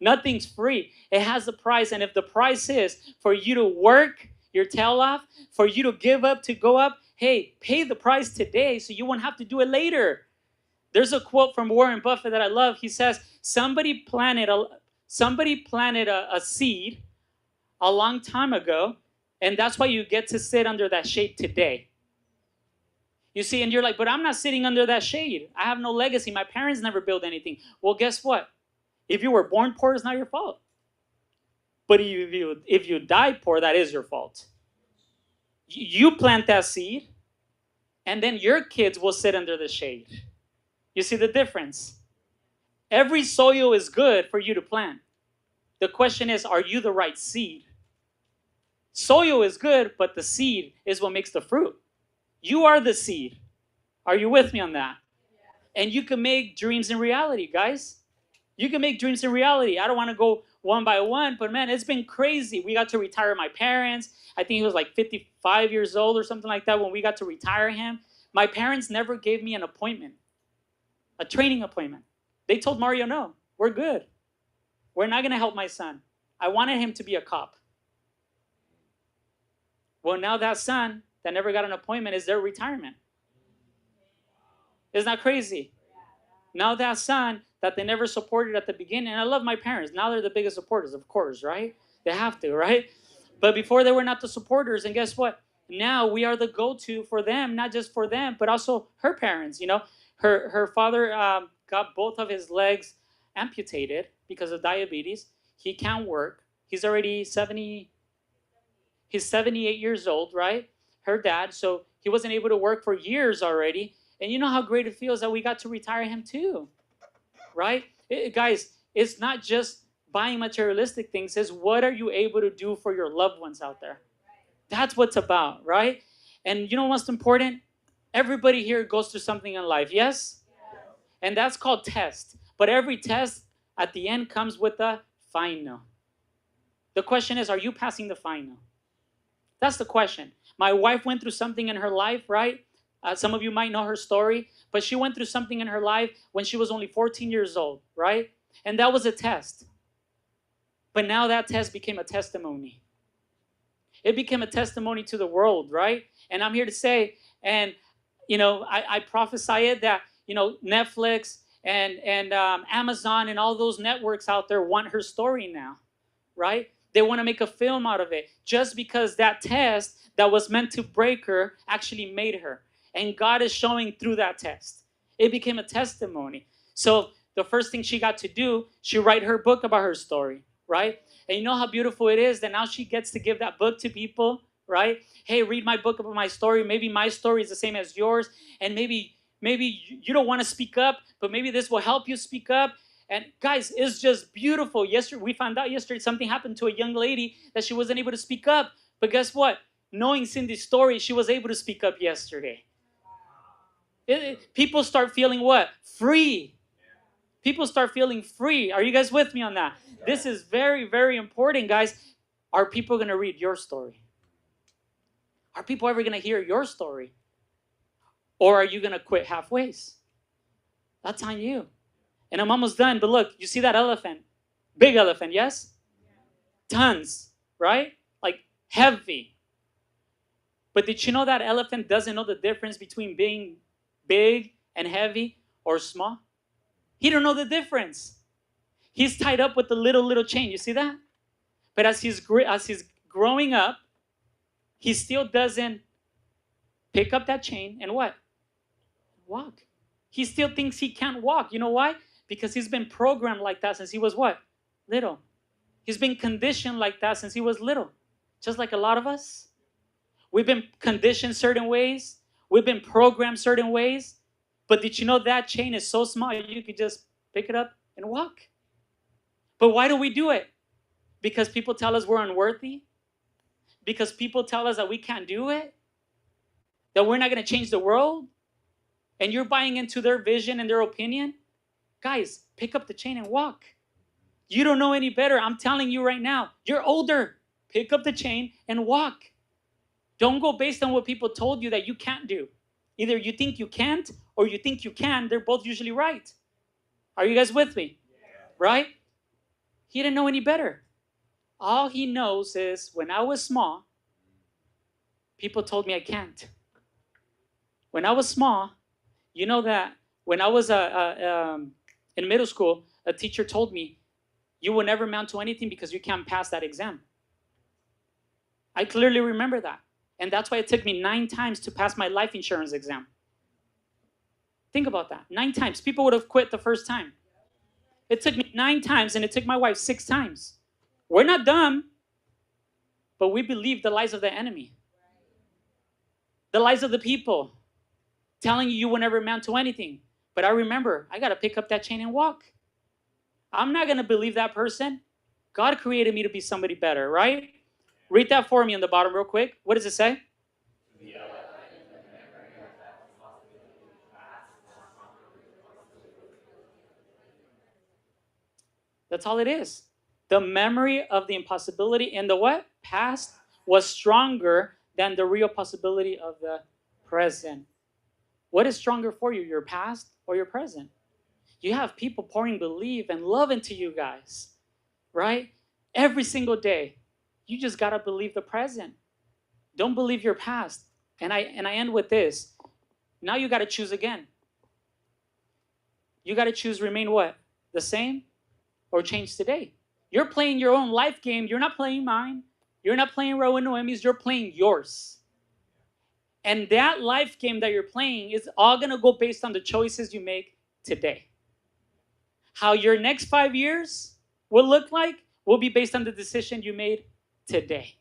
Nothing's free. It has a price. And if the price is for you to work your tail off, for you to give up, to go up, hey, pay the price today so you won't have to do it later. There's a quote from Warren Buffett that I love. He says, somebody planted a seed a long time ago, and that's why you get to sit under that shade today. You see, and you're like, but I'm not sitting under that shade. I have no legacy. My parents never built anything. Well, guess what? If you were born poor, it's not your fault. But if you die poor, that is your fault. You plant that seed, and then your kids will sit under the shade. You see the difference? Every soil is good for you to plant. The question is, are you the right seed? Soil is good, but the seed is what makes the fruit. You are the seed. Are you with me on that? And you can make dreams in reality, guys. You can make dreams in reality. I don't want to go one by one, but man, it's been crazy. We got to retire my parents. I think he was like 55 years old or something like that when we got to retire him. My parents never gave me an appointment, a training appointment. They told Mario, no, we're good. We're not going to help my son. I wanted him to be a cop. Well, now that son that never got an appointment is their retirement. Isn't that crazy? Now that son that they never supported at the beginning, and I love my parents. Now they're the biggest supporters, of course, right? They have to, right? But before they were not the supporters, and guess what? Now we are the go-to for them, not just for them, but also her parents. You know, her father got both of his legs amputated because of diabetes. He can't work. He's already 70. He's 78 years old, right? Her dad, so he wasn't able to work for years already. And you know how great it feels that we got to retire him too, right? Guys, it's not just buying materialistic things. It's what are you able to do for your loved ones out there? That's what's about, right? And you know what's important? Everybody here goes through something in life, yes? And that's called test. But every test at the end comes with a final. The question is, are you passing the final? That's the question. My wife went through something in her life, right? Some of you might know her story, but she went through something in her life when she was only 14 years old, right? And that was a test. But now that test became a testimony. It became a testimony to the world, right? And I'm here to say, and you know, I prophesy it that, you know, Netflix and Amazon and all those networks out there want her story now, right? They want to make a film out of it just because that test that was meant to break her actually made her. And God is showing through that test. It became a testimony. So the first thing she got to do, she write her book about her story, right? And you know how beautiful it is that now she gets to give that book to people, right? Hey, read my book about my story. Maybe my story is the same as yours. And maybe you don't want to speak up, but maybe this will help you speak up. And guys, it's just beautiful. Yesterday, we found out yesterday something happened to a young lady that she wasn't able to speak up. But guess what? Knowing Cindy's story, she was able to speak up yesterday. People start feeling what? Free. People start feeling free. Are you guys with me on that? This is very, very important, guys. Are people going to read your story? Are people ever going to hear your story? Or are you going to quit halfway? That's on you. And I'm almost done. But look, you see that elephant? Big elephant, yes? Tons, right? Like heavy. But did you know that elephant doesn't know the difference between being big and heavy or small? He don't know the difference. He's tied up with a little chain. You see that? But as he's growing up, he still doesn't pick up that chain and what? Walk. He still thinks he can't walk. You know why? Because he's been programmed like that since he was what? Little. He's been conditioned like that since he was little. Just like a lot of us. We've been conditioned certain ways. We've been programmed certain ways. But did you know that chain is so small you could just pick it up and walk? But why do we do it? Because people tell us we're unworthy? Because people tell us that we can't do it? That we're not going to change the world? And you're buying into their vision and their opinion? Guys, pick up the chain and walk. You don't know any better. I'm telling you right now. You're older. Pick up the chain and walk. Don't go based on what people told you that you can't do. Either you think you can't or you think you can. They're both usually right. Are you guys with me? Yeah. Right? He didn't know any better. All he knows is when I was small, people told me I can't. When I was small, you know that when I was in middle school, a teacher told me, you will never amount to anything because you can't pass that exam. I clearly remember that. And that's why it took me 9 times to pass my life insurance exam. Think about that. 9 times. People would have quit the first time. It took me 9 times, and it took my wife 6 times. We're not dumb, but we believe the lies of the enemy. The lies of the people telling you will never amount to anything. But I remember, I got to pick up that chain and walk. I'm not going to believe that person. God created me to be somebody better, right? Read that for me on the bottom real quick. What does it say? That's all it is. The memory of the impossibility in the what? Past was stronger than the real possibility of the present. What is stronger for you, your past or your present? You have people pouring belief and love into you guys, right? Every single day. You just got to believe the present. Don't believe your past. And I end with this. Now you got to choose again. You got to choose remain what? The same or change today. You're playing your own life game. You're not playing mine. You're not playing Rowan Noemi's. You're playing yours. And that life game that you're playing is all going to go based on the choices you make today. How your next 5 years will look like will be based on the decision you made today.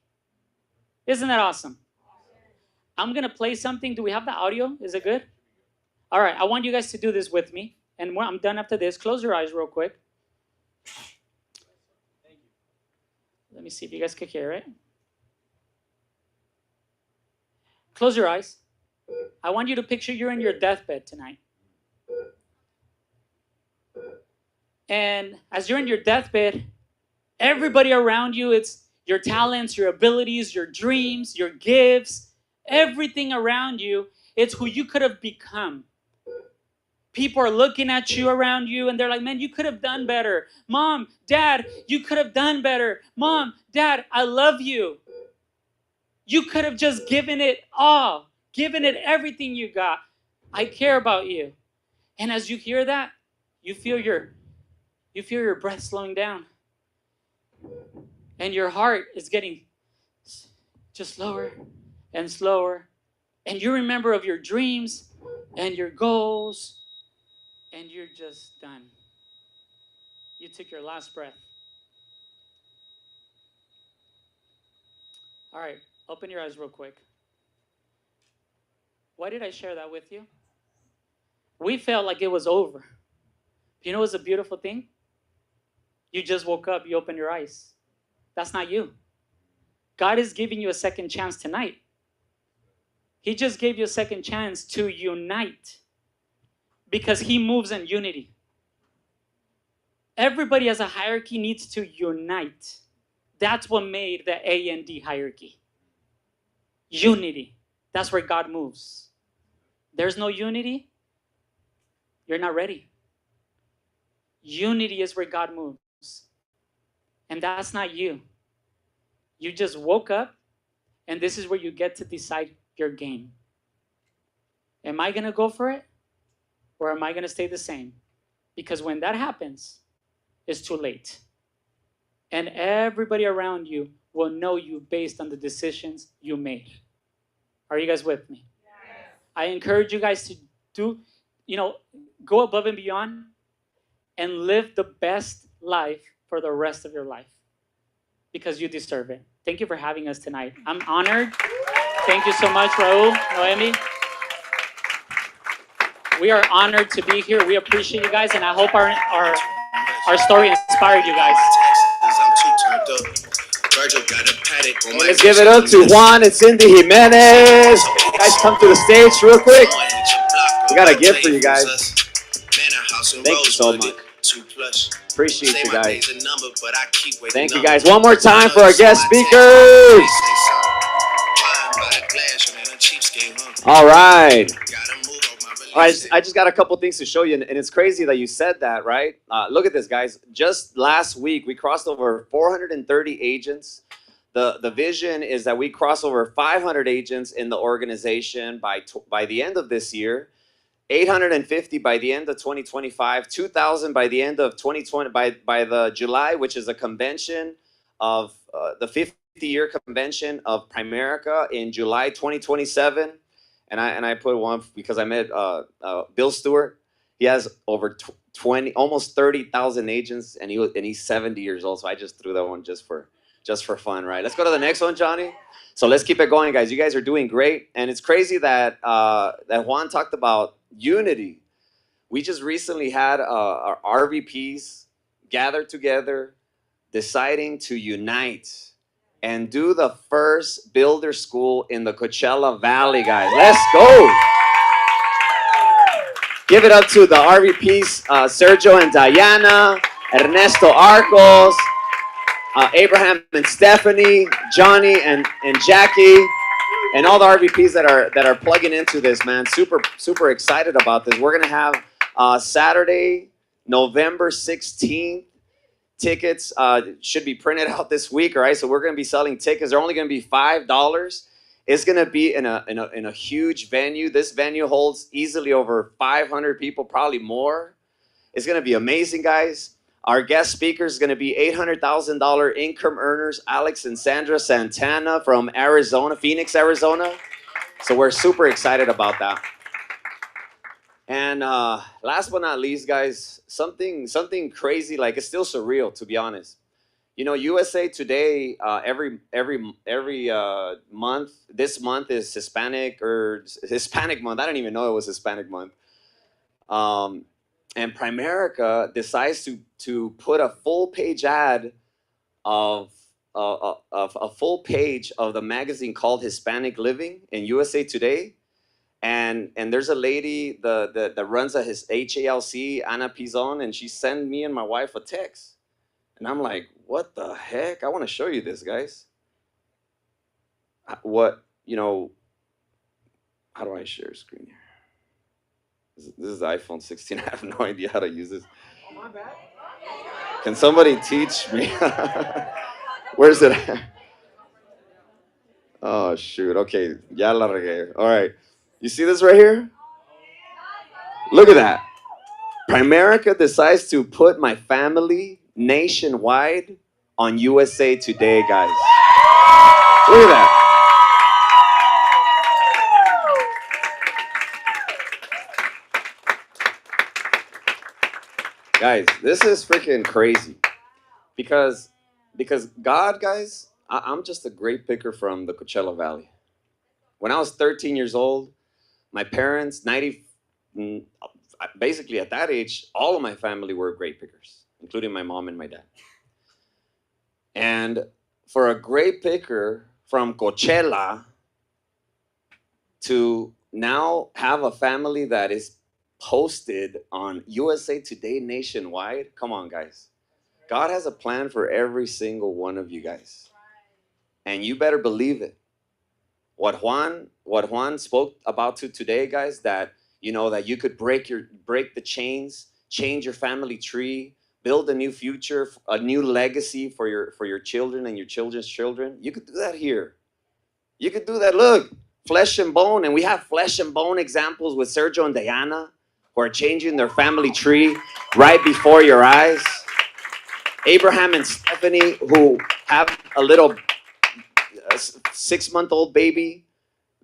Isn't that awesome? I'm going to play something. Do we have the audio? Is it good? All right. I want you guys to do this with me. And when I'm done after this, close your eyes real quick. Let me see if you guys can hear it. Close your eyes. I want you to picture you're in your deathbed tonight. And as you're in your deathbed, everybody around you, it's your talents, your abilities, your dreams, your gifts, everything around you, it's who you could have become. People are looking at you around you and they're like, man, you could have done better. Mom, Dad, you could have done better. Mom, Dad, I love you. You could have just given it all, given it everything you got. I care about you. And as you hear that, you feel your breath slowing down. And your heart is getting just slower and slower. And you remember of your dreams and your goals. And you're just done. You took your last breath. All right, open your eyes real quick. Why did I share that with you? We felt like it was over. You know what's a beautiful thing? You just woke up, you opened your eyes. That's not you. God is giving you a second chance tonight. He just gave you a second chance to unite. Because he moves in unity. Everybody as a hierarchy needs to unite. That's what made the A and D hierarchy. Unity. That's where God moves. There's no unity, you're not ready. Unity is where God moves. And that's not you. You just woke up, and this is where you get to decide your game. Am I going to go for it? Or am I going to stay the same? Because when that happens, it's too late. And everybody around you will know you based on the decisions you made. Are you guys with me? Yes. I encourage you guys to go above and beyond and live the best life for the rest of your life. Because you deserve it. Thank you for having us tonight. I'm honored. Thank you so much, Raul, Noemi. We are honored to be here. We appreciate you guys, and I hope our story inspired you guys. Let's give it up to Juan and Cindy Jimenez. You guys come to the stage real quick. We got a gift for you guys. Thank you so much. Appreciate you guys. Thank you guys. One more time for our guest speakers. All right. All right, I just got a couple things to show you, and it's crazy that you said that, right? Look at this, guys. Just last week, we crossed over 430 agents. The vision is that we cross over 500 agents in the organization by the end of this year, 850 by the end of 2025, 2,000 by the end of 2020, by the July, which is a convention of the 50-year convention of Primerica in July 2027. And I put one because I met Bill Stewart. He has over 20, almost 30,000 agents, and he's 70 years old. So I just threw that one just for fun, right? Let's go to the next one, Johnny. So let's keep it going, guys. You guys are doing great, and it's crazy that that Juan talked about unity. We just recently had our RVPs gathered together, deciding to unite and do the first builder school in the Coachella Valley, guys. Let's go. Give it up to the RVPs, Sergio and Diana, Ernesto Arcos, Abraham and Stephanie, Johnny and Jackie, and all the RVPs that are plugging into this, man. Super excited about this. We're gonna have Saturday, November 16th. Tickets should be printed out this week, all right? So we're gonna be selling tickets. They're only gonna be $5. It's gonna be in a huge venue. This venue holds easily over 500 people, probably more. It's gonna be amazing, guys. Our guest speaker is gonna be $800,000 income earners, Alex and Sandra Santana from Arizona, Phoenix, Arizona. So we're super excited about that. And last but not least, guys, something crazy, like it's still surreal, to be honest. You know, USA Today, every month, this month is Hispanic month. I didn't even know it was Hispanic month. And Primerica decides to put a full page ad of a full page of the magazine called Hispanic Living in USA Today. And there's a lady that runs his HALC, Ana Pizon, and she sent me and my wife a text. And I'm like, what the heck? I want to show you this, guys. What, you know, how do I share screen here? This is the iPhone 16. I have no idea how to use this. Oh, my bad. Can somebody teach me? Where's it at? Oh, shoot. Okay. Ya la regué. All right. You see this right here? Look at that. Primerica decides to put my family nationwide on USA Today, guys. Look at that. Guys, this is freaking crazy. Because God, guys, I'm just a grape picker from the Coachella Valley. When I was 13 years old, my parents, basically at that age, all of my family were grape pickers, including my mom and my dad. And for a grape picker from Coachella to now have a family that is posted on USA Today nationwide, come on, guys. God has a plan for every single one of you guys. And you better believe it. What Juan spoke about today, guys, that you know that you could break the chains, change your family tree, build a new future, a new legacy for your children and your children's children. You could do that here. You could do that. Look, flesh and bone, and we have flesh and bone examples with Sergio and Diana who are changing their family tree right before your eyes. Abraham and Stephanie, who have a little 6-month-old baby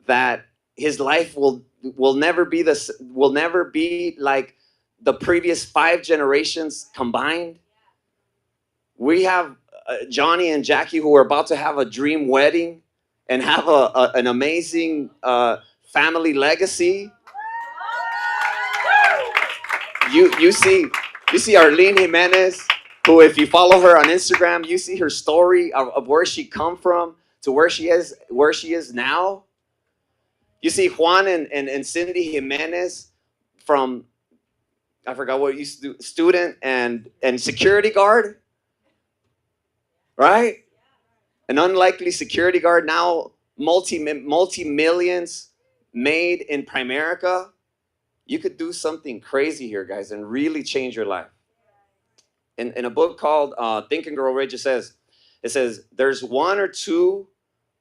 that his life will never be like the previous 5 generations combined. We have Johnny and Jackie who are about to have a dream wedding and have an amazing family legacy. You see Arlene Jimenez, who, if you follow her on Instagram, you see her story of where she come from to where she is now. You see Juan and Cindy Jimenez from, I forgot what you used to do, student and security guard, right? An unlikely security guard, now multi-millions made in Primerica. You could do something crazy here, guys, and really change your life. In a book called Think and Grow Rich, it says there's 1 or 2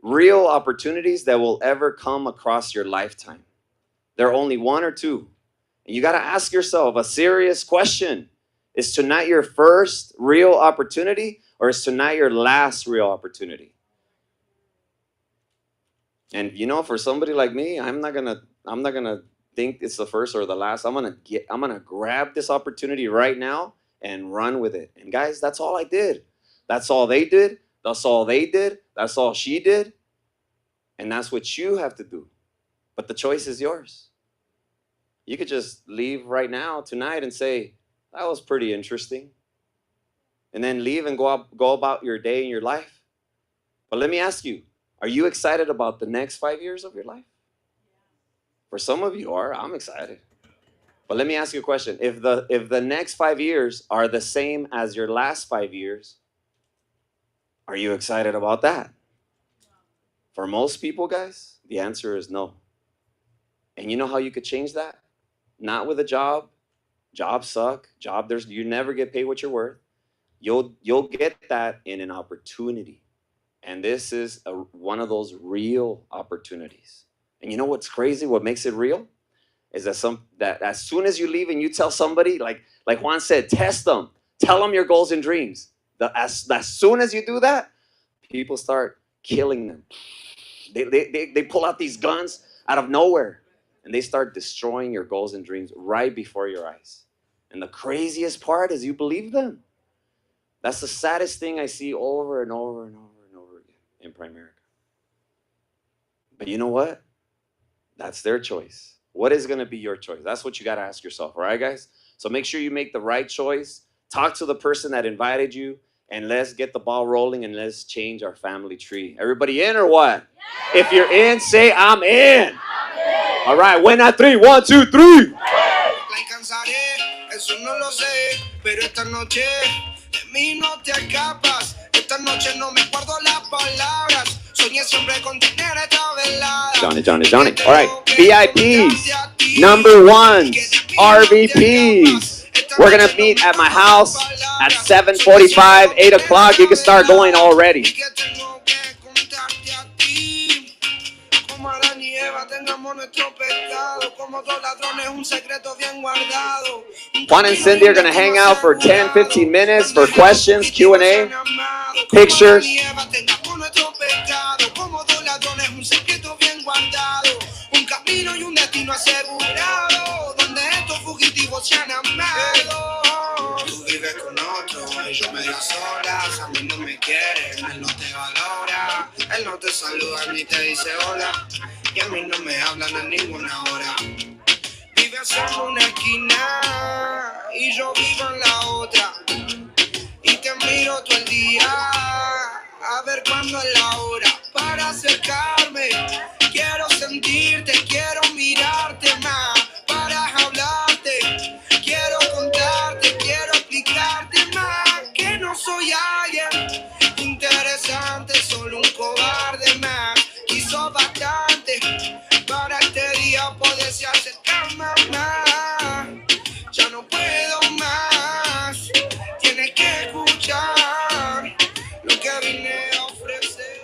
real opportunities that will ever come across your lifetime. There are only 1 or 2. And you got to ask yourself a serious question. Is tonight your first real opportunity, or is tonight your last real opportunity? And you know, for somebody like me, I'm not gonna think it's the first or the last. I'm gonna grab this opportunity right now and run with it. And guys, that's all I did. That's all they did. That's all they did. That's all she did. And that's what you have to do. But the choice is yours. You could just leave right now, tonight, and say, that was pretty interesting. and then leave and go about your day and your life. But let me ask you, are you excited about the next 5 years of your life? For some of you are. I'm excited. But let me ask you a question. If the next 5 years are the same as your last 5 years, are you excited about that? For most people, guys, the answer is no. And you know how you could change that? Not with a job. Jobs suck. You never get paid what you're worth. You'll get that in an opportunity. And this is one of those real opportunities. And you know what's crazy? What makes it real is that as soon as you leave and you tell somebody, like Juan said, test them. Tell them your goals and dreams. As soon as you do that, people start killing them. They pull out these guns out of nowhere, and they start destroying your goals and dreams right before your eyes. And the craziest part is you believe them. That's the saddest thing I see over and over and over and over again in Primerica. But you know what? That's their choice. What is going to be your choice? That's what you got to ask yourself, all right, guys? So make sure you make the right choice. Talk to the person that invited you, and let's get the ball rolling, and let's change our family tree. Everybody in or what? Yeah. If you're in, say, I'm in. All right, when at 3, 1, 2, 3. Eso no lo sé, pero esta noche de mí no te escapas. Esta noche no me guardo las palabras. Soñé siempre con tener esta velada. Johnny. All right, VIPs, number ones, RVPs. We're going to meet at my house at 7:45, 8 o'clock. You can start going already. Juan and Cindy are going to hang out for 10, 15 minutes for questions, Q&A, pictures. Tú vives con otro, ellos medio solas, a mí no me quieren, él no te valora, él no te saluda ni te dice hola, y a mí no me hablan a ninguna hora. Vives en una esquina y yo vivo en la otra, y te miro todo el día a ver cuándo es la hora para acercarme. Quiero sentirte, quiero mirarte más para hablarte. Quiero contarte, quiero explicarte más que no soy alguien interesante, solo un cobarde más. Hizo bastante para este día poderse acercar más. Ya no puedo más, tienes que escuchar lo que vine a ofrecer.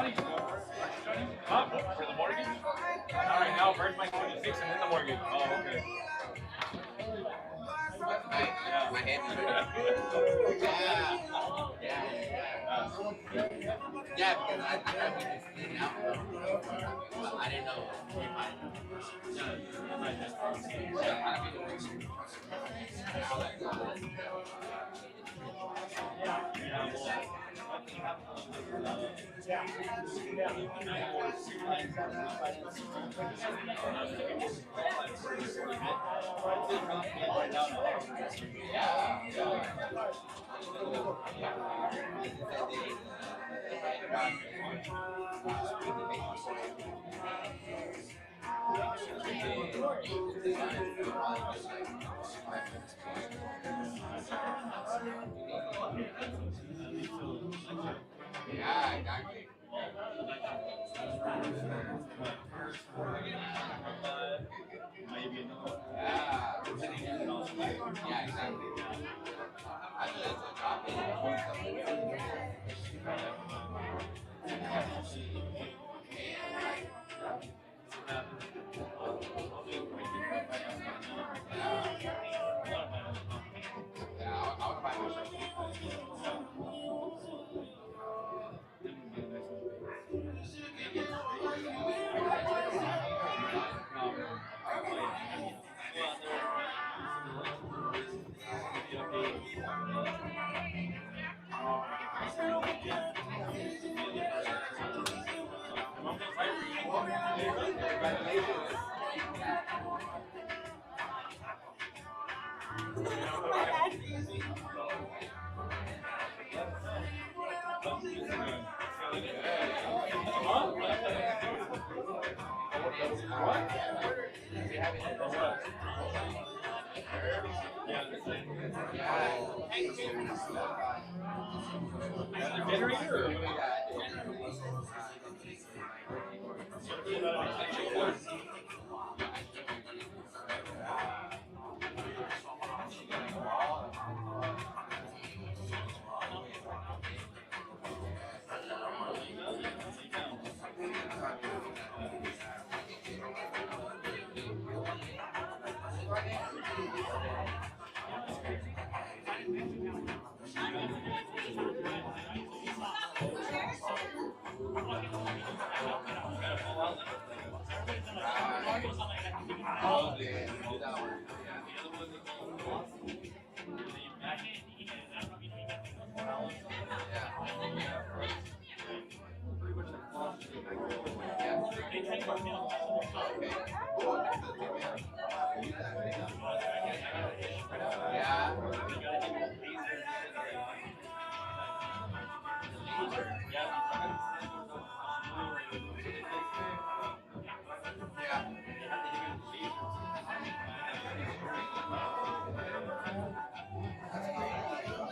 Johnny should go first. For the mortgage? All right, now first my 26 and then the mortgage. Oh, okay. My head. Yeah, because I thought we could split it out. I didn't know. Yeah, exactly. Yeah, exactly.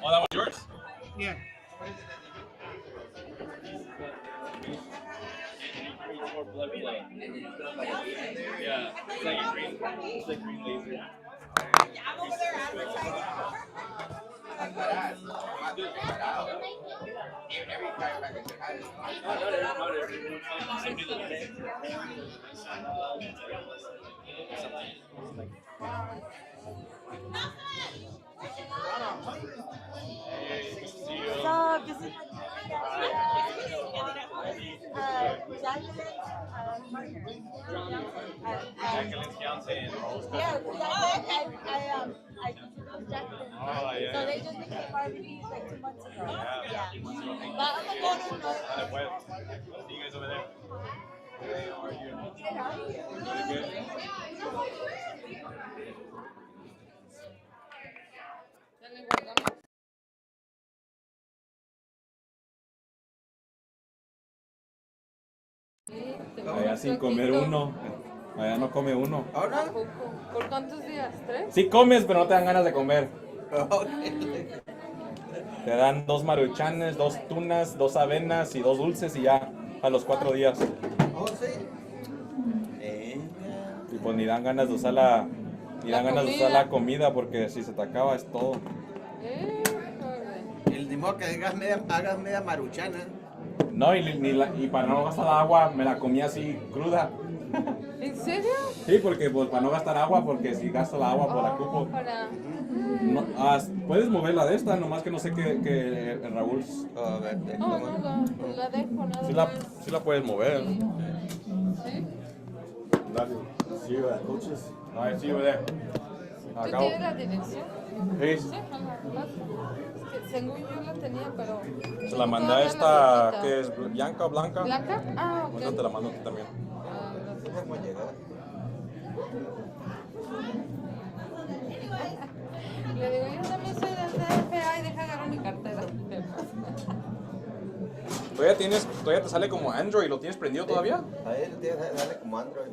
Oh, that was yours? Yeah. Yeah, it's like a green laser. I'm over there advertising. So this is Jacqueline's fiance and Rose. yeah, I Jacqueline. Oh, yeah. So they just became RVPs like 2 months ago. Yeah. But I'm gonna go to See you guys over there. Hey, how are you? Really good. Allá sin comer uno. Allá no come uno. ¿Por cuántos días? ¿3? Sí comes, pero no te dan ganas de comer. Te dan 2 maruchanes, 2 tunas, 2 avenas y 2 dulces y ya a los 4 días. Oh, sí. Y pues ni dan ganas de usar la comida porque si se te acaba es todo. El ni modo que hagas media maruchana. No, y para no gastar agua me la comí así cruda. ¿En serio? Sí, porque pues para no gastar agua, porque si gasto la agua pues la cupo. Para... No, puedes moverla de esta, nomás que no sé que Raúl. Oh, no, la dejo nada Sí más. sí la puedes mover. ¿Sí? See you at coaches. All right, see you there. ¿Tú tienes la dirección? Sí. Sí, es que según yo la tenía, pero... Se la mandé a todavía esta, la necesito. que es Bianca o Blanca. ¿Blanca? Ah, ok. Ahorita te la mando a ti también. Le digo, yo también soy del DF, y deja agarrar mi cartera. Todavía te sale como Android, ¿lo tienes prendido todavía? Ahí sale como Android.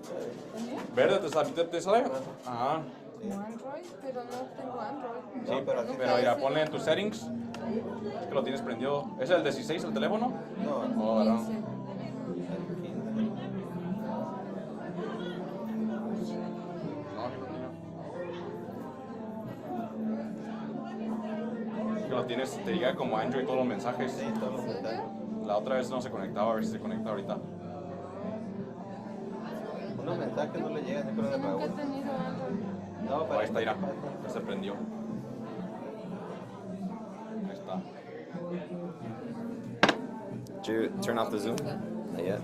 ¿Verde te sale? Ajá. Como Android, pero no tengo Android. Sí, pero ya ponle en tus settings. Es que lo tienes prendido. ¿Es el 16 el teléfono? No, ¿verdad? Que lo tienes, te llega como Android todos los mensajes. Sí, todos los mensajes. La otra vez no se conectaba, a ver si se conecta ahorita. Unos mensajes no le llegan, yo creo de Raúl. No, pero ahí está, ya se prendió. Ahí está. Did you turn off the Zoom? Not yet.